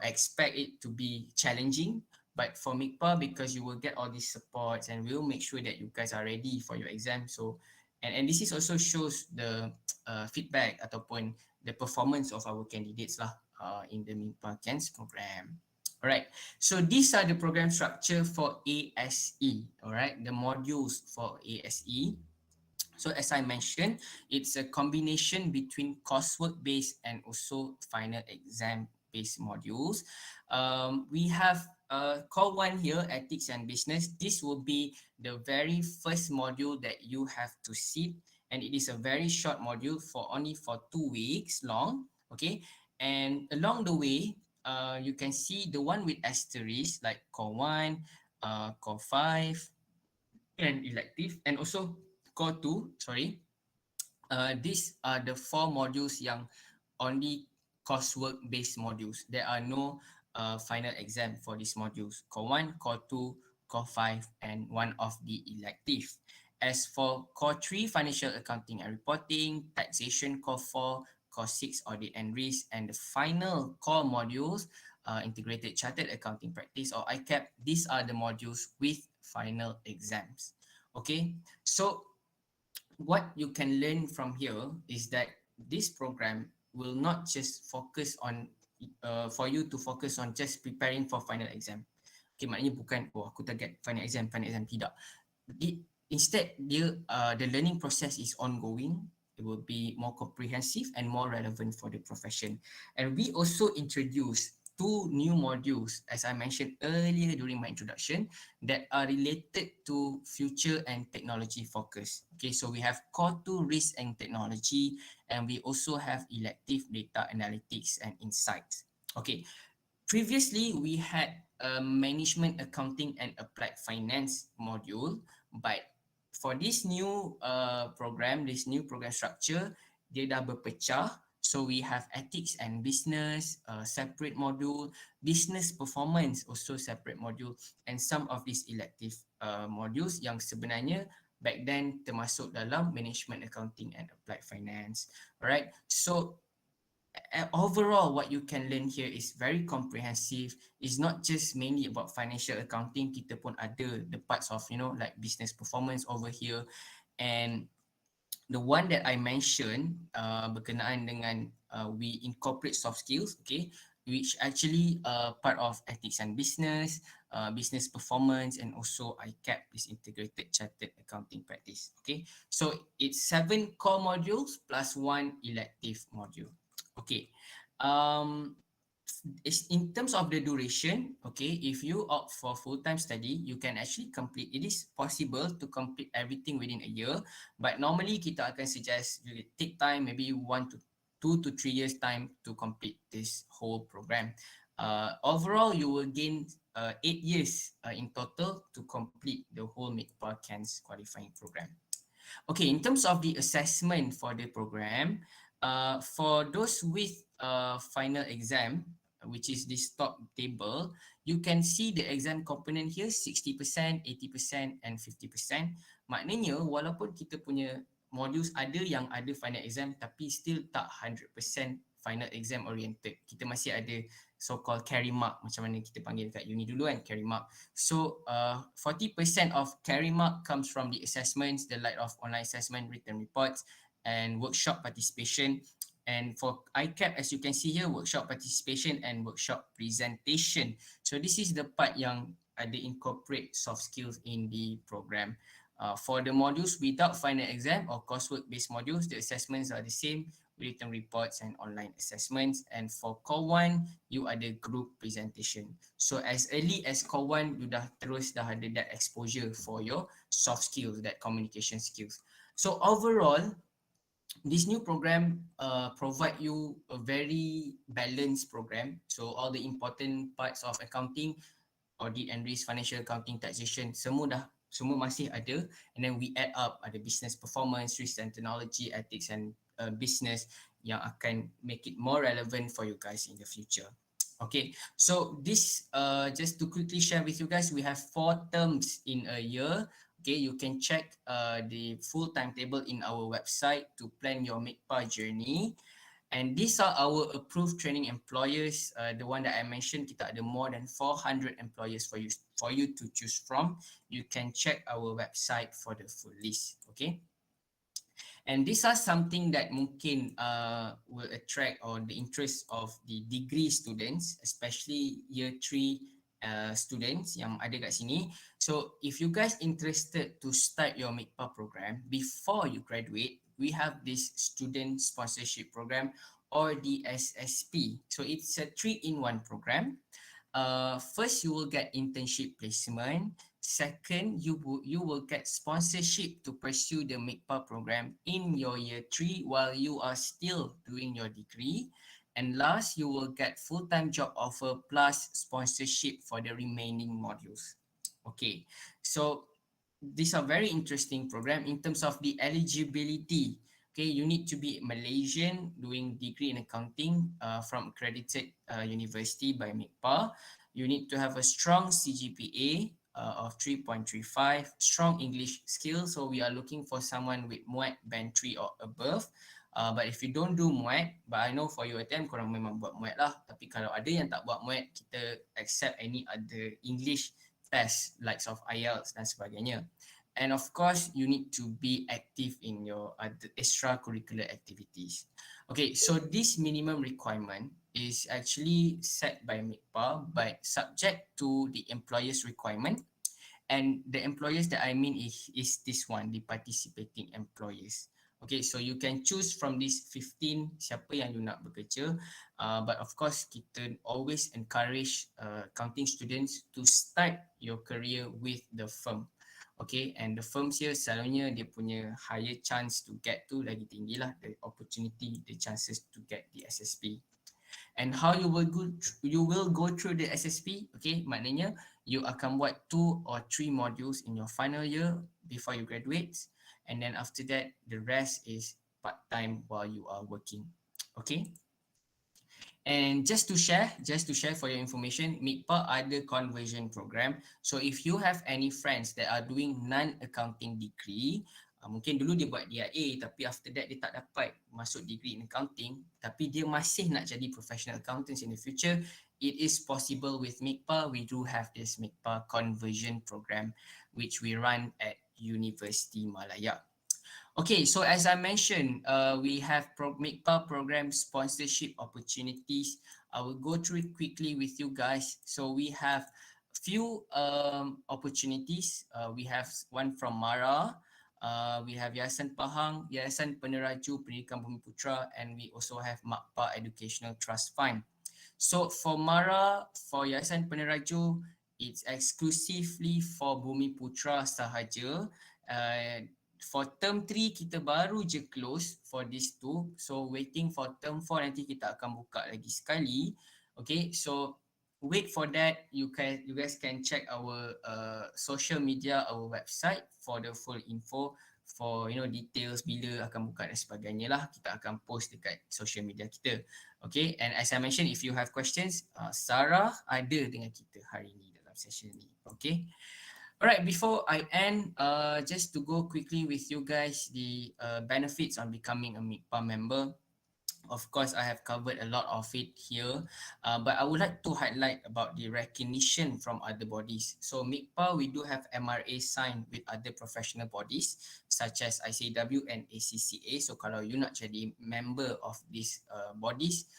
S8: expect it to be challenging. But for MIKPA, because you will get all these supports and we'll make sure that you guys are ready for your exam. So, and this is also shows the feedback ataupun the performance of our candidates lah in the MIKPA CANS program. Alright, so these are the program structure for ASE. Alright, the modules for ASE. So as I mentioned, it's a combination between coursework based and also final exam based modules. We have core 1 here, ethics and business. This will be the very first module that you have to sit, and it is a very short module for 2 weeks long. Okay, and along the way, you can see the one with asterisk like core 1, core 5, and elective, and also core 2. Sorry, these are the 4 modules yang only coursework based modules. There are no final exam for these modules. Core 1, core 2, core 5, and one of the elective. As for core 3, financial accounting and reporting, taxation, core 4, core 6, audit and risk, and the final core modules, integrated chartered accounting practice or ICAP. These are the modules with final exams. Okay, so what you can learn from here is that this program will not just focus on for you to focus on just preparing for final exam. Okay, maknanya bukan aku target final exam, tidak. Instead, the learning process is ongoing. It will be more comprehensive and more relevant for the profession. And we also introduced two new modules, as I mentioned earlier during my introduction, that are related to future and technology focus. Okay, so we have core 2 risk and technology, and we also have elective data analytics and insights. Okay, previously we had a management accounting and applied finance module, but for this new program structure, dia dah berpecah. So we have ethics and business, separate module, business performance also separate module, and some of these elective modules yang sebenarnya back then termasuk dalam management accounting and applied finance. Alright, so overall what you can learn here is very comprehensive. It's not just mainly about financial accounting, kita pun ada the parts of, you know, like business performance over here. And the one that I mentioned berkenaan dengan we incorporate soft skills, okay, which actually part of ethics and business, business performance, and also ICAP, this integrated chartered accounting practice. Okay, so it's 7 core modules plus 1 elective module. Okay, in terms of the duration, okay, if you opt for full-time study, you can actually complete. It is possible to complete everything within a year, but normally kita akan suggest you take time, maybe 2 to 3 years time to complete this whole program. Overall, you will gain 8 years in total to complete the whole MICPA CANS qualifying program. Okay, in terms of the assessment for the program, for those with final exam, which is this top table, you can see the exam component here 60%, 80%, and 50%. Maknanya walaupun kita punya modules ada yang ada final exam tapi still tak 100% final exam oriented. Kita masih ada so-called carry mark, macam mana kita panggil kat uni dulu kan, carry mark. So 40% of carry mark comes from the assessments, the light of online assessment, written reports, and workshop participation. And for ICAP, as you can see here, workshop participation and workshop presentation. So this is the part yang ada incorporate soft skills in the program. For the modules without final exam or coursework-based modules, the assessments are the same, written reports and online assessments. And for Core 1, you ada group presentation. So as early as Core 1, you dah ada that exposure for your soft skills, that communication skills. So overall, this new program provide you a very balanced program. So all the important parts of accounting, audit and risk, financial accounting, taxation, semua masih ada. And then we add up ada business performance, risk and technology, ethics and business yang akan make it more relevant for you guys in the future. Okay, so this just to quickly share with you guys, we have 4 terms in a year. Okay, you can check the full timetable in our website to plan your MICPA journey. And these are our approved training employers. The one that I mentioned, kita ada more than 400 employers for you to choose from. You can check our website for the full list. Okay. And these are something that mungkin will attract or the interest of the degree students, especially year 3 students yang ada kat sini. So if you guys interested to start your MICPA program before you graduate, we have this student sponsorship program or the SSP. So it's a 3-in-1 program. First, you will get internship placement. Second, you will get sponsorship to pursue the MICPA program in your year 3 while you are still doing your degree. And last, you will get full-time job offer plus sponsorship for the remaining modules. Okay, so these are very interesting program in terms of the eligibility. Okay, you need to be Malaysian doing degree in accounting from accredited university by MICPA. You need to have a strong CGPA of 3.35, strong English skills. So we are looking for someone with MUAT band 3 or above. But if you don't do MUAT, but I know for your attempt korang memang buat MUAT lah. Tapi kalau ada yang tak buat MUAT, kita accept any other English test likes of IELTS dan sebagainya. And of course, you need to be active in your extracurricular activities. Okay, so this minimum requirement is actually set by MICPA, but subject to the employer's requirement. And the employers that I mean is this one, the participating employers. Okay, so you can choose from these 15 siapa yang you nak bekerja. But of course, kita always encourage accounting students to start your career with the firm. Okay, and the firms here selalunya dia punya higher chance to get tu lagi tinggi lah, the opportunity, the chances to get the SSP. And how you will go through the SSP, okay, maknanya you akan buat 2 or 3 modules in your final year before you graduate, and then after that the rest is part-time while you are working. Okay. And just to share for your information, MIPA ada conversion program. So if you have any friends that are doing non-accounting degree, mungkin dulu dia buat DIA tapi after that dia tak dapat masuk degree in accounting, tapi dia masih nak jadi professional accountants in the future, it is possible with MIPA. We do have this MIPA conversion program which we run at University Malaya. Okay, so as I mentioned, we have MIPA program sponsorship opportunities. I will go through it quickly with you guys. So we have few opportunities. We have one from MARA, we have Yayasan Pahang, Yayasan Peneraju Pendidikan Bumi Putra, and we also have MAPA Educational Trust Fund. So for MARA, for Yayasan Peneraju, it's exclusively for Bumi Putra sahaja. For term 3 kita baru je close for these two, so waiting for term 4 nanti kita akan buka lagi sekali. Okay, so wait for that. You guys can check our social media, our website for the full info, for details bila akan buka dan sebagainya lah. Kita akan post dekat social media kita. Okay, and as I mentioned, if you have questions, Sarah ada dengan kita hari ni dalam session ni. Okay. Alright, before I end, just to go quickly with you guys, the benefits on becoming a MIPA member. Of course, I have covered a lot of it here, but I would like to highlight about the recognition from other bodies. So MIPA, we do have MRA signed with other professional bodies such as ICAW and ACCA. So kalau you nak jadi member of these bodies,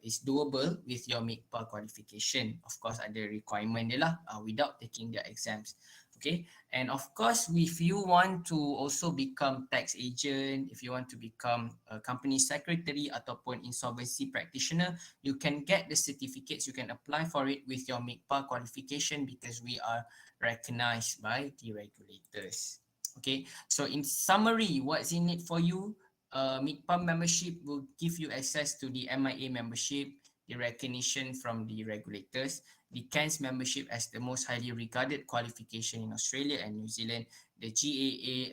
S8: is doable with your MIPA qualification. Of course, ada requirement dia lah without taking their exams. Okay, and of course, if you want to also become tax agent, if you want to become a company secretary ataupun insolvency practitioner, you can get the certificates, you can apply for it with your MIPA qualification because we are recognized by the regulators. Okay, so in summary, what's in it for you? MIPA membership will give you access to the MIA membership, the recognition from the regulators, the CANS membership as the most highly regarded qualification in Australia and New Zealand, the GAA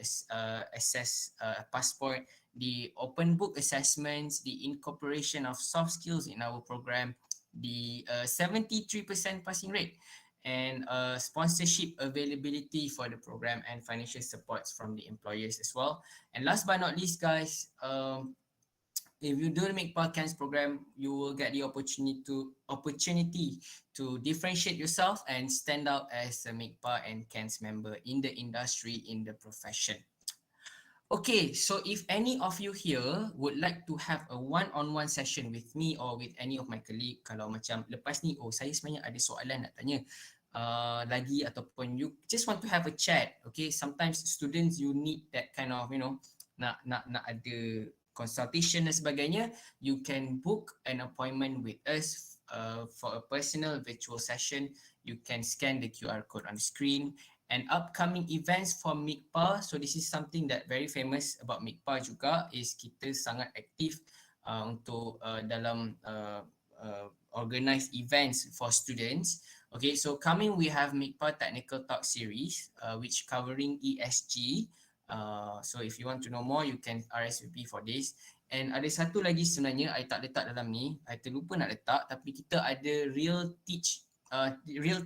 S8: assess passport, the open book assessments, the incorporation of soft skills in our program, the 73% passing rate, and sponsorship availability for the program and financial supports from the employers as well. And last but not least, guys, if you do make CANS program, you will get the opportunity to differentiate yourself and stand out as a MIPA and CANS member in the industry, in the profession. Okay, so if any of you here would like to have a one-on-one session with me or with any of my colleague, kalau macam lepas ni, saya sebenarnya ada soalan nak tanya lagi, ataupun you just want to have a chat, okay, sometimes students you need that kind of, nak ada consultation dan sebagainya, you can book an appointment with us for a personal virtual session. You can scan the QR code on the screen. And upcoming events for MIPA, so this is something that very famous about MIPA juga, is kita sangat aktif untuk dalam organize events for students. Okay, so coming we have MIPA Technical Talk series, which covering ESG. So if you want to know more, you can RSVP for this. And ada satu lagi sebenarnya, I tak letak dalam ni, I terlupa nak letak, tapi kita ada real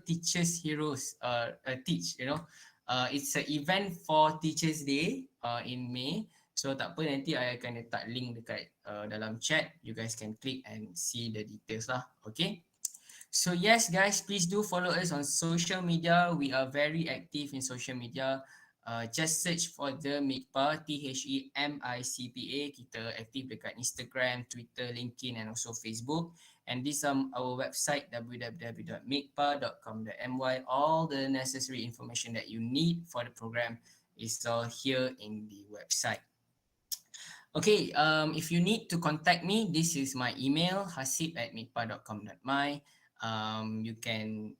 S8: teachers heroes teach, it's an event for Teachers Day in May. So tak apa, nanti I akan letak link dekat dalam chat, you guys can click and see the details lah. Okay, so yes guys, please do follow us on social media. We are very active in social media. Just search for the MIPA, THEMICPA. Kita aktif dekat Instagram, Twitter, LinkedIn and also Facebook. And this is our website, www.micpa.com.my. All the necessary information that you need for the program is all here in the website. Okay, if you need to contact me, this is my email, hasib@mitpa.com.my. You can,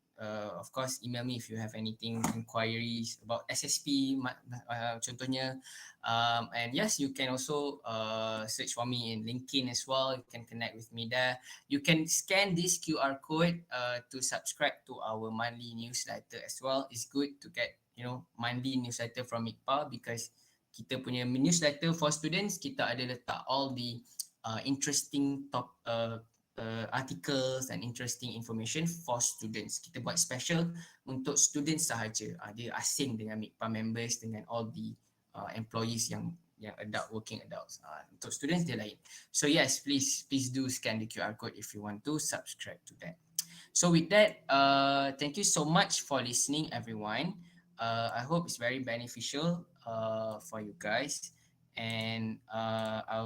S8: of course, email me if you have anything, inquiries about SSP, contohnya. And yes, you can also search for me in LinkedIn as well. You can connect with me there. You can scan this QR code to subscribe to our monthly newsletter as well. It's good to get, monthly newsletter from MIPA because kita punya newsletter for students, kita ada letak all the interesting articles and interesting information for students. Kita buat special untuk students sahaja. Dia asing dengan MIPA members, dengan all the employees yang adult, working adults. Untuk students dia lain. So yes, please do scan the QR code if you want to subscribe to that. So with that, thank you so much for listening, everyone. I hope it's very beneficial for you guys, and I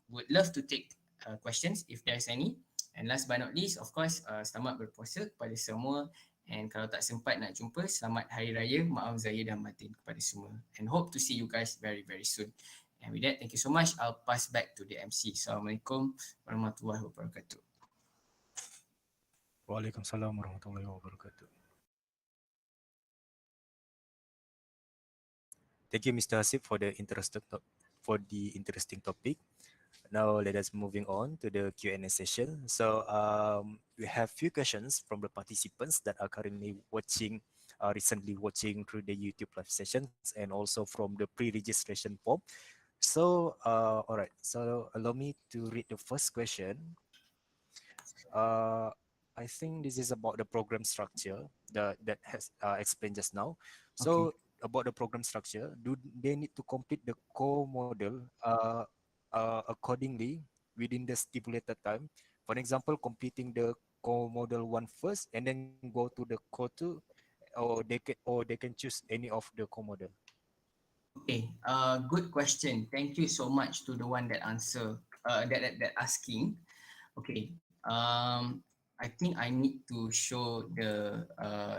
S8: would love to take questions if there's any. And last but not least, of course, selamat berpuasa kepada semua. And kalau tak sempat nak jumpa, selamat Hari Raya, maaf zahir dan batin kepada semua. And hope to see you guys very, very soon. And with that, thank you so much. I'll pass back to the MC. Assalamualaikum warahmatullahi wabarakatuh.
S2: Waalaikumsalam warahmatullahi wabarakatuh. Thank you, Mr. Hasib, for the interesting topic. Now let us moving on to the Q&A session. So we have few questions from the participants that are currently watching, recently watching through the YouTube live sessions, and also from the pre-registration form. So all right, so allow me to read the first question. I think this is about the program structure that has explained just now. So about the program structure, do they need to complete the core model accordingly within the stipulated time? For example, completing the core model 1 first and then go to the core 2, or they can choose any of the core model.
S8: Okay, good question. Thank you so much to the one that that asking. Okay, I think I need to show the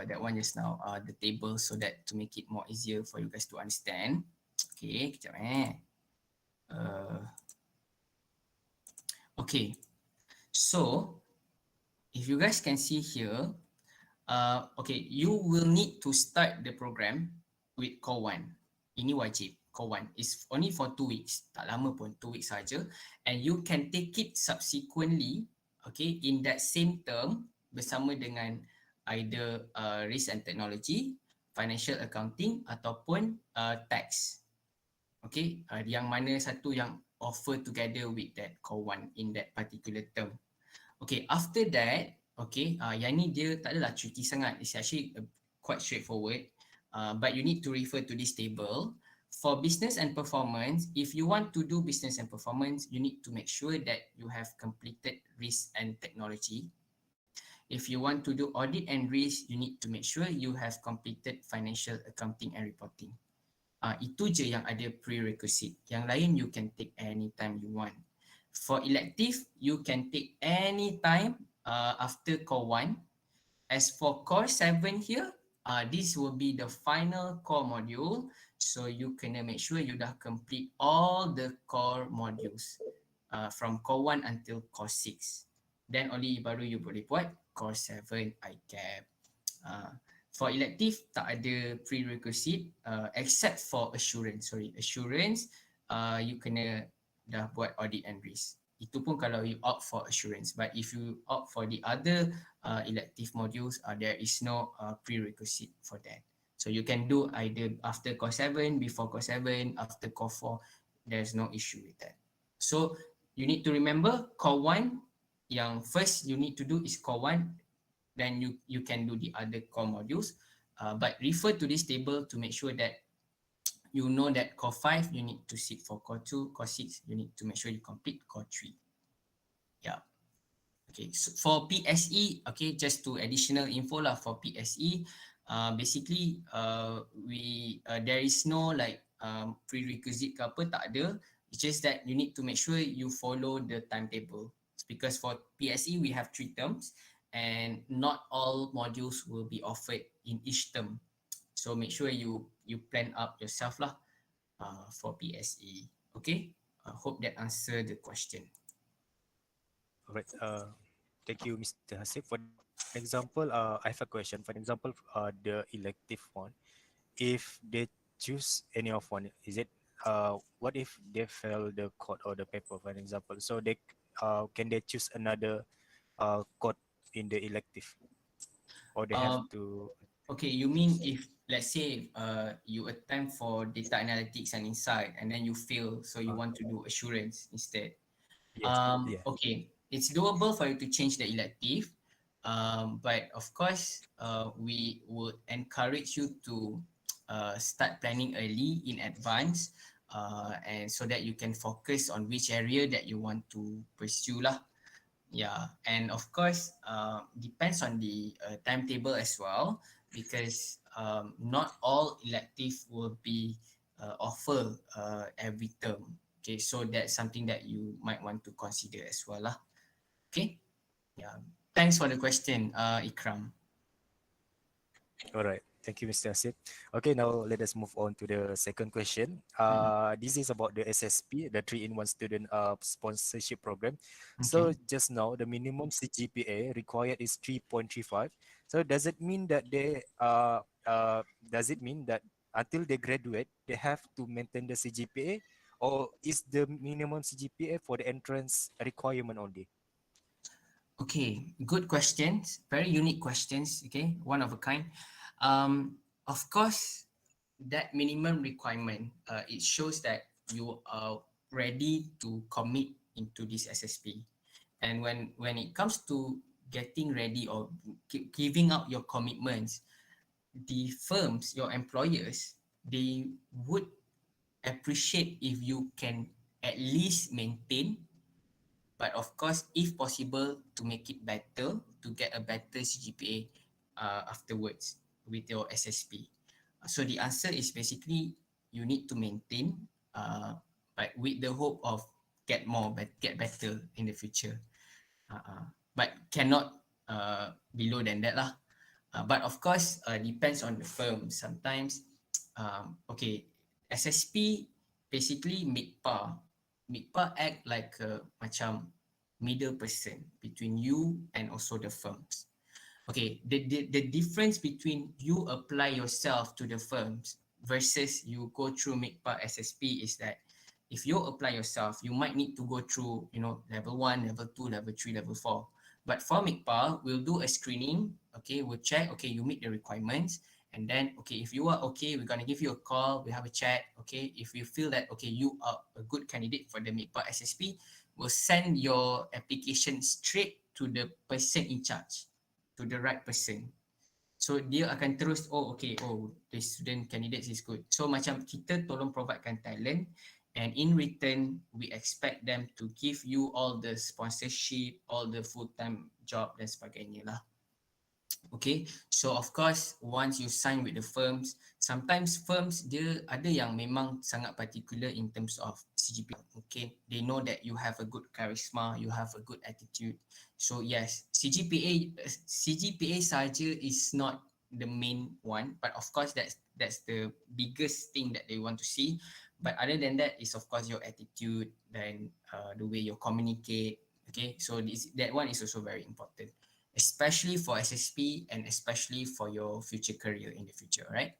S8: that one just now, the table, so that to make it more easier for you guys to understand. Okay, kejap okay, so if you guys can see here, okay, you will need to start the program with core 1. Ini wajib. Core 1 is only for 2 weeks. Tak lama pun, 2 weeks saja. And you can take it subsequently, okay, in that same term bersama dengan either risk and technology, financial accounting ataupun tax. Okay, yang mana satu yang offer together with that core 1 in that particular term. Okay, after that, okay, yang ni dia tak adalah tricky sangat. It's actually quite straightforward. But you need to refer to this table. For business and performance, if you want to do business and performance, you need to make sure that you have completed risk and technology. If you want to do audit and risk, you need to make sure you have completed financial accounting and reporting. Itu je yang ada prerequisite. Yang lain you can take anytime you want. For elective, you can take any time after core 1. As for core 7 here, this will be the final core module. So you can make sure you dah complete all the core modules from core 1 until core 6. Then only baru you boleh buat core 7 ICAP. For elective, tak ada prerequisite except for assurance. Assurance, you kena dah buat audit and risk. Itu pun kalau you opt for assurance. But if you opt for the other elective modules, there is no prerequisite for that. So you can do either after core 7, before core 7, after core 4. There's no issue with that. So you need to remember core 1, yang first you need to do is core 1. Then you can do the other core modules. But refer to this table to make sure that you know that core 5, you need to sit for core 2, core 6, you need to make sure you complete core 3. Yeah. Okay, so for PSE, okay, just to additional info lah for PSE, basically there is no like prerequisite ke apa, tak ada. It's just that you need to make sure you follow the timetable. Because for PSE, we have 3 terms and not all modules will be offered in each term. So make sure you plan up yourself lah for PSE. Okay, Hope that answer the question.
S2: All right. Thank you, Mr. Hasif. For example, I have a question. For example, the elective one, if they choose any of one, is it what if they fail the code or the paper, for example? So they can they choose another code in the elective, or they have
S8: Um,
S2: to?
S8: okay, you mean if let's say you attempt for data analytics and insight and then you fail, so you
S2: Uh,
S8: want to do assurance instead.
S2: yes, yeah.
S8: Okay, it's doable for you to change the elective, but of course, we would encourage you to start planning early in advance, and so that you can focus on which area that you want to pursue lah. Yeah, and of course, depends on the timetable as well, because not all elective will be offer every term. Okay, so that's something that you might want to consider as well lah. Okay, yeah. Thanks for the question, Ikram.
S2: All right. Thank you, Mr. Asif. Okay, now let us move on to the second question.
S8: Mm,
S2: This is about the SSP, the 3-in-1 student sponsorship program. So
S8: okay.
S2: just now, the minimum CGPA required is 3.35. So does it mean that does it mean that until they graduate, they have to maintain the CGPA, or is the minimum CGPA for the entrance requirement only?
S8: Okay, good questions. Very unique questions. Okay, one of a kind. Of course, that minimum requirement, it shows that you are ready to commit into this SSP. And when it comes to getting ready or giving up your commitments, the firms, your employers, they would appreciate if you can at least maintain, but of course, if possible, to make it better, to get a better CGPA afterwards with your SSP. So the answer is basically you need to maintain, but with the hope of get better in the future. But cannot below than that lah. But of course, depends on the firm. Sometimes, okay, SSP basically MIPA act like a macam middle person between you and also the firms. Okay, the difference between you apply yourself to the firms versus you go through MIPA SSP is that if you apply yourself, you might need to go through, level 1, level 2, level 3, level 4. But for MIPA, we'll do a screening. Okay, we'll check, okay, you meet the requirements. And then, okay, if you are okay, we're going to give you a call. We have a chat. Okay, if we feel that, okay, you are a good candidate for the MIPA SSP, we'll send your application straight to the person in charge, to the right person. So dia akan terus, oh okay, oh the student candidates is good. So macam kita tolong providekan talent, and in return we expect them to give you all the sponsorship, all the full-time job dan sebagainya lah. Okay, so of course once you sign with the firms, sometimes firms dia ada yang memang sangat particular in terms of CGPA. Okay, they know that you have a good charisma, you have a good attitude. So yes, CGPA saja is not the main one, but of course that's the biggest thing that they want to see. But other than that is of course your attitude and the way you communicate. Okay, so that one is also very important, especially for SSP and especially for your future career in the future, right?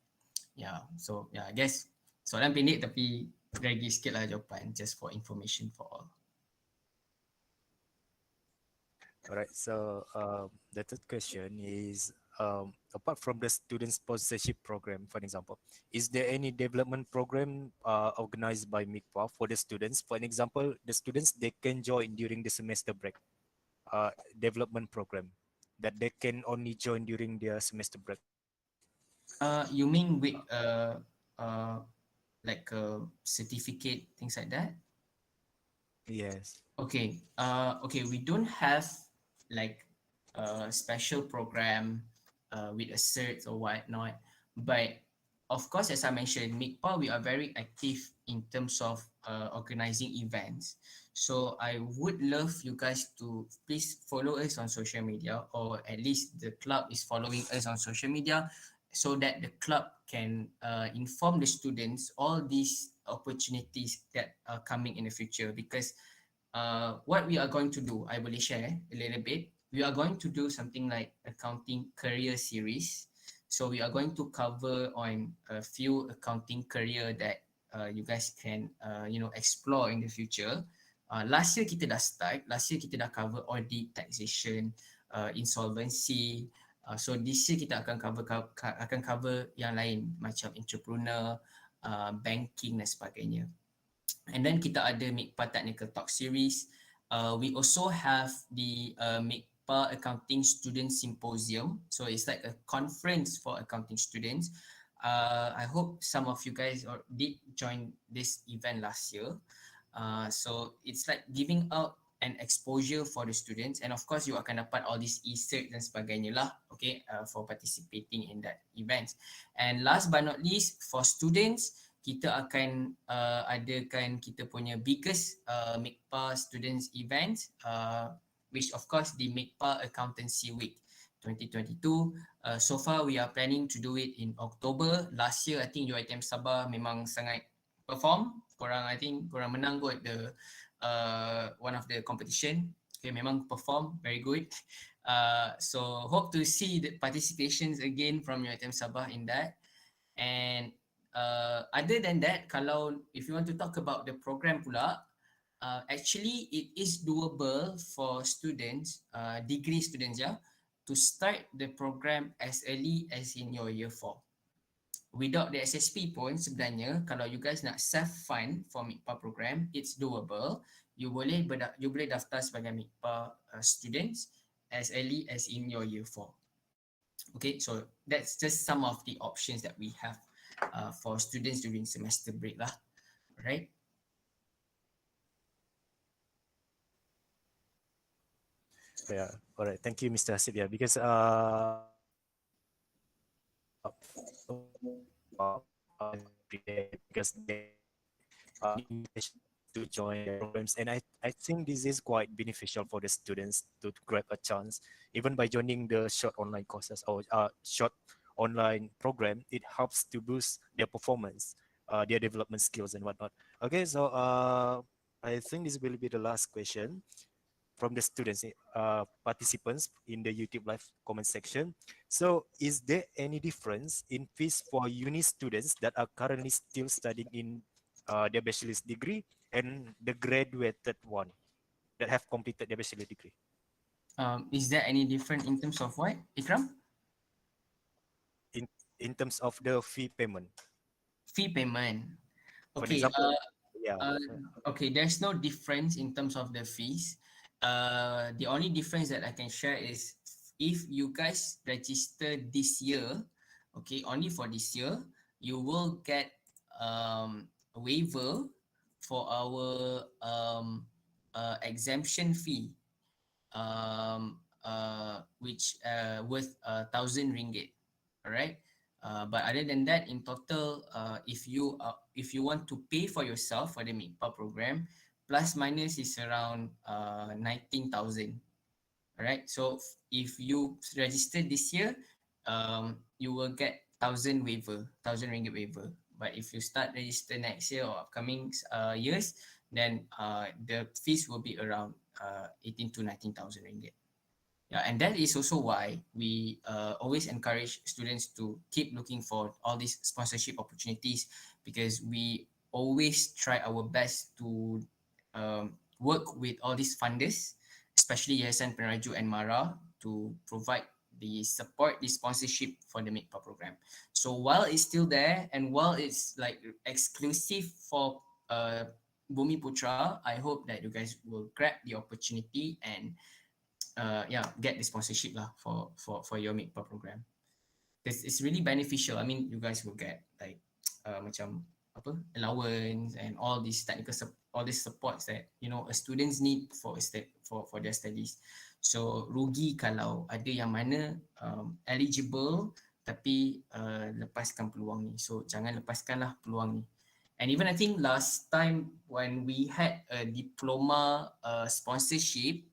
S8: Yeah, so yeah, I guess soalan pendek tapi lagi sikit lah jawapan, just for information for all.
S2: All right. So the third question is, apart from the student sponsorship program, for example, is there any development program organized by MIPA for the students? For example, the students they can join during the semester break, development program that they can only join during their semester break.
S8: You mean with like a certificate, things like that?
S2: Yes.
S8: Okay. Okay, we don't have like a special program with a cert or whatnot, but of course, as I mentioned, MIPA, we are very active in terms of organizing events. So I would love you guys to please follow us on social media, or at least the club is following us on social media, so that the club can inform the students all these opportunities that are coming in the future. Because what we are going to do, I will share a little bit. We are going to do something like accounting career series. So we are going to cover on a few accounting career that you guys can explore in the future. Last year kita dah start. Last year kita dah cover audit, taxation, insolvency. So this year kita akan cover yang lain macam entrepreneur, banking dan sebagainya. And then kita ada MIKPA Technical Talk Series. We also have the MIKPA Accounting Student Symposium. So it's like a conference for accounting students. I hope some of you guys did join this event last year. So it's like giving out an exposure for the students, and of course you akan dapat all these e-cert dan sebagainya lah, okay, for participating in that event. And last but not least, for students, kita akan adakan kita punya biggest MIKPA students event, which of course the MIKPA Accountancy Week 2022. So far we are planning to do it in October. Last year I think UiTM Sabah memang sangat perform. I think korang menang kot the one of the competition. Okay, memang perform very good. So hope to see the participations again from UiTM Sabah in that. And other than that, if you want to talk about the program pula, actually it is doable for students, degree students, to start the program as early as in your year 4. Without the SSP pun sebenarnya, kalau you guys nak self-fund for MIKPA program, it's doable. You boleh daftar sebagai MIKPA students as early as in your year 4. Okay, so that's just some of the options that we have for students during semester break lah, right?
S2: Yeah, all right. Thank you, Mr. Hasib. Yeah, because because they to join the programs, and I think this is quite beneficial for the students to grab a chance, even by joining the short online courses or short online program. It helps to boost their performance, their development skills and whatnot. Okay, so I think this will be the last question from the students, participants in the YouTube live comment section. So is there any difference in fees for uni students that are currently still studying in their bachelor's degree and the graduated one that have completed their bachelor's degree?
S8: Is there any difference in terms of what, Ikram?
S2: In terms of the fee payment.
S8: Fee payment.
S2: For
S8: Okay.
S2: example,
S8: Okay, there's no difference in terms of the fees. The only difference that I can share is if you guys register this year, okay, only for this year, you will get a waiver for our exemption fee, which worth RM1,000. All right. But other than that, in total, if you want to pay for yourself for the MIKPA program, plus minus is around 19,000. All right. So if you register this year, you will get RM1,000 waiver. But if you start register next year or upcoming years, then the fees will be around 18 to 19,000 ringgit. Yeah, and that is also why we always encourage students to keep looking for all these sponsorship opportunities, because we always try our best to work with all these funders, especially Yayasan Peneraju and MARA, to provide the support, the sponsorship for the MIKPA program. So while it's still there and while it's like exclusive for Bumiputra, I hope that you guys will grab the opportunity and get the sponsorship lah for your MIKPA program. It's really beneficial. I mean, you guys will get like macam allowance and all these all these supports that a students need for their studies. So rugi kalau ada yang mana eligible tapi lepaskan peluang ni. So jangan lepaskanlah peluang ni. And even I think last time when we had a diploma sponsorship,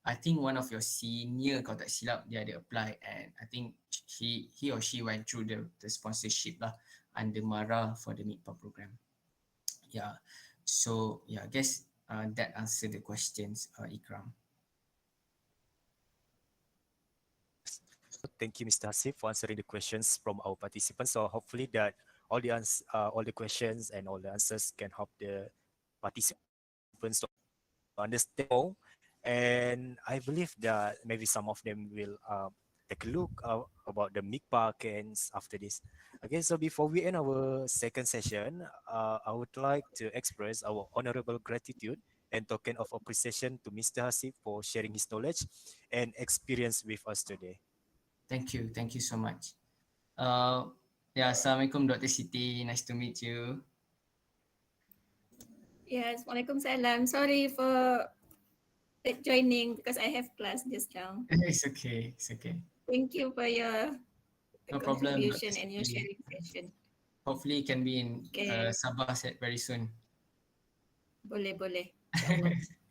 S8: I think one of your senior, kalau tak silap, dia ada apply, and I think he or she went through the sponsorship lah under MARA for the MIPA program. Yeah, so yeah, I guess that answered the questions, Ikram.
S2: Thank you, Mr. Hasif, for answering the questions from our participants. So hopefully that all the questions and all the answers can help the participants to understand more. And I believe that maybe some of them will take a look about the MICPA cans after this. Okay, so before we end our second session, I would like to express our honorable gratitude and token of appreciation to Mr. Hasif for sharing his knowledge and experience with us today.
S8: Thank you so much. Yeah, Assalamualaikum Dr. Siti, nice to meet you.
S9: Yes, Waalaikumsalam. Sorry for late joining because I have class just now.
S8: It's okay.
S9: Thank you for your
S8: No problem, Dr.
S9: contribution and your
S8: Siti.
S9: sharing session.
S8: Hopefully it can be in
S9: Okay.
S8: Sabah set very soon.
S9: Boleh.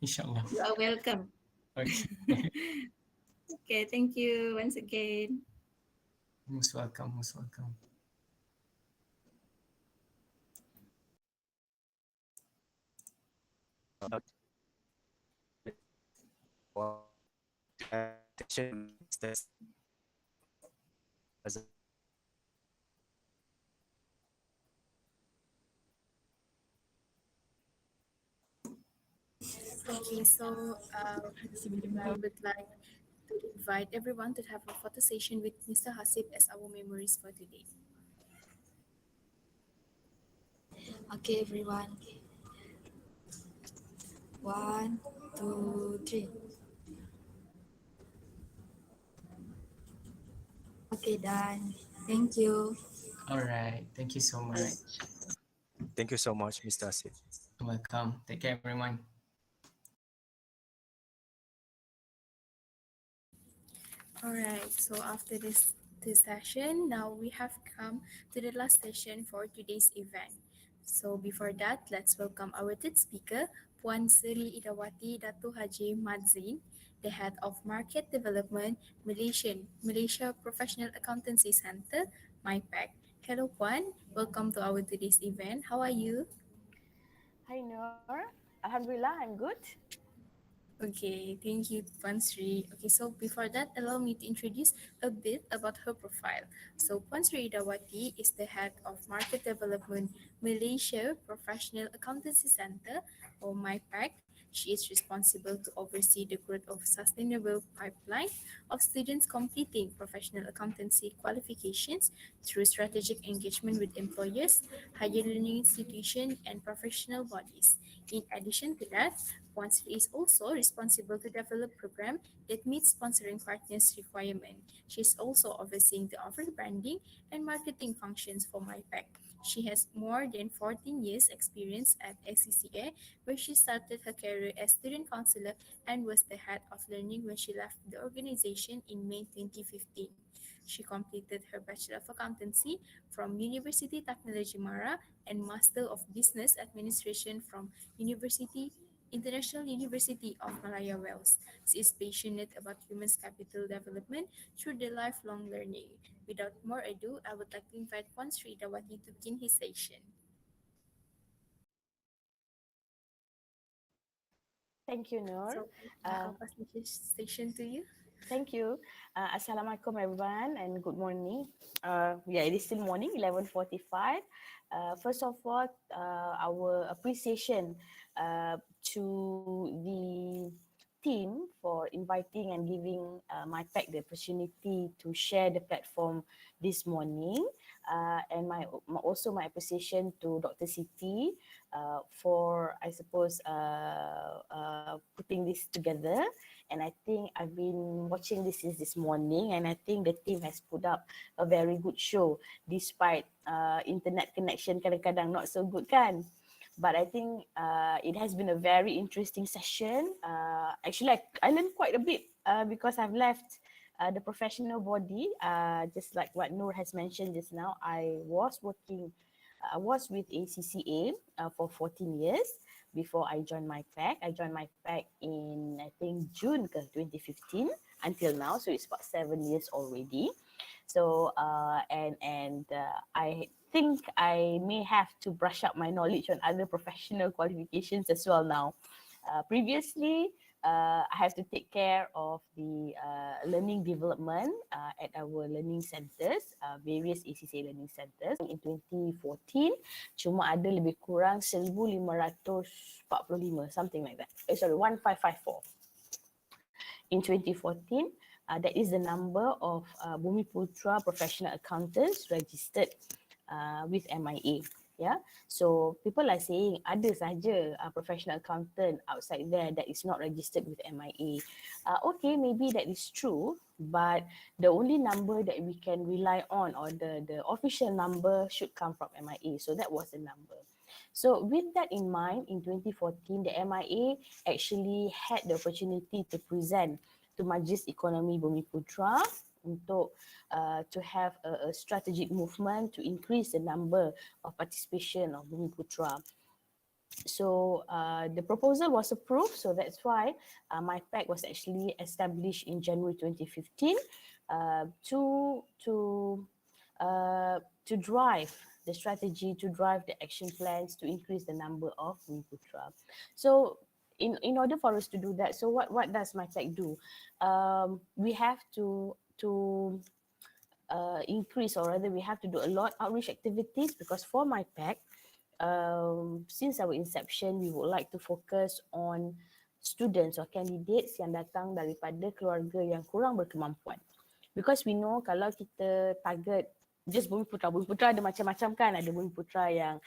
S8: Inshallah.
S9: You are welcome.
S8: Okay.
S9: Okay, thank you once again.
S8: Most welcome.
S1: Okay, so I would like to invite everyone to have a photo session with Mr. Hasib as our memories for today.
S10: Okay, everyone. 1, 2, 3. Okay, done. Thank you.
S8: All right. Thank you so much.
S2: Thank you so much, Mr. Hasif.
S8: Welcome. Take care, everyone.
S1: All right, so after this session, now we have come to the last session for today's event. So before that, let's welcome our third speaker, Puan Seri Idawati Datu Haji Madzin, the Head of Market Development, Malaysia Professional Accountancy Center, MIPAC. Hello Puan, welcome to our today's event. How are you?
S11: Hi Noor, Alhamdulillah, I'm good.
S1: Okay, thank you, Puan Sri. Okay, so before that, allow me to introduce a bit about her profile. So Puan Sri Idawati is the head of Market Development Malaysia Professional Accountancy Center, or MIPAC. She is responsible to oversee the growth of sustainable pipeline of students completing professional accountancy qualifications through strategic engagement with employers, higher learning institutions, and professional bodies. In addition to that, Puan Sri is also responsible to develop program that meet sponsoring partners' requirement. She is also overseeing the offer branding and marketing functions for MIPAC. She has more than 14 years experience at SCCA, where she started her career as student counselor and was the head of learning when she left the organization in May 2015. She completed her Bachelor of Accountancy from University Technology Mara and Master of Business Administration from International University of Malaya Wales. She is passionate about human capital development through the lifelong learning. Without more ado, I would like to invite Puan Sri Idawati to begin his session.
S11: Thank you, Noor.
S1: So, I'll pass the station to you.
S11: Thank you. Assalamualaikum everyone and good morning. Yeah, it is still morning, 11:45. First of all, our appreciation to the team for inviting and giving MIPAC the opportunity to share the platform this morning. And also my appreciation to Dr. Siti for, I suppose, putting this together. And I think I've been watching this since this morning, and I think the team has put up a very good show despite internet connection kadang-kadang not so good kan. But I think it has been a very interesting session. Actually, I learned quite a bit because I've left the professional body. Just like what Noor has mentioned just now, I was with ACCA for 14 years. before I joined my pack. I joined my pack in, I think, June 2015 until now. So it's about 7 years already. So I think I may have to brush up my knowledge on other professional qualifications as well now. Previously, I have to take care of the learning development at our learning centres, various ACCA learning centres. In 2014, cuma ada lebih kurang 1,545, something like that. Sorry, 1,554. In 2014, that is the number of Bumiputra professional accountants registered with MIA. Yeah, so people are saying ada saja professional accountant outside there that is not registered with MIA. Okay, maybe that is true, but the only number that we can rely on, or the official number, should come from MIA. So that was the number. So with that in mind, in 2014, the MIA actually had the opportunity to present to Majlis Ekonomi Bumiputra untuk to have a strategic movement to increase the number of participation of Bumiputra. So the proposal was approved, so that's why my pack was actually established in January 2015 to drive the strategy, to drive the action plans to increase the number of Bumiputra. So in order for us to do that, so what does my pack do? We have to increase, or rather we have to do a lot outreach activities, because for my pack, since our inception, we would like to focus on students or candidates yang datang daripada keluarga yang kurang berkemampuan. Because we know kalau kita target just Bumiputra ada macam-macam kan, ada Bumiputra yang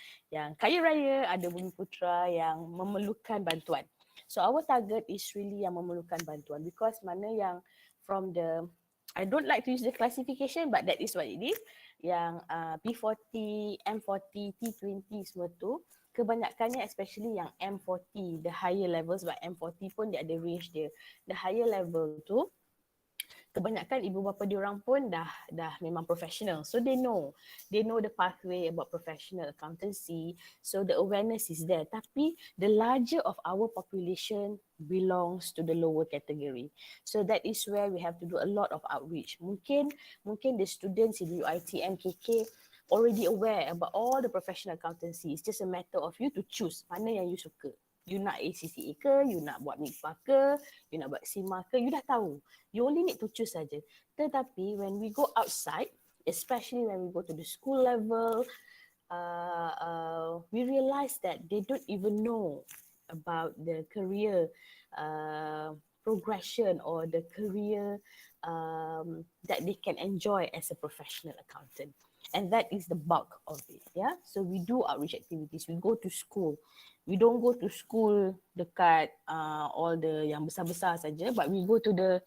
S11: kaya raya, ada Bumiputra yang memerlukan bantuan. So our target is really yang memerlukan bantuan, because mana yang from the, I don't like to use the classification, but that is what it is, yang P40, M40, T20 semua tu, kebanyakannya especially yang M40, the higher levels, but M40 pun dia ada range dia. The higher level tu, kebanyakan ibu bapa diorang pun dah memang professional, so they know the pathway about professional accountancy, so the awareness is there. Tapi the larger of our population belongs to the lower category, so that is where we have to do a lot of outreach. Mungkin the students in UiTM KK already aware about all the professional accountancy. It's just a matter of you to choose mana yang you suka. You nak ACCA ke, you nak buat MIPA ke, you nak buat SIMA ke, you dah tahu. You only need to choose saja. Tetapi when we go outside, especially when we go to the school level, we realize that they don't even know about the career progression or the career that they can enjoy as a professional accountant. And that is the bulk of it, yeah. So we do outreach activities. We go to school. We don't go to school dekat all the yang besar-besar saja, but we go to the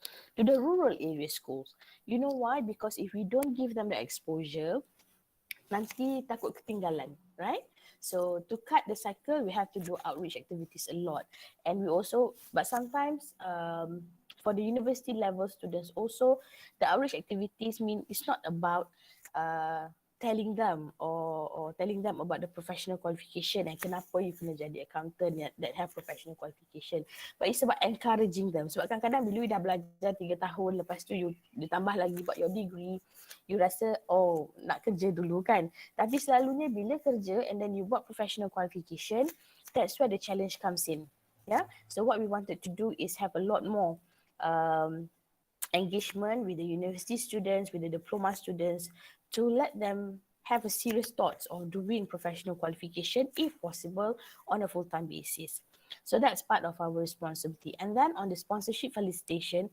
S11: rural area schools. You know why? Because if we don't give them the exposure, nanti takut ketinggalan, right? So to cut the cycle, we have to do outreach activities a lot. And we also, but sometimes for the university level students also, the outreach activities mean it's not about telling them or telling them about the professional qualification and kenapa you kena jadi accountant that have professional qualification, but it's about encouraging them. Sebab kadang-kadang bila you dah belajar 3 tahun, lepas tu you ditambah lagi buat your degree, you rasa nak kerja dulu kan, tapi selalunya bila kerja and then you buat professional qualification, that's where the challenge comes in. Yeah, so what we wanted to do is have a lot more engagement with the university students, with the diploma students, to let them have a serious thoughts of doing professional qualification, if possible, on a full-time basis. So that's part of our responsibility. And then on the sponsorship felicitation,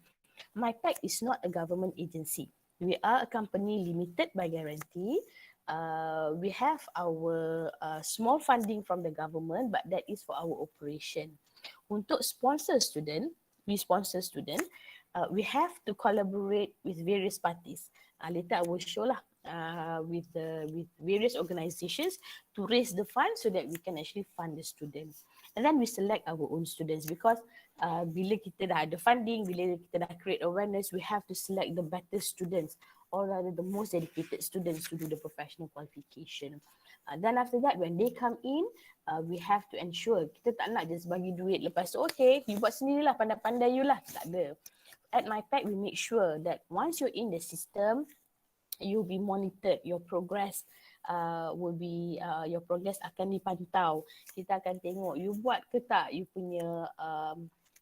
S11: MyPack is not a government agency. We are a company limited by guarantee. We have our small funding from the government, but that is for our operation. Untuk sponsor student, we have to collaborate with various parties. Later I will show lah with various organizations to raise the fund so that we can actually fund the students. And then we select our own students, because bila kita dah ada funding, bila kita dah create awareness, we have to select the better students or rather the most dedicated students to do the professional qualification. Then after that, when they come in, we have to ensure kita tak nak just bagi duit lepas tu okay, you buat sendirilah, pandai-pandai you lah. Tak ada. At MyPack, we make sure that once you're in the system, you'll be monitored, your progress your progress akan dipantau. Kita akan tengok you buat ke tak you punya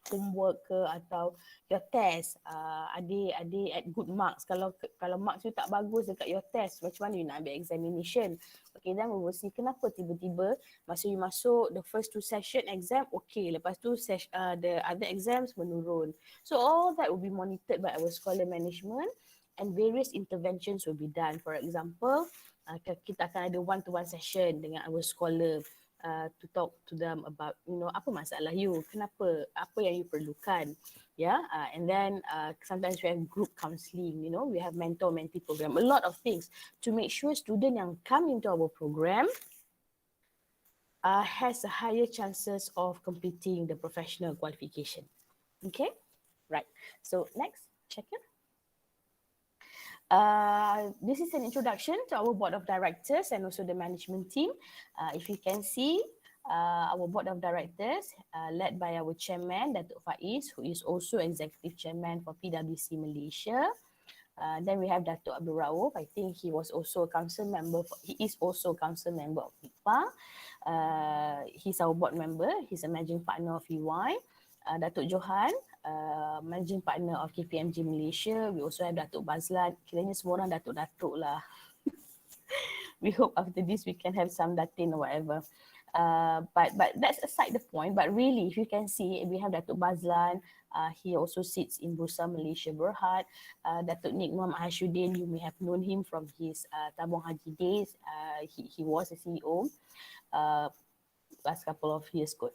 S11: homework ke atau your test ada at good marks. Kalau marks you tak bagus dekat your test, macam mana you nak ambil examination? Okay, then we will see kenapa tiba-tiba masa you masuk the first 2 session exam okay, lepas tu the other exams menurun. So all that will be monitored by our scholar management and various interventions will be done. For example, kita akan ada one-to-one session dengan our scholar to talk to them about apa masalah you, kenapa, apa yang you perlukan, and then sometimes we have group counselling, we have mentor-mentee program, a lot of things to make sure student yang come into our program has a higher chances of completing the professional qualification. Okay, right. So next, check it. This is an introduction to our board of directors and also the management team. If you can see, our board of directors led by our chairman, Datuk Faiz, who is also executive chairman for PwC Malaysia. Then we have Datuk Abdul Rauf. I think he is also a council member of IPA. He's our board member. He's a managing partner of EY. Datuk Johan, managing partner of KPMG Malaysia. We also have Datuk Bazlan. Kiranya semua orang Datuk-Datuk lah. We hope after this we can have some Datin or whatever. But that's aside the point. But really, if you can see, we have Datuk Bazlan. He also sits in Bursa Malaysia Berhad. Datuk Nik Muhammad Hashuddin, you may have known him from his Tabung Haji days. He was a CEO last couple of years ago.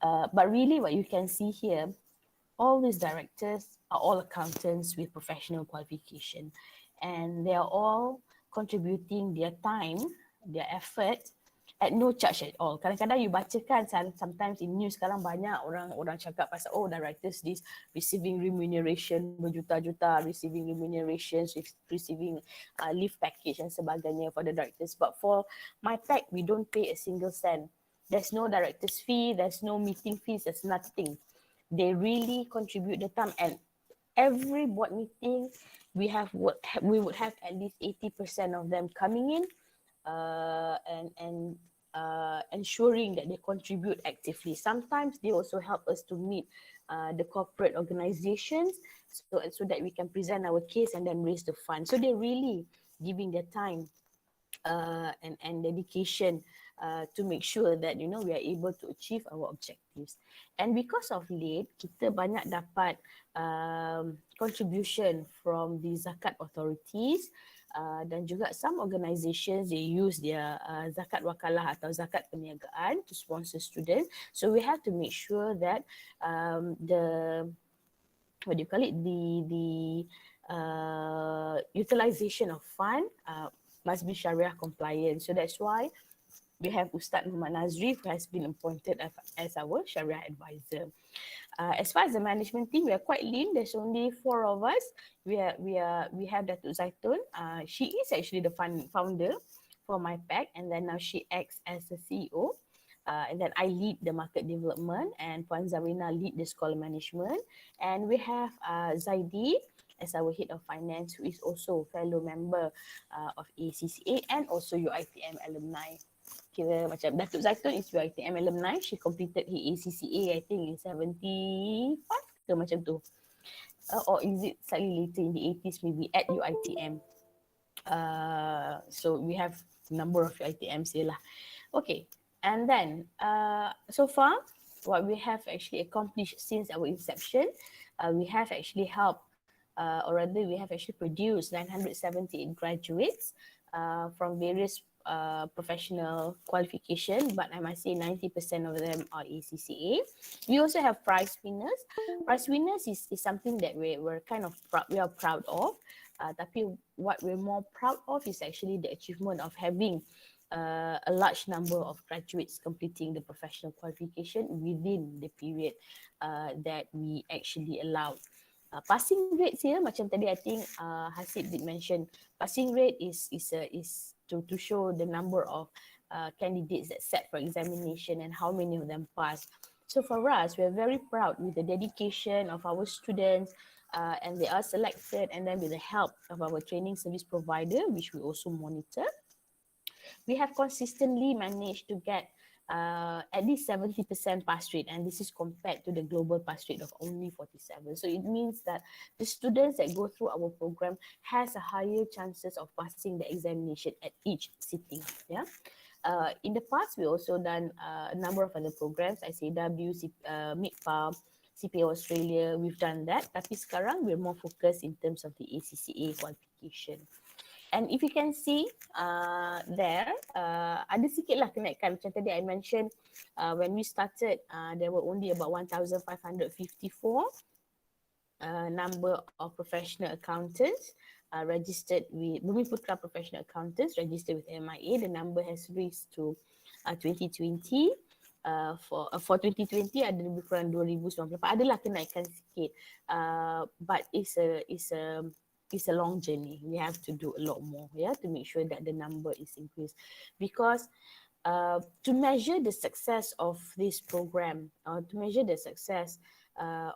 S11: But really what you can see here, all these directors are all accountants with professional qualification, and they are all contributing their time, their effort at no charge at all. Kadang-kadang you bacakan sometimes in news sekarang banyak orang cakap pasal directors this receiving remuneration berjuta-juta, receiving remunerations, receiving leave package and sebagainya for the directors. But for MyPack, we don't pay a single cent. There's no director's fee, there's no meeting fees, there's nothing. They really contribute the time, and every board meeting we would have at least 80% of them coming in and ensuring that they contribute actively. Sometimes they also help us to meet the corporate organizations so that we can present our case and then raise the fund. So they're really giving their time and dedication to make sure that we are able to achieve our objectives. And because of late, kita banyak dapat contribution from the zakat authorities dan juga some organizations they use their zakat wakalah atau zakat perniagaan to sponsor students. So we have to make sure that the utilization of fund must be Sharia compliant. So that's why we have Ustaz Muhammad Nazri, who has been appointed as our Sharia advisor. As far as the management team, we are quite lean. There's only 4 of us. We have Datuk Zaitun. She is actually the founder for MyPack, and then now she acts as the CEO. And then I lead the market development, and Puan Zarina lead the scholar management. And we have Zaidi as our head of finance, who is also a fellow member of ACCA and also UiTM alumni. Kira macam Datuk Zaitun is UiTM alumni. She completed her ACCA I think in 75 ke macam tu. Or is it slightly later in the 80s maybe at UiTM. So we have a number of UiTMs here lah. Okay, and then so far what we have actually accomplished since our inception, we have actually helped or rather we have actually produced 978 graduates from various professional qualification, but I must say 90% of them are ACCA. We also have prize winners. Prize winners is something that we're kind of we are proud of. Tapi what we're more proud of is actually the achievement of having a large number of graduates completing the professional qualification within the period that we actually allowed. Passing rates here, macam tadi I think Hasib did mention, passing rate is to show the number of candidates that sat for examination and how many of them passed. So for us, we're very proud with the dedication of our students, and they are selected, and then with the help of our training service provider, which we also monitor, we have consistently managed to get at least 70% pass rate, and this is compared to the global pass rate of only 47. So it means that the students that go through our program has a higher chances of passing the examination at each sitting. Yeah. In the past, we also done a number of other programs, ICAW, MIPA, CPA Australia, we've done that. Tapi sekarang we're more focused in terms of the ACCA qualification. And if you can see there, ada sikit lah kenaikan. Macam tadi I mentioned, when we started, there were only about 1,554 number of professional accountants registered with Bumiputra Professional Accountants registered with MIA. The number has reached to 2020. For 2020 ada lebih kurang 2,094. Adalah kenaikan sikit, but it's a long journey. We have to do a lot more, yeah, to make sure that the number is increased. Because to measure the success of this program, to measure the success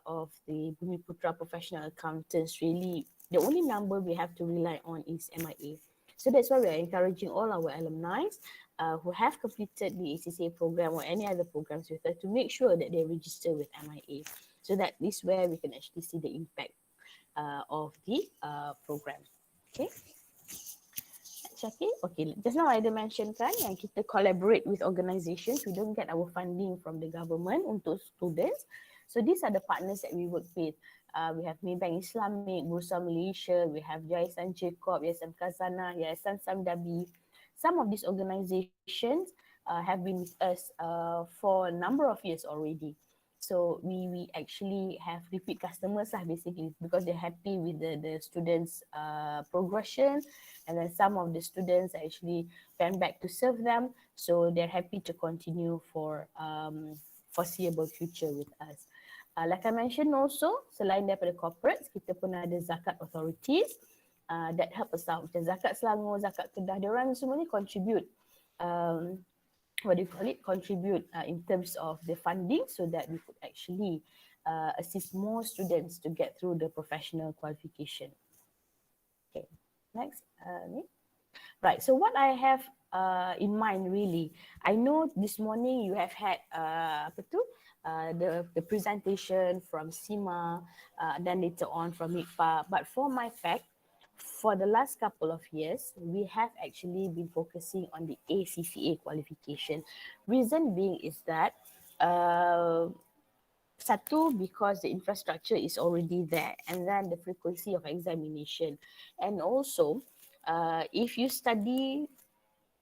S11: of the Bumiputra Professional Accountants, really the only number we have to rely on is MIA. So that's why we are encouraging all our alumni who have completed the ACCA program or any other programs with us to make sure that they register with MIA. So that is where we can actually see the impact of the program. Okay. Okay, just now I ada mention kan yang kita collaborate with organisations. We don't get our funding from the government untuk students. So these are the partners that we work with. We have Maybank Islamic, Bursa Malaysia, we have Yayasan Jacob, Yayasan Khazanah, Yayasan Samdabi. Some of these organisations have been with us for a number of years already. So we actually have repeat customers lah basically, because they're happy with the students' progression, and then some of the students actually went back to serve them, so they're happy to continue for foreseeable future with us. Like I mentioned also, selain daripada corporates, kita pun ada zakat authorities that help us out. Macam Zakat Selangor, Zakat Kedah, diorang semua ni contribute, what do you call it, contribute in terms of the funding so that we could actually assist more students to get through the professional qualification. Okay, next. Right, so what I have in mind really, I know this morning you have had the presentation from SIMA, then later on from MIPA, but for my fact, for the last couple of years, we have actually been focusing on the ACCA qualification. Reason being is that, satu, because the infrastructure is already there, and then the frequency of examination. And also, if you study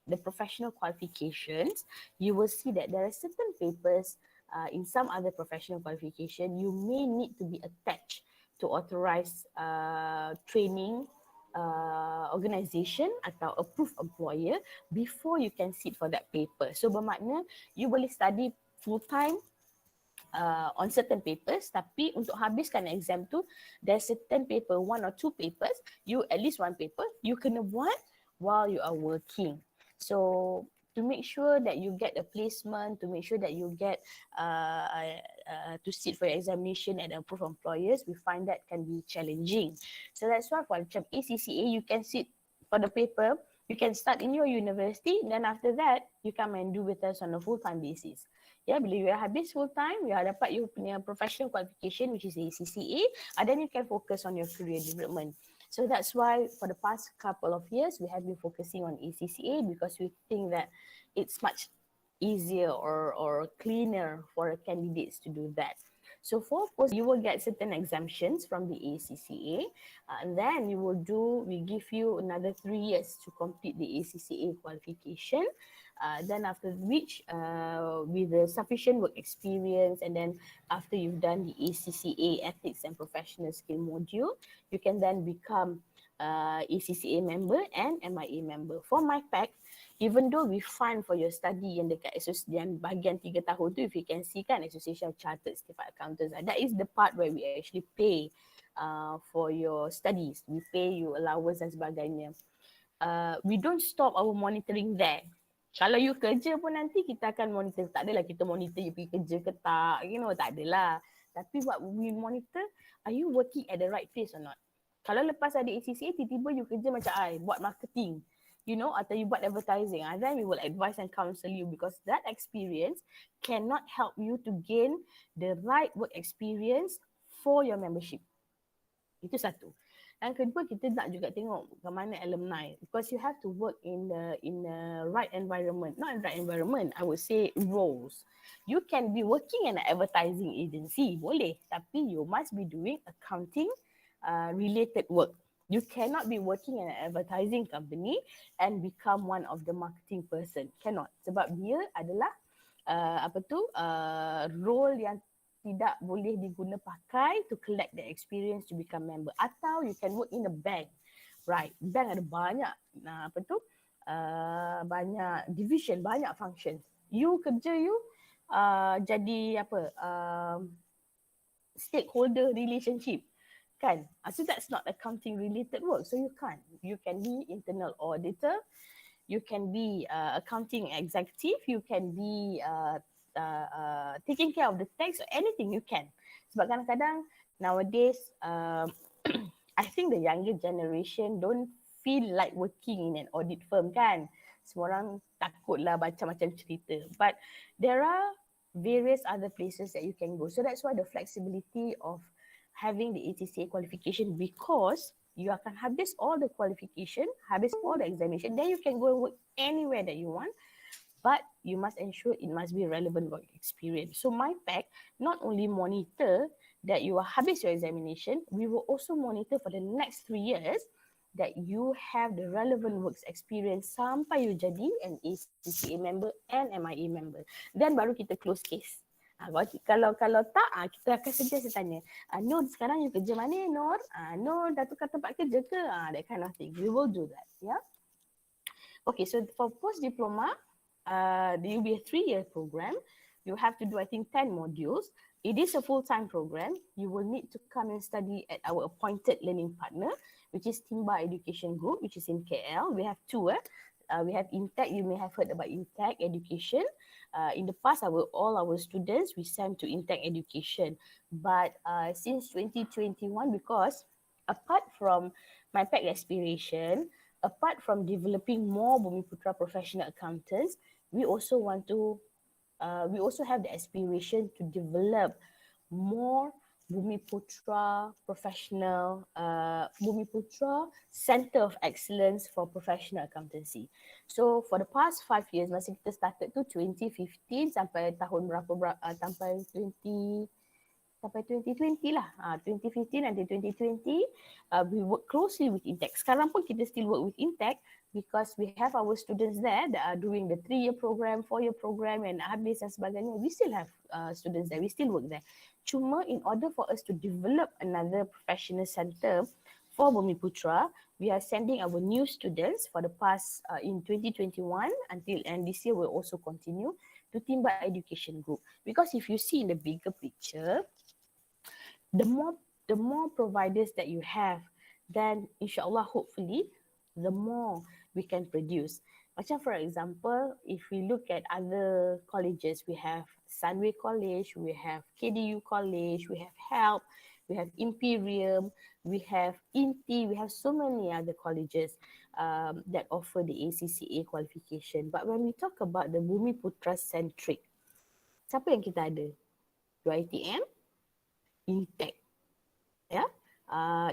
S11: the professional qualifications, you will see that there are certain papers in some other professional qualification, you may need to be attached to authorized training organisation atau approved employer before you can sit for that paper. So bermakna you boleh study full time on certain papers, tapi untuk habiskan exam tu, there's certain paper, one or two papers, you at least one paper, you kena buat while you are working. So to make sure that you get a placement, to make sure that you get to sit for your examination at approved employers, we find that can be challenging. So that's why for ACCA, you can sit for the paper, you can start in your university, then after that, you come and do with us on a full-time basis. Yeah, bila you habis full-time, you dapat you punya professional qualification, which is ACCA, and then you can focus on your career development. So that's why for the past couple of years, we have been focusing on ACCA because we think that it's much easier or cleaner for candidates to do that. So for course, you will get certain exemptions from the ACCA, and then we give you another 3 years to complete the ACCA qualification. Then after which, with the sufficient work experience, and then after you've done the ACCA Ethics and Professional Skill module, you can then become ACCA member and MIA member. For my pack, even though we fund for your study yang dekat yang bahagian 3 tahun tu, if you can see kan, Association of Chartered Certified Accountants, that is the part where we actually pay for your studies. We pay you allowance dan sebagainya. We don't stop our monitoring there. Kalau you kerja pun nanti kita akan monitor. Tak adalah kita monitor you pergi kerja ke tak, tak adalah. Tapi what we monitor, are you working at the right place or not? Kalau lepas ada ACCA, tiba-tiba you kerja macam buat marketing, atau you buat advertising, then we will advise and counsel you because that experience cannot help you to gain the right work experience for your membership. Itu satu. Dan kedua, kita nak juga tengok ke mana alumni because you have to work in the right environment. Not in the right environment, I would say roles. You can be working in an advertising agency, boleh. Tapi you must be doing accounting related work. You cannot be working in an advertising company and become one of the marketing person. Cannot. Sebab dia adalah role yang tidak boleh diguna pakai to collect the experience to become member. Atau you can work in a bank. Right. Bank ada banyak banyak division, banyak functions. You kerja jadi stakeholder relationship. Kan? So that's not accounting related work. So you can't. You can be internal auditor, you can be accounting executive, you can be taking care of the tax or anything you can. Sebab kadang-kadang nowadays I think the younger generation don't feel like working in an audit firm kan. Semua orang takutlah baca macam cerita. But there are various other places that you can go. So that's why the flexibility of having the ACCA qualification, because you akan habis all the qualification, habis all the examination, then you can go and work anywhere that you want. But you must ensure it must be relevant work experience. So my pack not only monitor that you are habis your examination, we will also monitor for the next 3 years that you have the relevant works experience sampai you jadi an ACCA member and MIA member. Then baru kita close case. Kalau tak, kita akan sentiasa tanya, Nur sekarang you kerja mana Nur? Nur dah tukar tempat kerja ke? That kind of thing. We will do that. Yeah. Okay, so for post-diploma, there will be a 3-year program. You have to do, I think, 10 modules. It is a full-time program. You will need to come and study at our appointed learning partner, which is Timba Education Group, which is in KL. We have 2. We have Intech. You may have heard about Intech Education. In the past, all our students, we sent to Intech Education. But since 2021, because apart from my pack aspiration, apart from developing more Bumiputra professional accountants, we also have the aspiration to develop more Bumiputra professional, Bumiputra Center of Excellence for Professional Accountancy. So for the past 5 years, masa kita started tu 2015 sampai tahun sampai 2020 lah. 2015 until 2020, we work closely with Intech. Sekarang pun kita still work with Intech because we have our students there that are doing the 3-year program, 4-year program and habis dan sebagainya. We still have students there, we still work there. Cuma in order for us to develop another professional center for Bumiputra, we are sending our new students for the past in 2021 until and this year will also continue to Timba Education Group. Because if you see in the bigger picture, the more providers that you have, then inshallah, hopefully, the more we can produce. Macam for example, if we look at other colleges, we have Sunway College, we have KDU College, we have HELP, we have Imperium, we have INTI, we have so many other colleges that offer the ACCA qualification. But when we talk about the Bumiputra centric, siapa yang kita ada? UiTM, Intech, ya,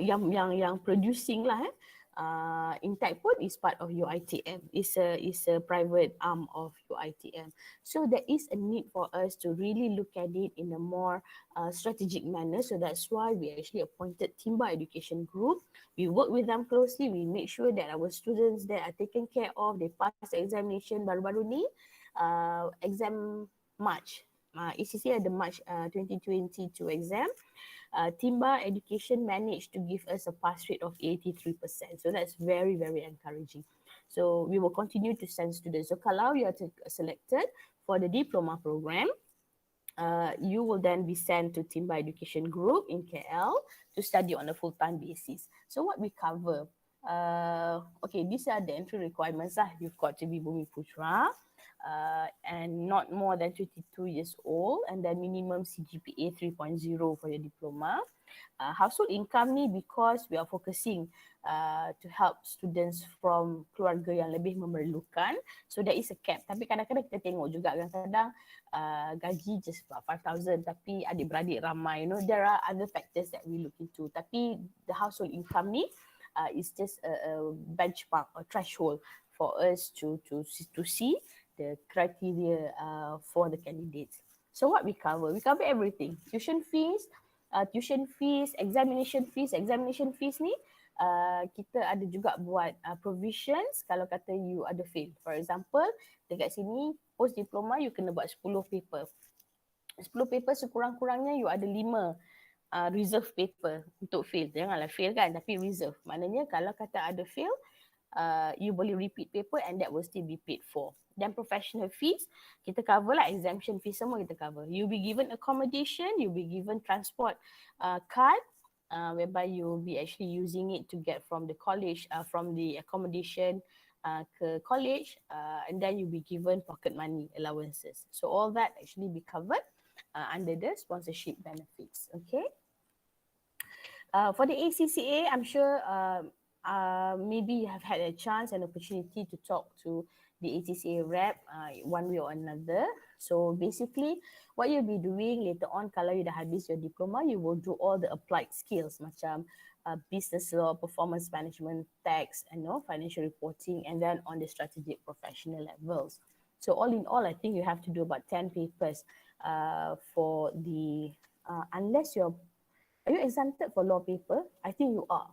S11: yang producing lah. Intech pun is part of UiTM. Is a private arm of UiTM. So there is a need for us to really look at it in a more strategic manner. So that's why we actually appointed Timba Education Group. We work with them closely. We make sure that our students that are taken care of, they pass the examination. Baru-baru ni exam March. ACCA ada March 2022 exam. Timba Education managed to give us a pass rate of 83%. So that's very, very encouraging. So we will continue to send students. So kalau you are selected for the diploma program, you will then be sent to Timba Education Group in KL to study on a full-time basis. So what we cover, okay, these are the entry requirements. You've got to be Bumi Putra and not more than 22 years old, and then minimum CGPA 3.0 for your diploma. Household income ni because we are focusing to help students from keluarga yang lebih memerlukan. So there is a cap. Tapi kadang-kadang kita tengok juga kadang-kadang gaji just about 5,000 tapi adik-beradik ramai. You know, there are other factors that we look into. Tapi the household income ni is just a benchmark or threshold for us to see the criteria for the candidates. So what we cover? We cover everything. Tuition fees, examination fees ni kita ada juga buat provisions kalau kata you ada fail. For example, dekat sini post diploma you kena buat 10 paper. 10 paper sekurang-kurangnya you ada 5 reserve paper untuk fail. Janganlah fail kan, tapi reserve. Maknanya kalau kata ada fail, you boleh repeat paper and that will still be paid for. Dan professional fees, kita cover lah, exemption fees semua kita cover. You'll be given accommodation, you'll be given transport card, whereby you'll be actually using it to get from the college, from the accommodation ke college, and then you'll be given pocket money allowances. So all that actually be covered under the sponsorship benefits, okay? For the ACCA, I'm sure maybe you have had a chance and opportunity to talk to the ACCA rep one way or another. So basically, what you'll be doing later on, kalau you dah habis your diploma, you will do all the applied skills macam business law, performance management, tax, and financial reporting, and then on the strategic professional levels. So all in all, I think you have to do about 10 papers for the, unless are you exempted for law paper? I think you are.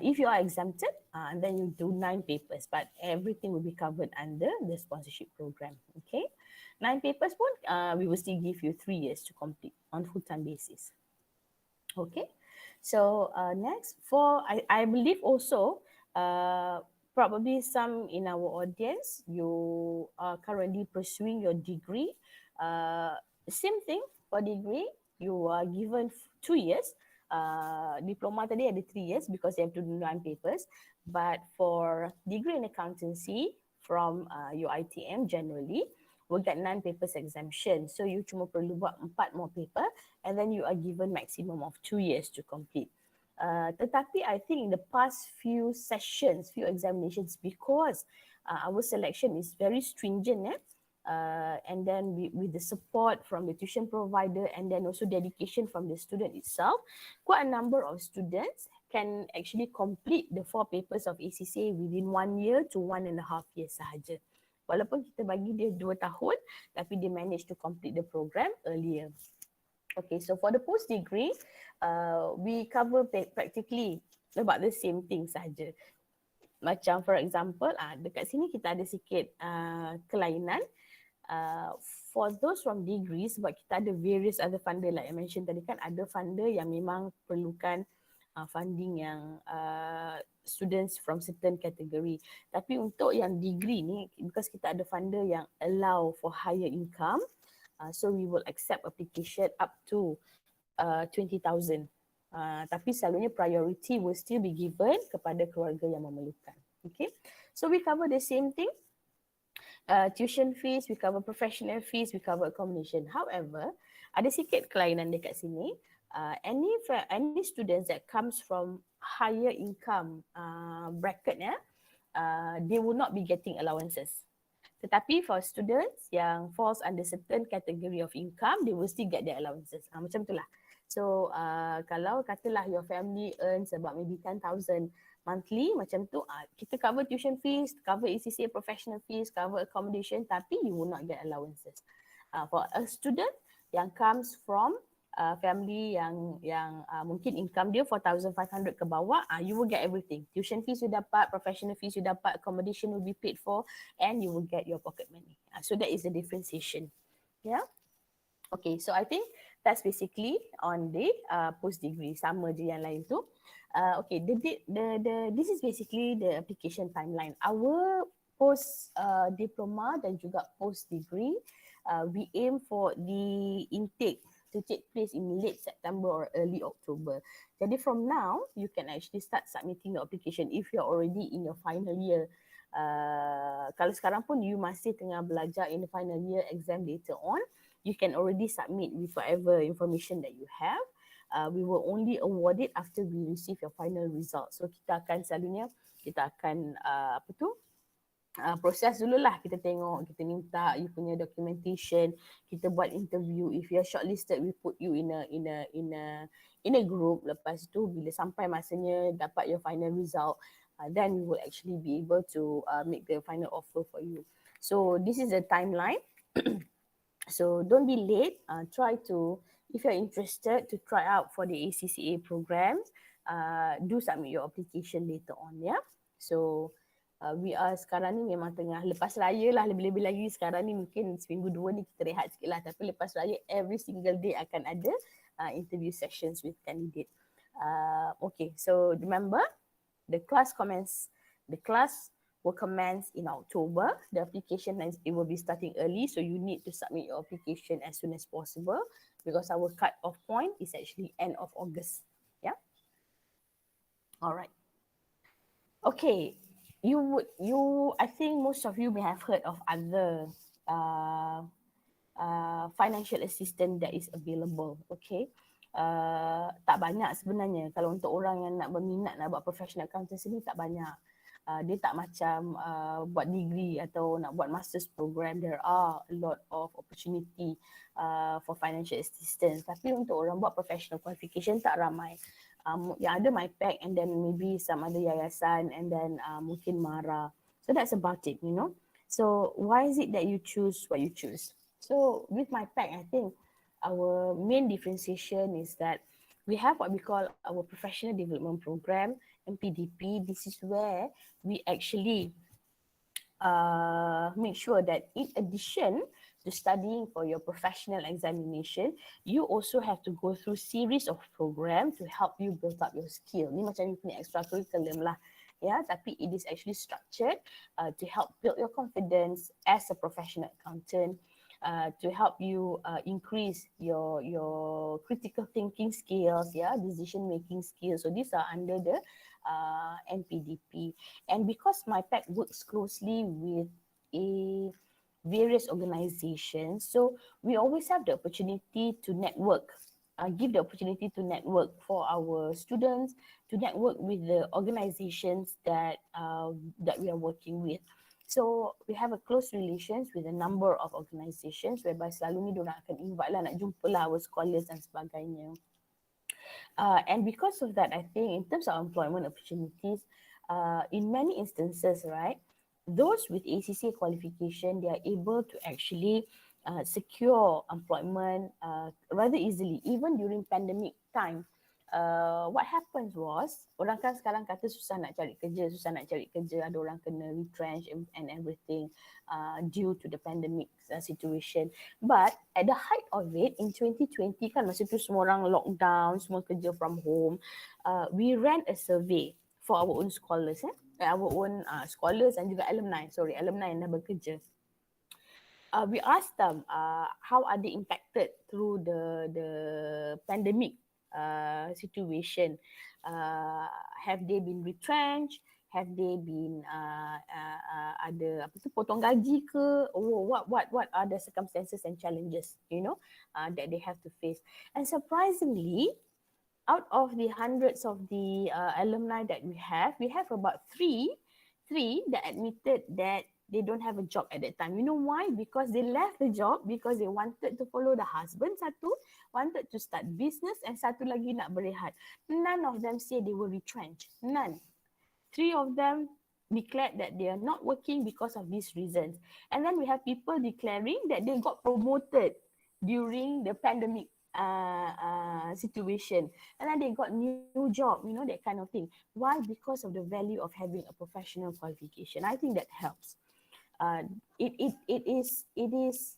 S11: If you are exempted, and then you do 9 papers, but everything will be covered under the sponsorship program, okay? 9 papers pun, we will still give you 3 years to complete on full-time basis. Okay, so next, I believe also, probably some in our audience, you are currently pursuing your degree. Same thing for degree, you are given 2 years. Diploma tadi ada 3 years because you have to do 9 papers. But for degree in accountancy from UiTM generally, we'll get 9 papers exemption. So you cuma perlu buat 4 more paper and then you are given maximum of 2 years to complete. Tetapi I think in the past few sessions, few examinations, because our selection is very stringent, and then with the support from the tuition provider and then also dedication from the student itself, quite a number of students can actually complete the 4 papers of ACCA within 1 year to 1.5 years sahaja. Walaupun kita bagi dia 2 tahun, tapi dia manage to complete the program earlier. Okay, so for the post degree, we cover practically about the same thing sahaja. Macam for example, dekat sini kita ada sikit kelainan. For those from degree, sebab kita ada various other funder like I mentioned tadi kan, ada funder yang memang perlukan funding yang students from certain category. Tapi untuk yang degree ni, because kita ada funder yang allow for higher income, so we will accept application up to 20,000. Tapi selalunya priority will still be given kepada keluarga yang memerlukan. Okay, so we cover the same thing. Tuition fees, we cover professional fees, we cover accommodation. However, ada sikit kelainan dekat sini. Any students that comes from higher income bracket, they will not be getting allowances. Tetapi for students yang falls under certain category of income, they will still get their allowances. Macam itulah. So kalau katalah your family earns about maybe 10,000 monthly, macam tu, kita cover tuition fees, cover ACCA professional fees, cover accommodation, tapi you will not get allowances. For a student yang comes from family yang mungkin income dia 4,500 ke bawah, you will get everything. Tuition fees you dapat, professional fees you dapat, accommodation will be paid for, and you will get your pocket money. So that is the differentiation. Yeah. Okay, so I think that's basically on the post degree. Sama je yang lain tu. Okay, this is basically the application timeline. Our post diploma dan juga post degree We aim for the intake to take place in late September or early October. Jadi from now, you can actually start submitting your application if you're already in your final year. Kalau sekarang pun you masih tengah belajar in the final year exam later on, you can already submit with whatever information that you have. We will only award it after we receive your final result. So kita akan selalunya proses dululah, kita tengok, kita minta you punya documentation, kita buat interview. If you're shortlisted, we put you in a group. Lepas tu bila sampai masanya dapat your final result, then we will actually be able to make the final offer for you. So this is the timeline. So don't be late. Try to, if you're interested to try out for the ACCA programs, do submit your application later on, yeah. So we are sekarang ni memang tengah lepas raya lah, lebih-lebih lagi sekarang ni mungkin seminggu 2 ni kita rehat sikit lah, tapi lepas raya every single day akan ada interview sessions with candidate. Okay, so remember the class will commence in October. The application it will be starting early, so you need to submit your application as soon as possible because our cut-off point is actually end of August. Yeah. All right. Okay. I think most of you may have heard of other financial assistance that is available. Okay. Tak banyak sebenarnya. Kalau untuk orang yang nak berminat nak buat professional accountancy ni tak banyak. Dia tak macam buat degree atau nak buat master's program. There are a lot of opportunity for financial assistance. Tapi untuk orang buat professional qualification tak ramai. Yang ada MyPac and then maybe some other yayasan and then mungkin MARA. So that's about it, you know. So why is it that you choose what you choose? So with MyPac, I think our main differentiation is that we have what we call our professional development program, MPDP. This is where we actually make sure that in addition to studying for your professional examination, you also have to go through series of program to help you build up your skill. Ni macam you punya extra curriculum lah. Yeah, tapi it is actually structured to help build your confidence as a professional accountant, to help you increase your critical thinking skills, yeah, decision making skills. So these are under the NPDP. And because MyPac works closely with various organizations, so we always have the opportunity to network, give the opportunity to network for our students, to network with the organizations that we are working with. So we have a close relations with a number of organizations whereby selalu ni diorang akan invite lah, nak jumpa lah our scholars dan sebagainya. And because of that, I think in terms of employment opportunities, in many instances, right, those with ACCA qualification, they are able to actually secure employment rather easily, even during pandemic time. What happens was, orang kan sekarang kata susah nak cari kerja, ada orang kena retrench and everything due to the pandemic situation. But at the height of it, in 2020 kan, masa tu semua orang lockdown, semua kerja from home, we ran a survey for our own scholars, our own scholars dan juga alumni yang dah bekerja. We asked them how are they impacted through the pandemic situation. Have they been retrenched? Have they been ada apa tu, potong gaji ke? What are the circumstances and challenges, you know, that they have to face? And surprisingly, out of the hundreds of the alumni that we have about three that admitted that they don't have a job at that time. You know why? Because they left the job because they wanted to follow the husband, satu, wanted to start business, and satu lagi nak berehat. None of them say they were retrenched. None. 3 of them declared that they are not working because of these reasons. And then we have people declaring that they got promoted during the pandemic situation, and then they got new job, you know, that kind of thing. Why? Because of the value of having a professional qualification. I think that helps. It is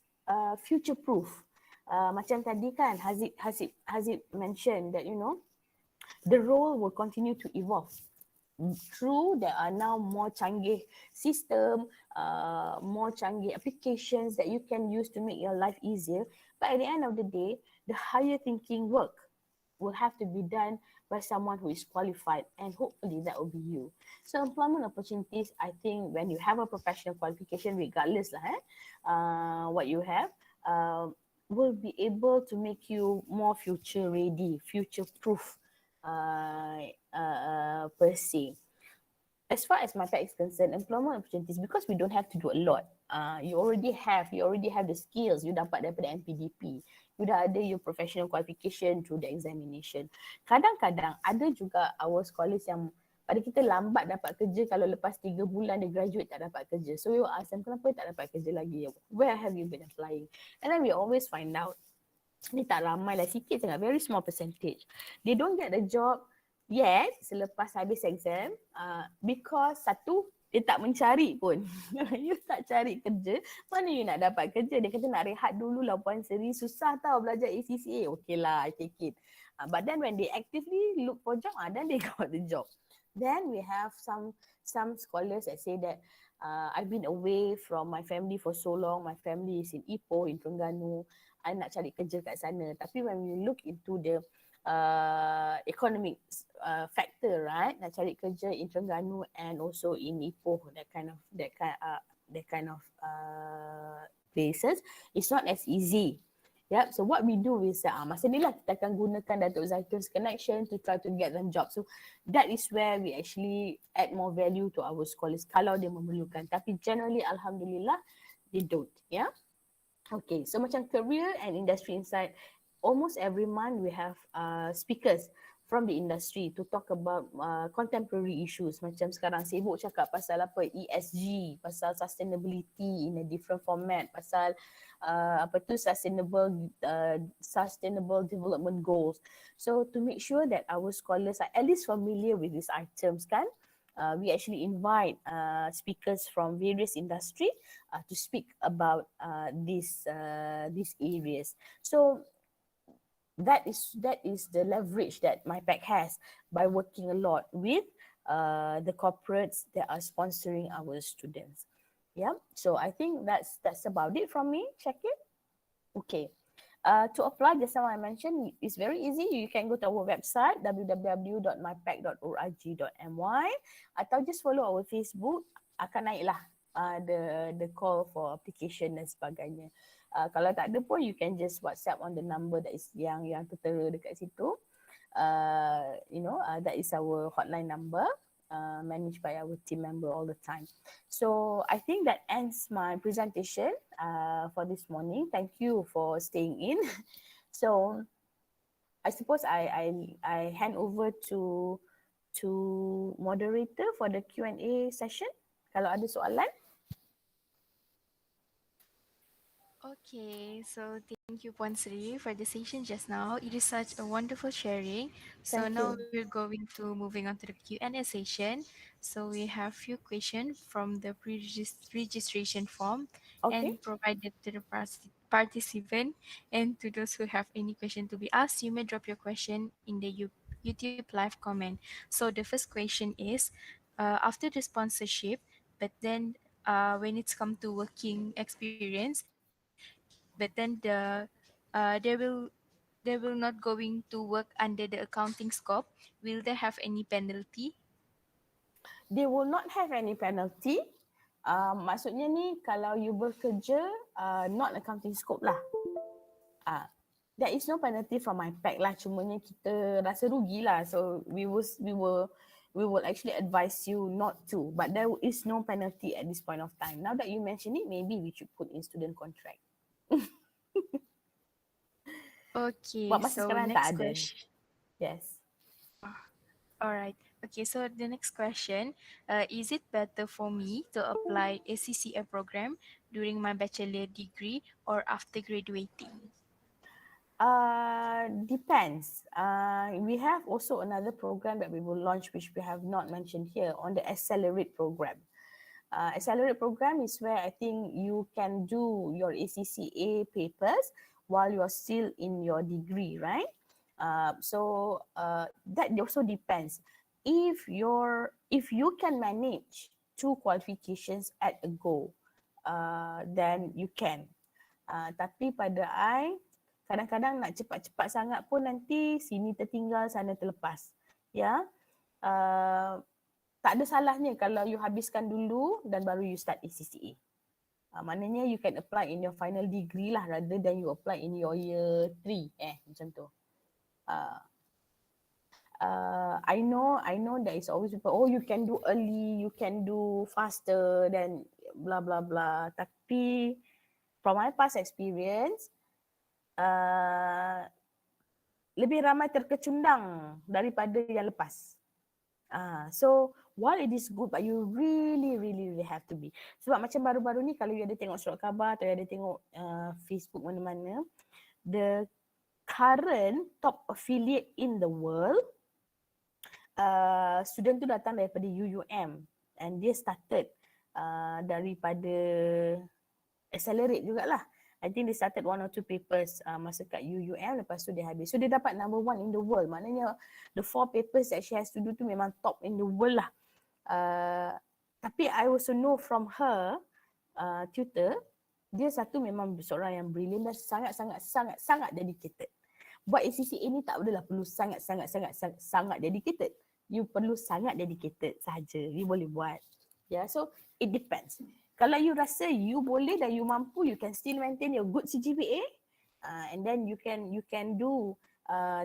S11: future proof. Macam tadi kan Hazib mentioned that, you know, the role will continue to evolve. True, there are now more canggih system, more canggih applications that you can use to make your life easier. But at the end of the day, the higher thinking work will have to be done by someone who is qualified, and hopefully that will be you. So employment opportunities, I think when you have a professional qualification, regardless lah, what you have, will be able to make you more future ready, future proof per se. As far as my pack is concerned, employment opportunities, because we don't have to do a lot. You already have the skills you dapat daripada MPDP. You dah ada your professional qualification through the examination. Kadang-kadang ada juga our scholars yang pada kita lambat dapat kerja, kalau lepas 3 bulan dia graduate tak dapat kerja. So we will ask them, kenapa tak dapat kerja lagi? Where have you been applying? And then we always find out, ni tak ramai lah, sikit sangat, very small percentage. They don't get the job yet selepas habis exam because satu, dia tak mencari pun. You tak cari kerja, mana you nak dapat kerja? Dia kata nak rehat dulu lah Puan Seri, susah tau belajar ACCA. Okay lah, I take it. But then when they actively look for job, then they got the job. Then we have some scholars that say that I've been away from my family for so long. My family is in Ipoh, in Terengganu. I nak cari kerja kat sana. Tapi when we look into the economic factor, right? Nak cari kerja in Terengganu and also in Ipoh, that kind of places, it's not as easy. Yep. So what we do is masa ni lah kita akan gunakan Datuk Zakir's connection to try to get them jobs. So that is where we actually add more value to our scholars kalau dia memerlukan. Tapi generally, alhamdulillah, they don't. Yeah. Okay. So macam career and industry insight, almost every month we have speakers from the industry to talk about contemporary issues. Macam sekarang sibuk cakap pasal apa, ESG, pasal sustainability in a different format, pasal sustainable development goals. So to make sure that our scholars are at least familiar with these items kan, we actually invite speakers from various industry to speak about these areas. So that is the leverage that MyPack has by working a lot with the corporates that are sponsoring our students. Yeah, so I think that's about it from me. Check it. Okay. To apply, just now I mentioned, it's very easy. You can go to our website www.mypack.org.my atau just follow our Facebook. Akan naiklah the call for application dan sebagainya. Kalau tak ada pun, you can just WhatsApp on the number that is yang tertera dekat situ. That is our hotline number, managed by our team member all the time. So I think that ends my presentation for this morning. Thank you for staying in. So I suppose I hand over to moderator for the Q&A session. Kalau ada soalan.
S1: Okay, so thank you, Puan Sri, for the session just now. It is such a wonderful sharing. So
S11: Thank
S1: now
S11: you.
S1: we're going to moving on to the Q&A session. So we have few questions from the pre-registration form and provided to the participant. And to those who have any question to be asked, you may drop your question in the YouTube live comment. So the first question is, after the sponsorship, but then when it's come to working experience, but then they will not going to work under the accounting scope. Will they have any penalty?
S11: They will not have any penalty. Maksudnya ni kalau you bekerja not accounting scope lah. There is no penalty from MyPack lah. Cumanya kita rasa rugi lah. So we will actually advise you not to. But there is no penalty at this point of time. Now that you mention it, maybe we should put in student contract.
S1: Okay,
S11: Buat masa
S1: so
S11: sekarang tak
S1: next
S11: ada.
S1: question.
S11: Yes.
S1: Alright. Okay, so the next question, is it better for me to apply ACCA program during my bachelor degree or after graduating?
S11: Depends. We have also another program that we will launch, which we have not mentioned here, on the Accelerate program. Accelerate program is where I think you can do your ACCA papers while you're still in your degree, right? So that also depends. If if you can manage 2 qualifications at a go, then you can. Tapi pada I, kadang-kadang nak cepat-cepat sangat pun nanti sini tertinggal, sana terlepas. Ya, tak ada salahnya kalau you habiskan dulu dan baru you start ACCA. Maknanya you can apply in your final degree lah rather than you apply in your year 3 macam tu. I know there is always people, oh you can do early, you can do faster dan blah blah blah. Tapi from my past experience, lebih ramai terkecundang daripada yang lepas. So while it is good, but you really have to be. Sebab macam baru-baru ni kalau you ada tengok surat khabar atau you ada tengok Facebook mana-mana, the current top affiliate in the world, student tu datang daripada UUM and dia started daripada accelerate jugalah. I think they started 1 or 2 papers masa kat UUM, lepas tu dia habis. So dia dapat number 1 in the world. Maknanya the 4 papers that she has to do tu memang top in the world lah. Tapi I also know from her tutor, dia satu memang seorang yang brilliant dan sangat dedicated. Buat ACCA ni tak adalah perlu sangat dedicated. You perlu sangat dedicated sahaja. You boleh buat. Yeah, so it depends. Kalau you rasa you boleh dan you mampu, you can still maintain your good CGPA, and then you can do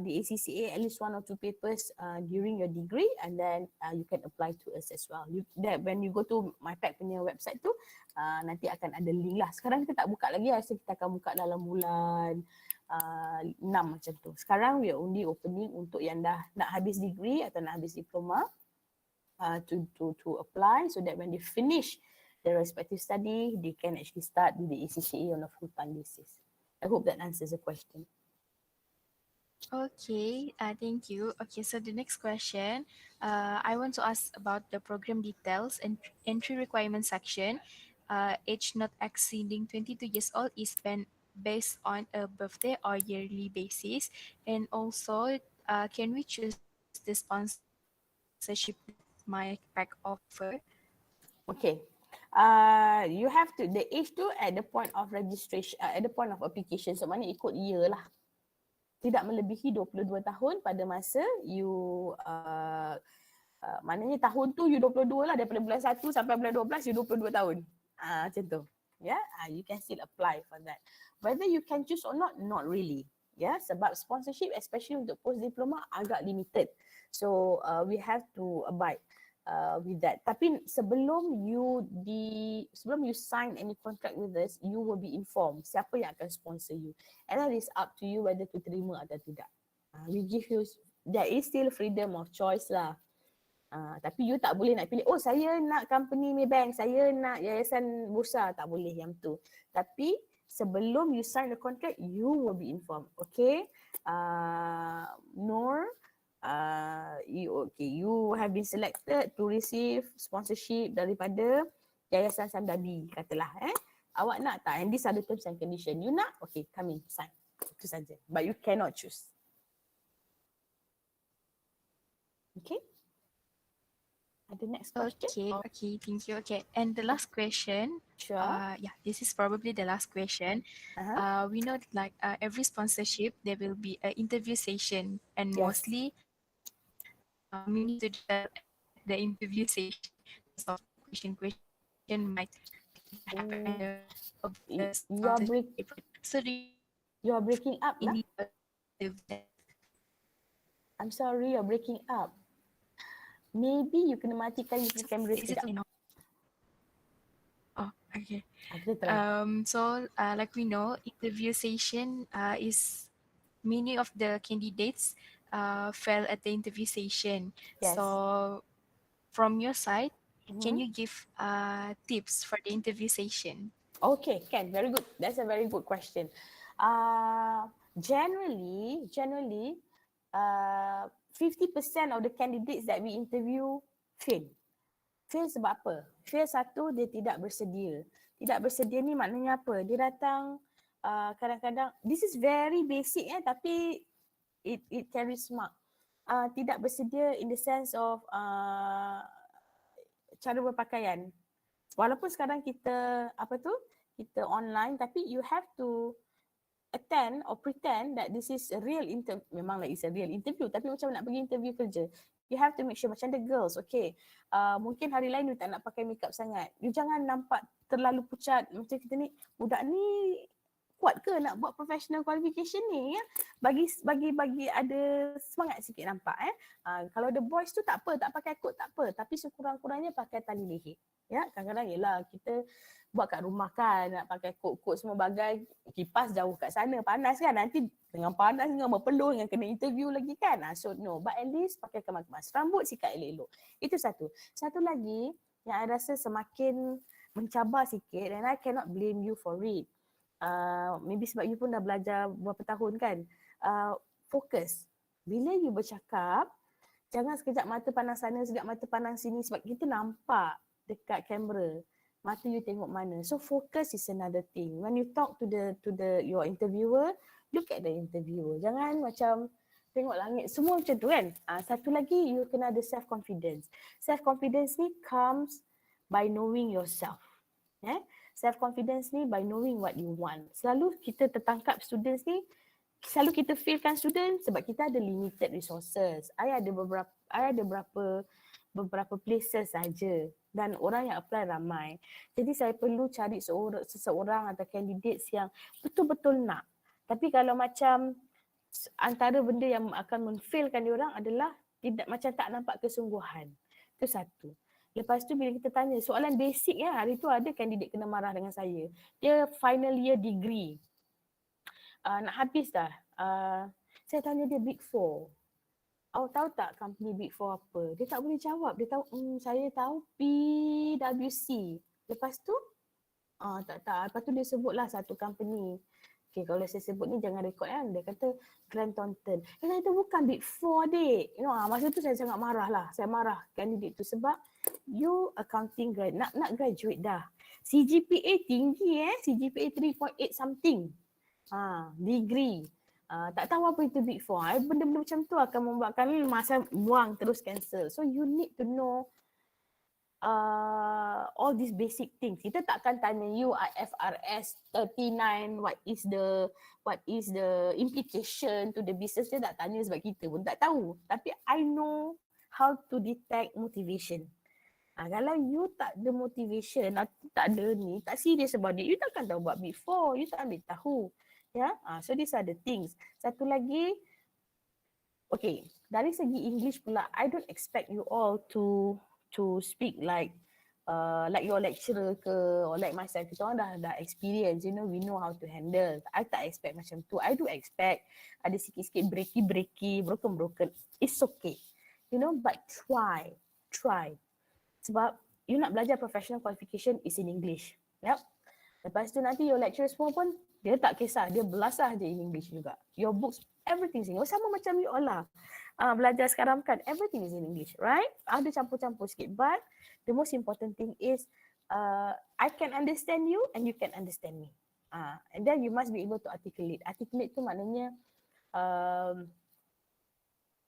S11: the ACCA at least 1 or 2 papers during your degree, and then you can apply to us as well. When you go to MyPack punya website tu, nanti akan ada link lah. Sekarang kita tak buka lagi, rasa kita akan buka dalam bulan 6 macam tu. Sekarang we are only opening untuk yang dah nak habis degree atau nak habis diploma to apply, so that when they finish their respective study, they can actually start with the ACCA on a full-time basis. I hope that answers the question.
S1: Okay, thank you. Okay, so the next question, I want to ask about the program details and entry requirement section. Age not exceeding 22 years old is based on a birthday or yearly basis, and also can we choose the sponsorship that MyPack offer?
S11: Okay. You have to, the age tu at the point of registration, at the point of application, so mana ikut year lah. Tidak melebihi 22 tahun pada masa you maknanya tahun tu you 22 lah, daripada bulan 1 sampai bulan 12 you 22 tahun. Macam tu. Yeah, you can still apply for that. Whether you can choose or not really. Yeah, sebab sponsorship especially untuk post diploma agak limited. So we have to abide with that. Tapi sebelum you sign any contract with us, you will be informed siapa yang akan sponsor you. And that is up to you whether to terima atau tidak. We give you, there is still freedom of choice lah. Tapi you tak boleh nak pilih, oh saya nak company Maybank, saya nak yayasan bursa, tak boleh yang tu. Tapi sebelum you sign the contract, you will be informed. Okay, Noor, you have been selected to receive sponsorship daripada Yayasan Samdabi, katalah awak nak tak, and these are the terms and condition. You nak, okay, come in, sign. Itu saja, but you cannot choose. Okay, the next question.
S1: Okay, thank you. Okay, and the last question.
S11: Sure.
S1: Yeah, this is probably the last question. We know that like every sponsorship there will be an interview session, and mostly we need to do the interview session. So question might happen.
S11: You are breaking up. I'm sorry, you're breaking up. Maybe you kena matikan your camera sekejap.
S1: Oh, okay. So like we know, interview session is many of the candidates fail at the interview session.
S11: Yes.
S1: So from your side, can you give tips for the interview session?
S11: Okay, Ken, very good. That's a very good question. Generally, 50% of the candidates that we interview fail. Fail sebab apa? Fail satu, dia tidak bersedia. Tidak bersedia ni maknanya apa? Dia datang kadang-kadang, this is very basic tapi it carries mark. Tidak bersedia in the sense of cara berpakaian. Walaupun sekarang kita kita online, tapi you have to attend or pretend that this is a real interview. Memanglah it's a real interview, tapi macam nak pergi interview kerja, you have to make sure macam the girls, okay, mungkin hari lain you tak nak pakai makeup sangat, you jangan nampak terlalu pucat macam kita ni, budak ni kuat ke nak buat professional qualification ni ya. Bagi ada semangat sikit nampak kalau the boys tu tak apa, tak pakai coat tak apa, tapi sekurang-kurangnya pakai tali leher. Ya, kadang-kadang yelah kita buat kat rumah kan, nak pakai coat semua bagai, kipas jauh kat sana, panas kan, nanti dengan panas dengan berpeluh dengan kena interview lagi kan. So no, but at least pakai kemas-kemas, rambut sikat elok-elok. Itu satu. Satu lagi yang I rasa semakin mencabar sikit, and I cannot blame you for it. Maybe sebab you pun dah belajar berapa tahun kan. Fokus. Bila you bercakap, jangan sekejap mata pandang sana, sekejap mata pandang sini, sebab kita nampak dekat kamera mata you tengok mana. So focus is another thing. When you talk to your interviewer, look at the interviewer. Jangan macam tengok langit semua macam tu kan. Satu lagi, you kena ada self confidence. Self confidence ni comes by knowing yourself. Self confidence ni by knowing what you want. Selalu kita tertangkap students ni, selalu kita failkan student sebab kita ada limited resources. I ada beberapa places saja dan orang yang apply ramai. Jadi saya perlu cari seseorang atau candidates yang betul-betul nak. Tapi kalau macam antara benda yang akan men-failkan diorang adalah tidak macam tak nampak kesungguhan. Itu satu. Lepas tu bila kita tanya soalan basic ya, hari tu ada kandidat kena marah dengan saya. Dia final year degree. Nak habis dah. Saya tanya dia Big Four. Awak tahu tak company Big Four apa? Dia tak boleh jawab. Dia tahu, saya tahu PwC. Lepas tu, tak. Lepas tu dia sebutlah satu company. Okay, kalau saya sebut ni jangan rekod kan. Dia kata Grant Thornton. Dia kata itu bukan Big Four dek. Masa tu saya sangat marah lah. Saya marah candidate tu sebab you accounting grad, nak graduate dah. CGPA tinggi CGPA 3.8 something. Degree. Tak tahu apa itu Big Four. Benda-benda macam tu akan membuatkan masa buang terus cancel. So you need to know all these basic things. Kita takkan tanya you IFRS 39 what is the implication to the business. Dia tak tanya sebab kita pun tak tahu. Tapi I know how to detect motivation. Kalau you tak ada motivation, tak ada ni, tak serious about it, you takkan tahu buat Big Four, you tak ambil tahu. Ya, so these are the things. Satu lagi, okay, dari segi English pula, I don't expect you all to speak like your lecturer ke, or like myself. Kita orang dah experience, we know how to handle. I tak expect macam tu. I do expect ada sikit-sikit breaky, broken. It's okay, but try. Sebab you nak belajar professional qualification is in English. Yep. Lepas tu nanti your lecturer semua pun dia tak kisah, dia belasah je in English juga. Your books, everything is in English. Sama macam you all lah. Belajar sekarang kan, everything is in English, right? Ada campur-campur sikit. But the most important thing is I can understand you and you can understand me. And then you must be able to articulate. Articulate tu maknanya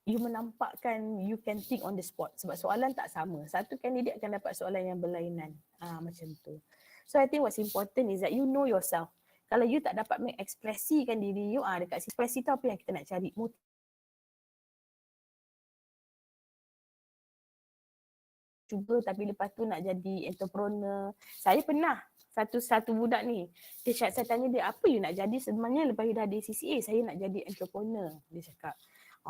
S11: you menampakkan you can think on the spot sebab soalan tak sama. Satu kandidat akan dapat soalan yang berlainan. Macam tu. So I think what's important is that you know yourself. Kalau you tak dapat mengekspresikan diri you, dekat ekspresi tu apa yang kita nak cari? Cuba tapi lepas tu nak jadi entrepreneur. Saya pernah satu budak ni, saya tanya dia apa you nak jadi sebenarnya lepas you dah ada CCA. Saya nak jadi entrepreneur. Dia cakap,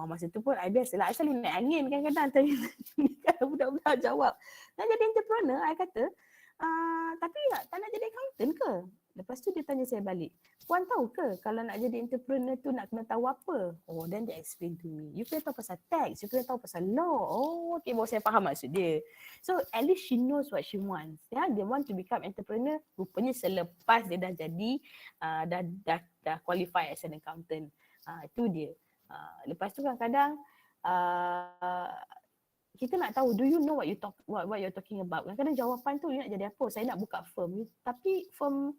S11: masa tu pun I biasalah, I selalu naik angin kadang-kadang tanya budak-budak jawab. Nak jadi entrepreneur, I kata, tapi tak nak jadi accountant ke? Lepas tu dia tanya saya balik, puan tahu ke kalau nak jadi entrepreneur tu nak kena tahu apa? Then dia explain to me. You kena tahu pasal tax, you kena tahu pasal law. Okay, baru saya faham maksud dia. So at least she knows what she wants. Ya, dia want to become entrepreneur. Rupanya selepas dia dah jadi, dah qualify as an accountant. Itu dia. Lepas tu kadang-kadang kita nak tahu, do you know what you're talking about? Kadang-kadang jawapan tu you nak jadi apa? Saya nak buka firm. Tapi firm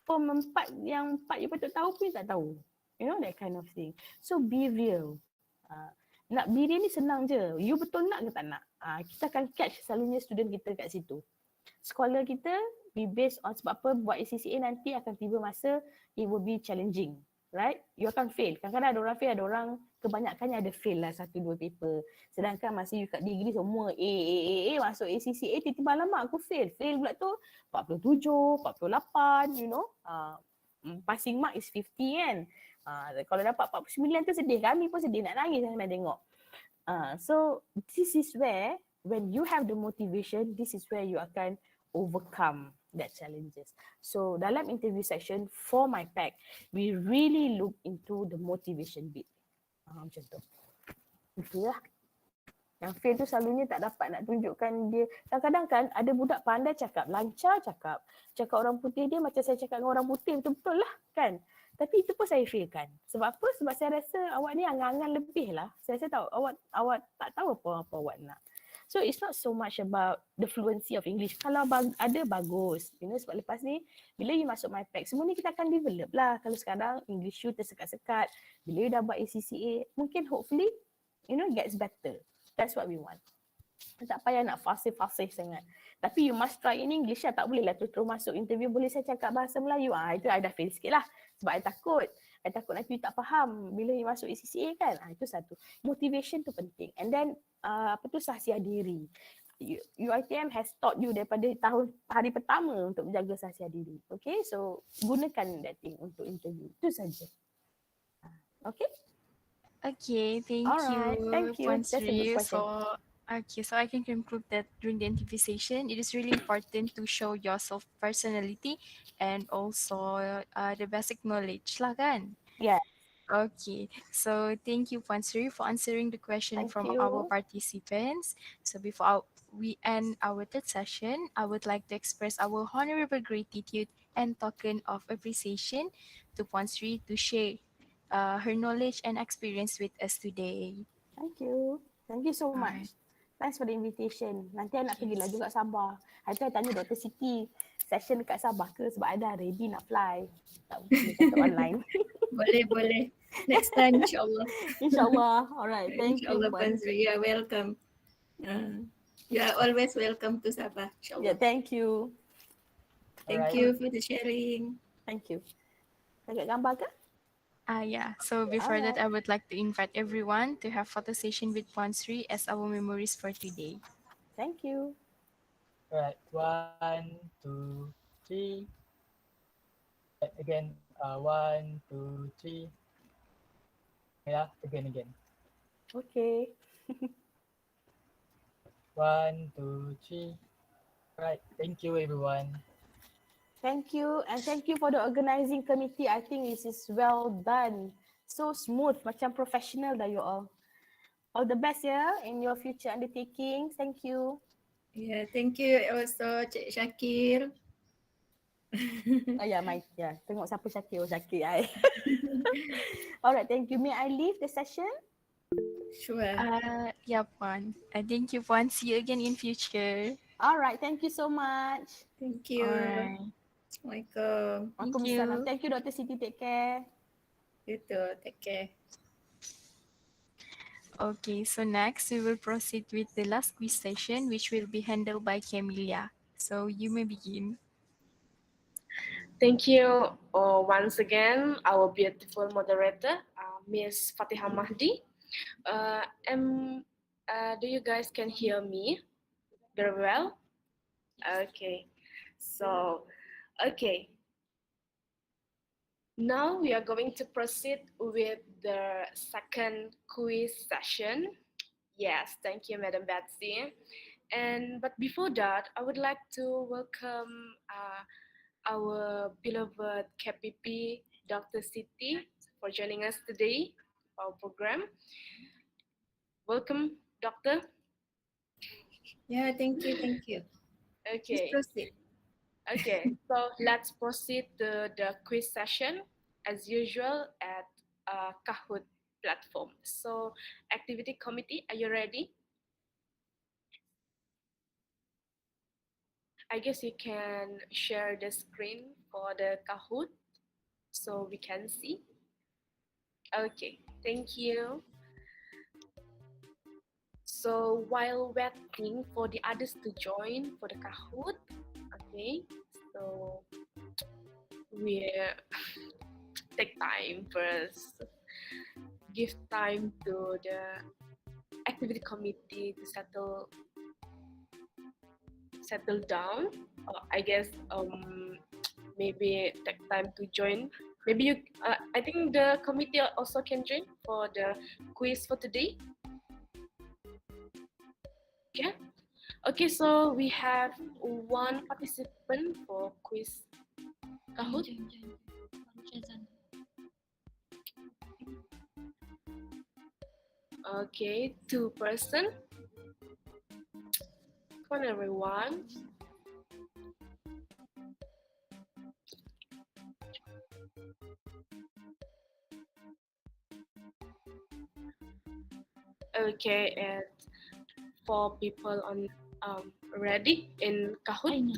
S11: 4 yang 4 you patut tahu pun you tak tahu. You know, that kind of thing. So be real. Nak be real ni senang je. You betul nak ke tak nak? kita akan catch selalunya student kita kat situ. Sekolah kita be based on sebab apa buat ACCA nanti akan tiba masa it will be challenging, right? You akan fail. Kadang-kadang ada orang fail, ada orang kebanyakannya ada fail lah 1-2 paper. Sedangkan masa you kat degree semua masuk ACCA tiba-tiba lama aku fail. Fail pula tu 47, 48, you know. Passing mark is 50 kan. Kalau dapat 49 tu sedih. Kami pun sedih nak nangis sampai tengok. So this is where when you have the motivation, this is where you akan overcome that challenges. So dalam interview section for my pack, we really look into the motivation bit. Macam tu. Itulah. Yang fail tu selalunya tak dapat nak tunjukkan dia. Kadang-kadang kan ada budak pandai cakap, lancar cakap. Cakap orang putih dia macam saya cakap dengan orang putih, betul-betul lah kan. Tapi itu pun saya fail kan. Sebab apa? Sebab saya rasa awak ni angan-angan lebih lah. Saya rasa tahu awak tak tahu apa awak nak. So it's not so much about the fluency of English. Kalau ada bagus. You know, sebab lepas ni bila you masuk my pack, semua ni kita akan develop lah. Kalau sekarang English you tersekat-sekat, bila you dah buat ACCA, mungkin hopefully you know gets better. That's what we want. Tak payah nak fasih-fasih sangat. Tapi you must try in English lah. Tak boleh lah terus masuk interview boleh saya cakap bahasa Melayu. Itu I dah fail sikit lah. Sebab I takut. I takut nanti you tak faham bila you masuk ACCA kan. Itu satu. Motivation tu penting. And then sahsiah diri. UiTM has taught you daripada hari pertama untuk menjaga sahsiah diri. Okay, so gunakan that thing untuk interview. Itu saja. Okay.
S1: Okay, thank
S11: Alright,
S1: you,
S11: thank you.
S1: Puan
S11: That's a good
S1: Sri.
S11: question.
S1: So I can conclude that during the interview session, it is really important to show your self-personality and also the basic knowledge lah kan?
S11: Yeah.
S1: Okay, so thank you, Puan Sri, for answering the question
S11: Thank
S1: from
S11: you.
S1: our participants. So before we end our third session, I would like to express our honorable gratitude and token of appreciation to Puan Sri to share her knowledge and experience with us today.
S11: Thank you. Thank you so
S1: Alright.
S11: much. Thanks for the invitation. Nanti I nak pergilah juga Sabah. Hari tu I tanya Dr. Siti session dekat Sabah ke sebab I dah ready nak fly. Tak boleh kata online.
S9: Boleh. Next time insyaAllah.
S11: InsyaAllah. Alright. Thank you.
S9: InsyaAllah
S11: Puan.
S9: Puan Sri, you are welcome. You are always welcome to Sabah.
S11: Yeah,
S9: InsyaAllah.
S11: thank you.
S9: Thank
S6: Alright.
S9: you for the sharing.
S11: Thank you. Tengok gambar ke?
S1: Yeah. So before that,
S11: Alright.
S1: I would like to invite everyone to have photo session with Puan Sri as our memories for today.
S11: Thank you.
S6: Right. 1, 2, 3. Again. 1, 2, 3. Yeah. Again.
S11: Okay.
S6: 1, 2, 3. Right. Thank you, everyone.
S11: Thank you, and thank you for the organizing committee. I think this is well done. So smooth, macam professional dah you all. All the best in your future undertakings. Thank you.
S9: Yeah, thank you also Cik Syakir.
S11: Tengok siapa Syakir. Syakir I. Alright, thank you. May I leave the session?
S9: Sure.
S1: Yeah, Puan. Thank you, Puan. See you again in future.
S11: Alright, thank you so much.
S9: Thank you.
S1: Alright.
S9: Assalamualaikum.
S11: Waalaikumsalam. Thank you, Dr. Siti. Take care.
S9: You too. Take care.
S1: Okay, so next we will proceed with the last quiz session, which will be handled by Camelia. So you may begin.
S7: Thank you once again, our beautiful moderator, Miss Fatihah Mahdi. Do you guys can hear me very well? Okay, so, okay. Now we are going to proceed with the second quiz session. Yes, thank you, Madam Betsy. But before that, I would like to welcome our beloved KPP, Dr. Siti, for joining us today for our program. Welcome, Doctor.
S9: Yeah, thank you.
S7: Okay.
S9: Please proceed.
S7: Okay, so let's proceed to the quiz session as usual at Kahoot platform. So, activity committee, are you ready? I guess you can share the screen for the Kahoot so we can see. Okay, thank you. So while waiting for the others to join for the Kahoot, okay, so we take time first, give time to the activity committee to settle down. I guess maybe take time to join. Maybe you, I think the committee also can join for the quiz for today. Okay. Okay, so we have one participant for quiz Kahoot. Okay, 2 person. Come on, everyone. Okay, and 4 people on ready in Kahoot.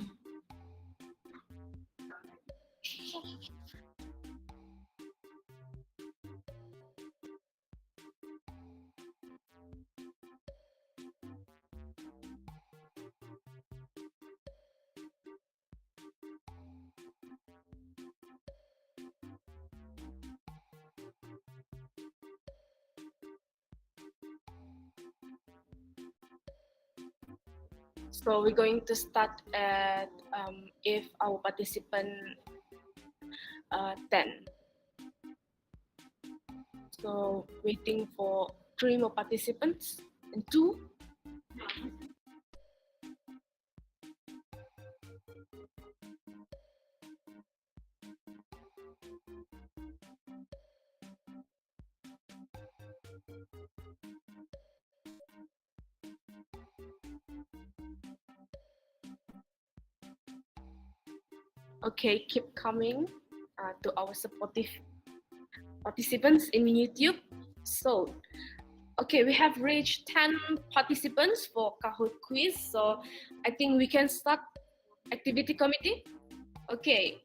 S7: So we're going to start at if our participant 10. So waiting for 3 more participants and 2. Okay, keep coming to our supportive participants in YouTube. So, okay, we have reached 10 participants for Kahoot quiz. So, I think we can start activity committee. Okay,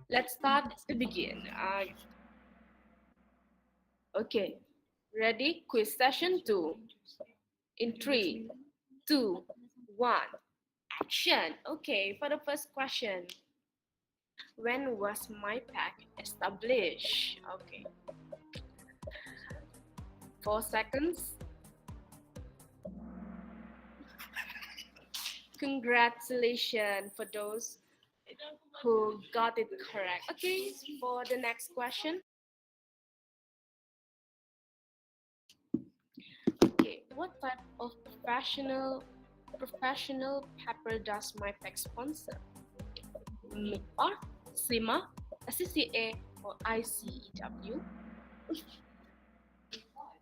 S7: let's start to begin. Okay, ready? Quiz session 2. In 3, 2, 1, action. Okay, for the first question. When was MyPack established? Okay. 4 seconds. Congratulations for those who got it correct. Okay, for the next question. Okay, what type of professional paper does MyPack sponsor? MIPA, SIMA, SCCA, or ICEW?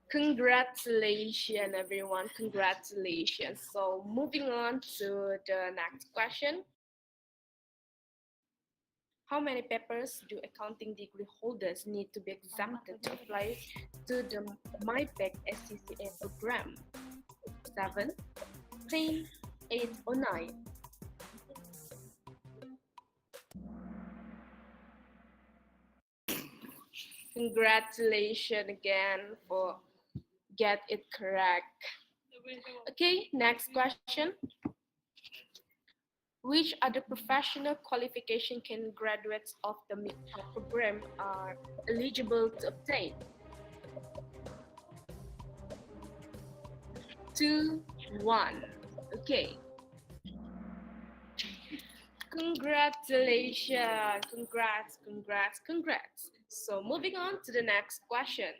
S7: Congratulations, everyone. Congratulations. So moving on to the next question. How many papers do accounting degree holders need to be exempted to apply to the MyPack SCCA program? 7, 10, 8, or 9? Congratulations again for get it correct. Okay, next question. Which other professional qualification can graduates of the MIPA program are eligible to obtain? 2, 1. Okay. Congratulations. Congrats. So moving on to the next question.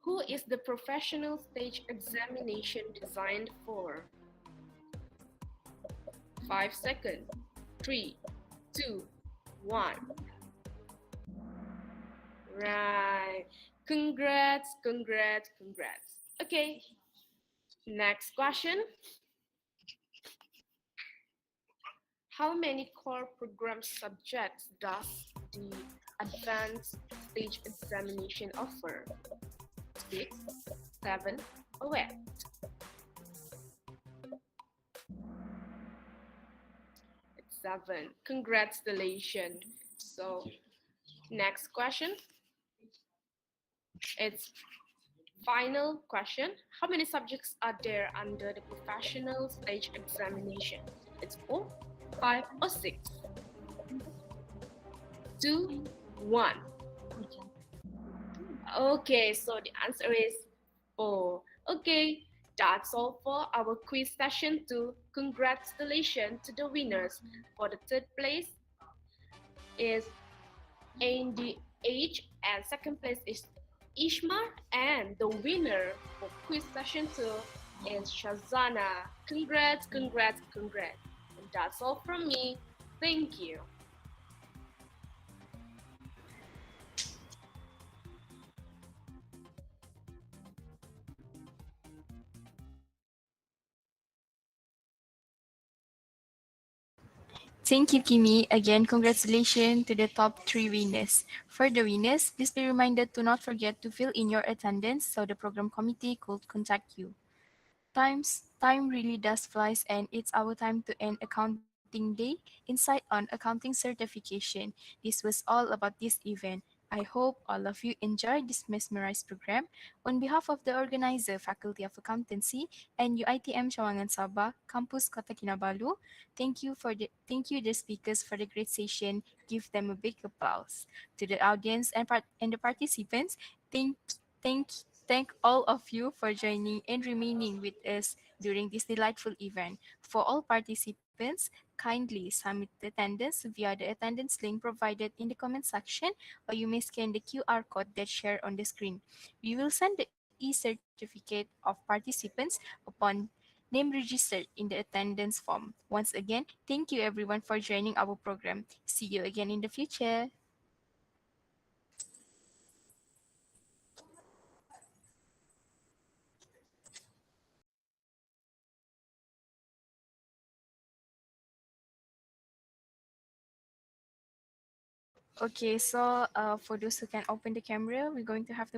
S7: Who is the professional stage examination designed for? 5 seconds. 3, 2, 1. Right. Congrats. Okay. Next question. How many core program subjects does the advanced stage examination offer? 6, 7, or 8? It's 7. Congratulations. So, next question. It's Final question. How many subjects are there under the professional stage examination? It's 4, 5, or 6? 2, 1. Okay, so the answer is 4. Okay, that's all for our quiz session 2. Congratulations to the winners. For the third place is ANDH and second place is Ishmar, and the winner for quiz session 2 is Shazana. Congrats, congrats, congrats. And that's all from me. Thank you.
S1: Thank you, Kimi. Again, congratulations to the top 3 winners. For the winners, please be reminded to not forget to fill in your attendance so the program committee could contact you. Time really does flies, and it's our time to end accounting day insight on accounting certification. This was all about this event. I hope all of you enjoyed this mesmerized program. On behalf of the organizer, Faculty of Accountancy, and UITM Cawangan Sabah, Campus Kota Kinabalu, thank you the speakers for the great session. Give them a big applause. To the audience and the participants, thank thank thank all of you for joining and remaining with us during this delightful event. For all participants, kindly submit the attendance via the attendance link provided in the comment section, or you may scan the QR code that's shared on the screen. We will send the e-certificate of participants upon name registered in the attendance form. Once again, thank you everyone for joining our program. See you again in the future. Okay, so for those who can open the camera, we're going to have the